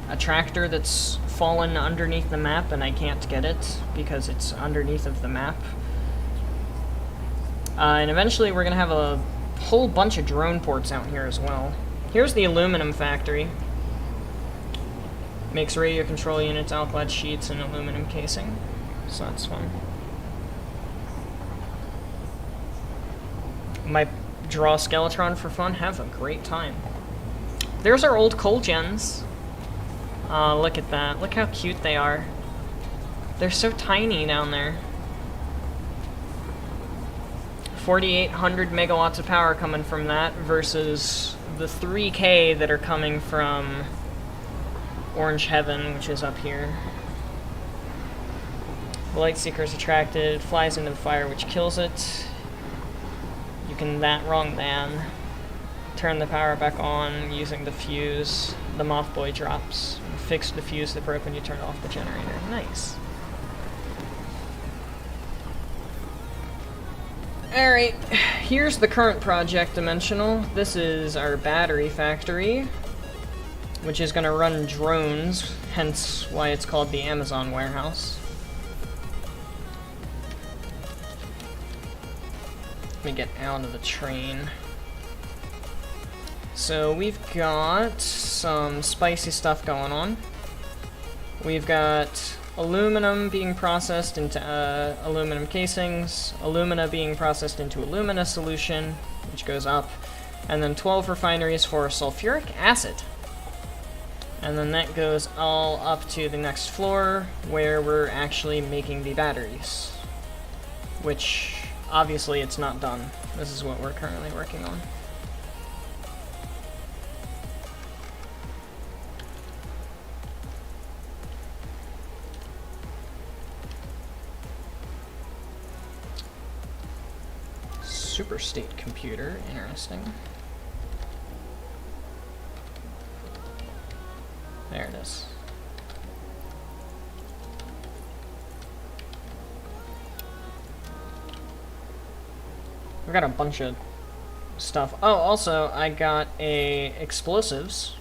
a tractor that's fallen underneath the map and I can't get it because it's underneath of the map. And eventually we're going to have a whole bunch of drone ports out here as well. Here's the aluminum factory. Makes radio control units, alkyd sheets, and aluminum casing. So that's fun. Might draw a Skeletron for fun, have a great time. There's our old coal gens. Look at that. Look how cute they are. They're so tiny down there. 4,800 megawatts of power coming from that versus the 3K that are coming from Orange Heaven, which is up here. The light seeker is attracted, flies into the fire, which kills it. You can wrong then turn the power back on using the fuse. The moth boy drops. You fix the fuse that broke when you turned off the generator. Nice. Alright, here's the current project dimensional. This is our battery factory, which is going to run drones, hence why it's called the Amazon warehouse. Let me get out of the train. So we've got some spicy stuff going on. We've got aluminum being processed into aluminum casings, alumina being processed into alumina solution, which goes up, and then 12 refineries for sulfuric acid. And then that goes all up to the next floor, where we're actually making the batteries. Which, obviously, it's not done. This is what we're currently working on. Superstate computer, interesting. There it is. We got a bunch of stuff. Oh, also, I got explosives.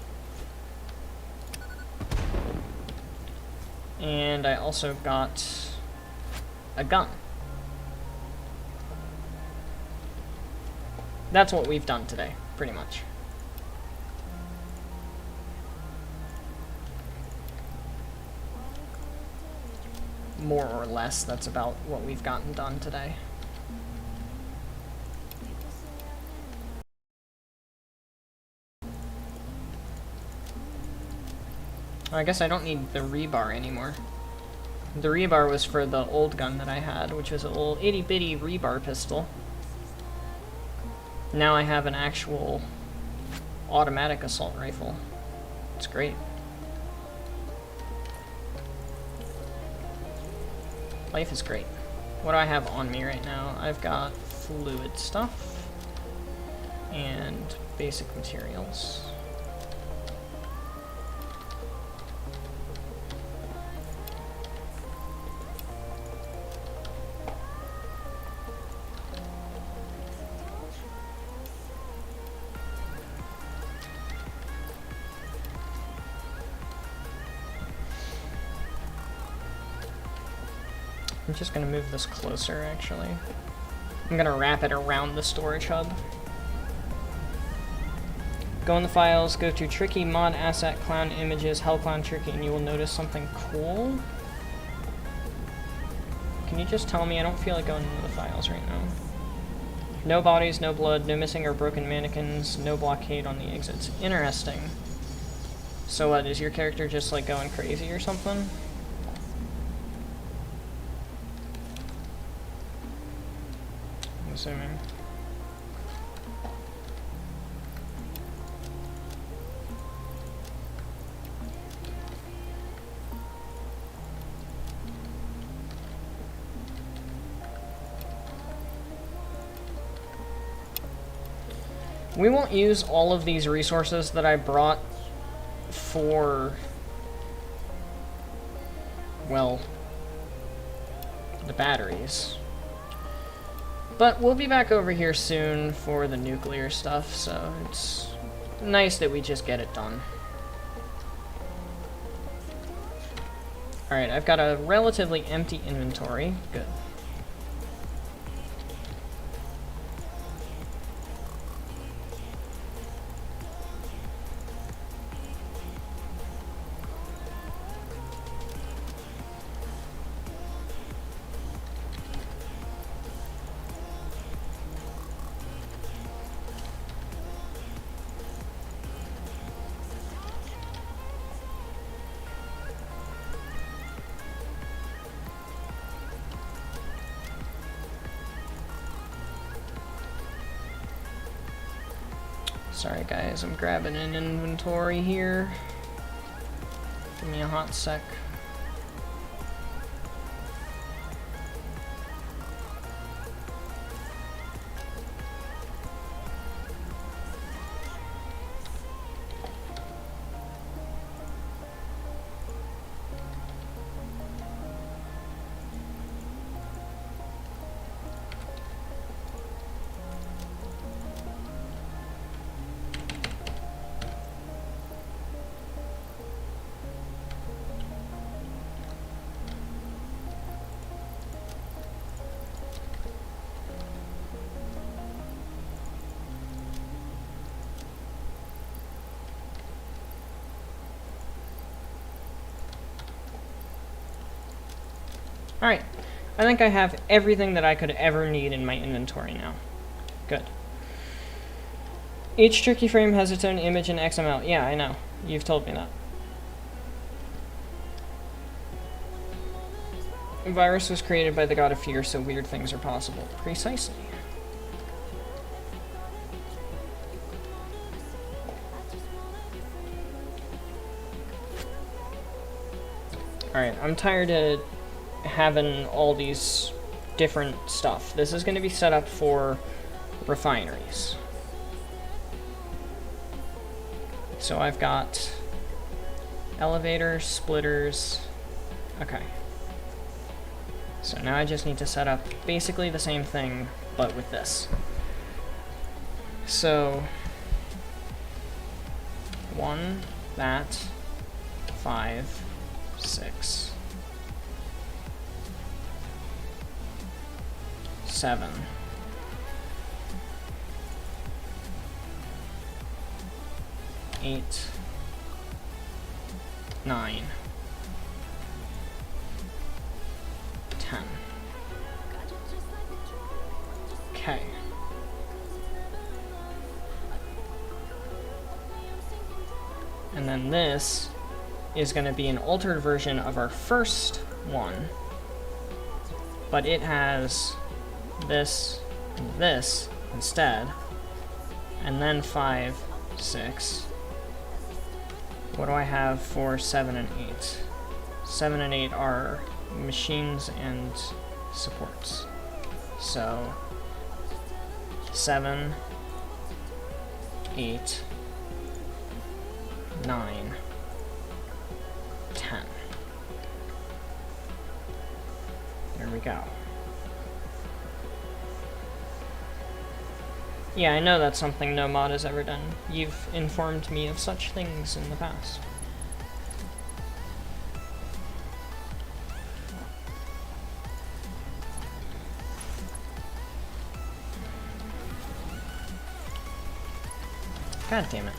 And I also got a gun. That's what we've done today, pretty much. More or less, that's about what we've gotten done today. I guess I don't need the rebar anymore. The rebar was for the old gun that I had, which was a little itty-bitty rebar pistol. Now I have an actual automatic assault rifle. It's great. Life is great. What do I have on me right now? I've got fluid stuff and basic materials. I'm just going to move this closer, actually. I'm going to wrap it around the storage hub. Go in the files, go to Tricky Mod Asset Clown Images, Hell Clown Tricky, and you will notice something cool. Can you just tell me? I don't feel like going into the files right now. No bodies, no blood, no missing or broken mannequins, no blockade on the exits. Interesting. So what, is your character just like going crazy or something? I'm assuming. We won't use all of these resources that I brought for, well, the batteries. But we'll be back over here soon for the nuclear stuff, so it's nice that we just get it done. Alright, I've got a relatively empty inventory. Good. Sorry guys, I'm grabbing an inventory here. Give me a hot sec. Alright, I think I have everything that I could ever need in my inventory now. Good. Each tricky frame has its own image in XML. Yeah, I know. You've told me that. A virus was created by the god of fear, so weird things are possible. Precisely. Alright, I'm tired of having all these different stuff. This is going to be set up for refineries. So I've got elevators, splitters. Okay. So now I just need to set up basically the same thing, but with this. So 1, that, 5, 6, 7, 8, 9, 10. Okay. And then this is going to be an altered version of our first one, but it has this and this instead, and then 5, 6. What do I have for 7 and 8? 7 and 8 are machines and supports. So 7, 8, 9, 10. There we go. Yeah, I know that's something no mod has ever done. You've informed me of such things in the past. God damn it.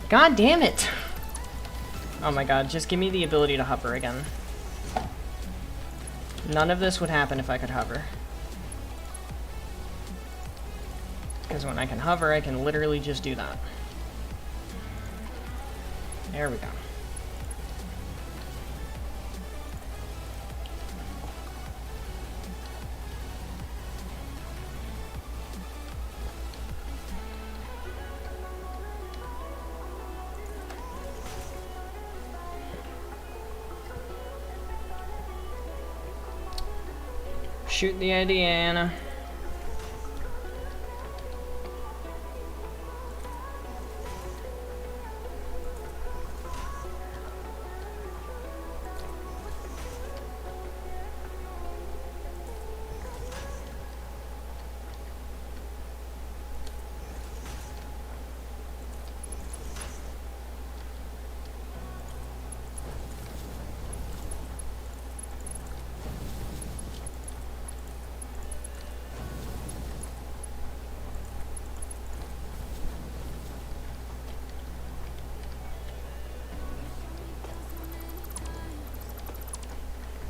God damn it! Oh my god, just give me the ability to hover again. None of this would happen if I could hover. Because when I can hover, I can literally just do that. There we go. Shoot the idea, Anna.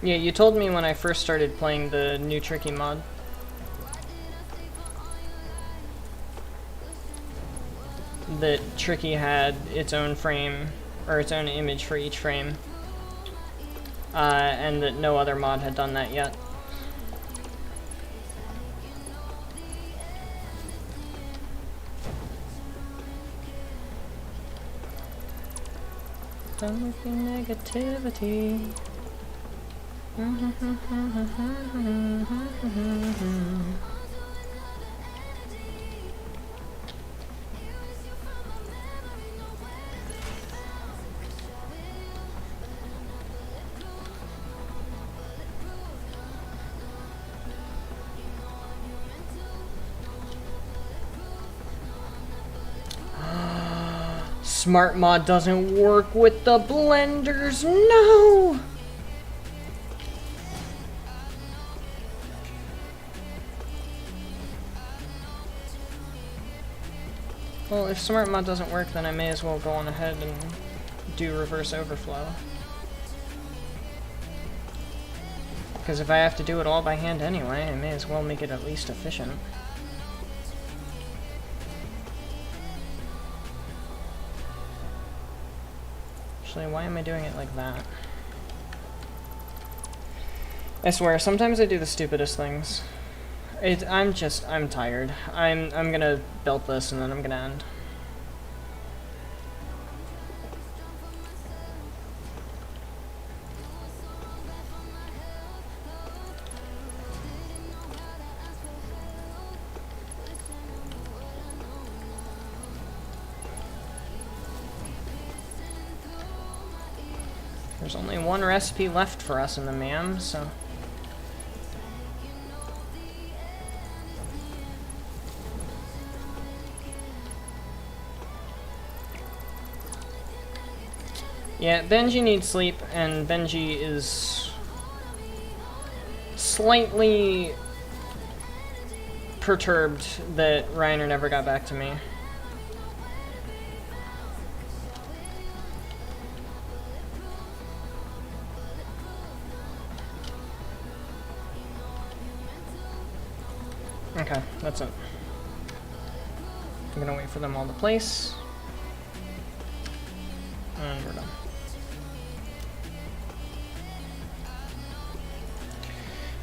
Yeah, you told me when I first started playing the new Tricky mod. That Tricky had its own frame, or its own image for each frame. And that no other mod had done that yet. Done with your negativity. Smart mod doesn't work with the blenders, no! Well, if smart mod doesn't work, then I may as well go on ahead and do reverse overflow. Because if I have to do it all by hand anyway, I may as well make it at least efficient. Actually, why am I doing it like that? I swear, sometimes I do the stupidest things. I'm tired. I'm gonna belt this and then I'm gonna end. There's only one recipe left for us in the MAM, so... Yeah, Benji needs sleep, and Benji is slightly perturbed that Reiner never got back to me. Okay, that's it. I'm gonna wait for them all to place. And we're done.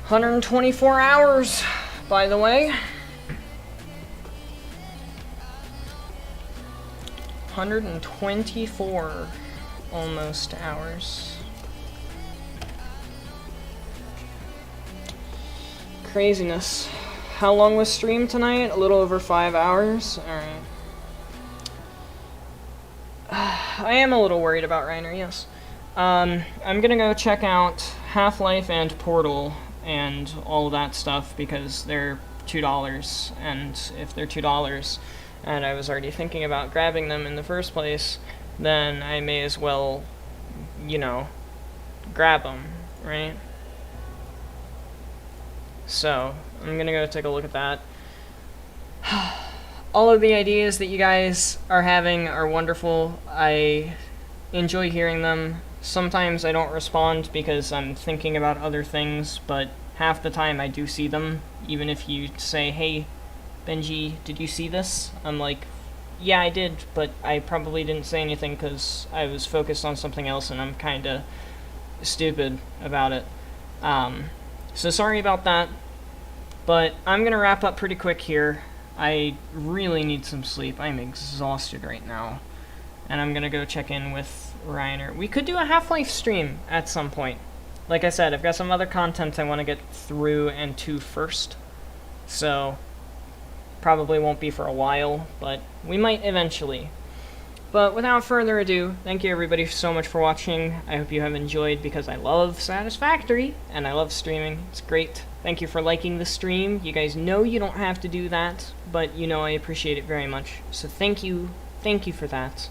$124 hours, by the way. 124 almost hours. Craziness. How long was stream tonight? A little over 5 hours. Alright. I am a little worried about Reiner, yes. I'm gonna go check out Half-Life and Portal and all of that stuff because they're $2, and if they're $2 and I was already thinking about grabbing them in the first place, then I may as well, you know, grab them, right? So, I'm gonna go take a look at that. All of the ideas that you guys are having are wonderful. I enjoy hearing them. Sometimes I don't respond because I'm thinking about other things, but half the time I do see them. Even if you say, hey, Benji, did you see this? I'm like, yeah, I did, but I probably didn't say anything because I was focused on something else and I'm kind of stupid about it. So sorry about that, but I'm going to wrap up pretty quick here. I really need some sleep. I'm exhausted right now. And I'm going to go check in with Reiner. We could do a Half-Life stream at some point. Like I said, I've got some other content I want to get through and to first. So, probably won't be for a while, but we might eventually. But without further ado, thank you everybody so much for watching. I hope you have enjoyed because I love Satisfactory and I love streaming. It's great. Thank you for liking the stream. You guys know you don't have to do that, but you know I appreciate it very much. So thank you for that.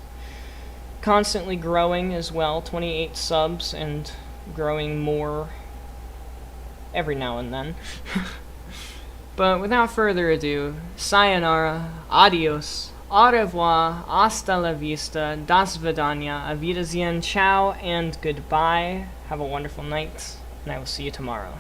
Constantly growing as well, 28 subs and growing more every now and then. But without further ado, sayonara, adios, au revoir, hasta la vista, das vidania, auf Wiedersehen, ciao, and goodbye. Have a wonderful night, and I will see you tomorrow.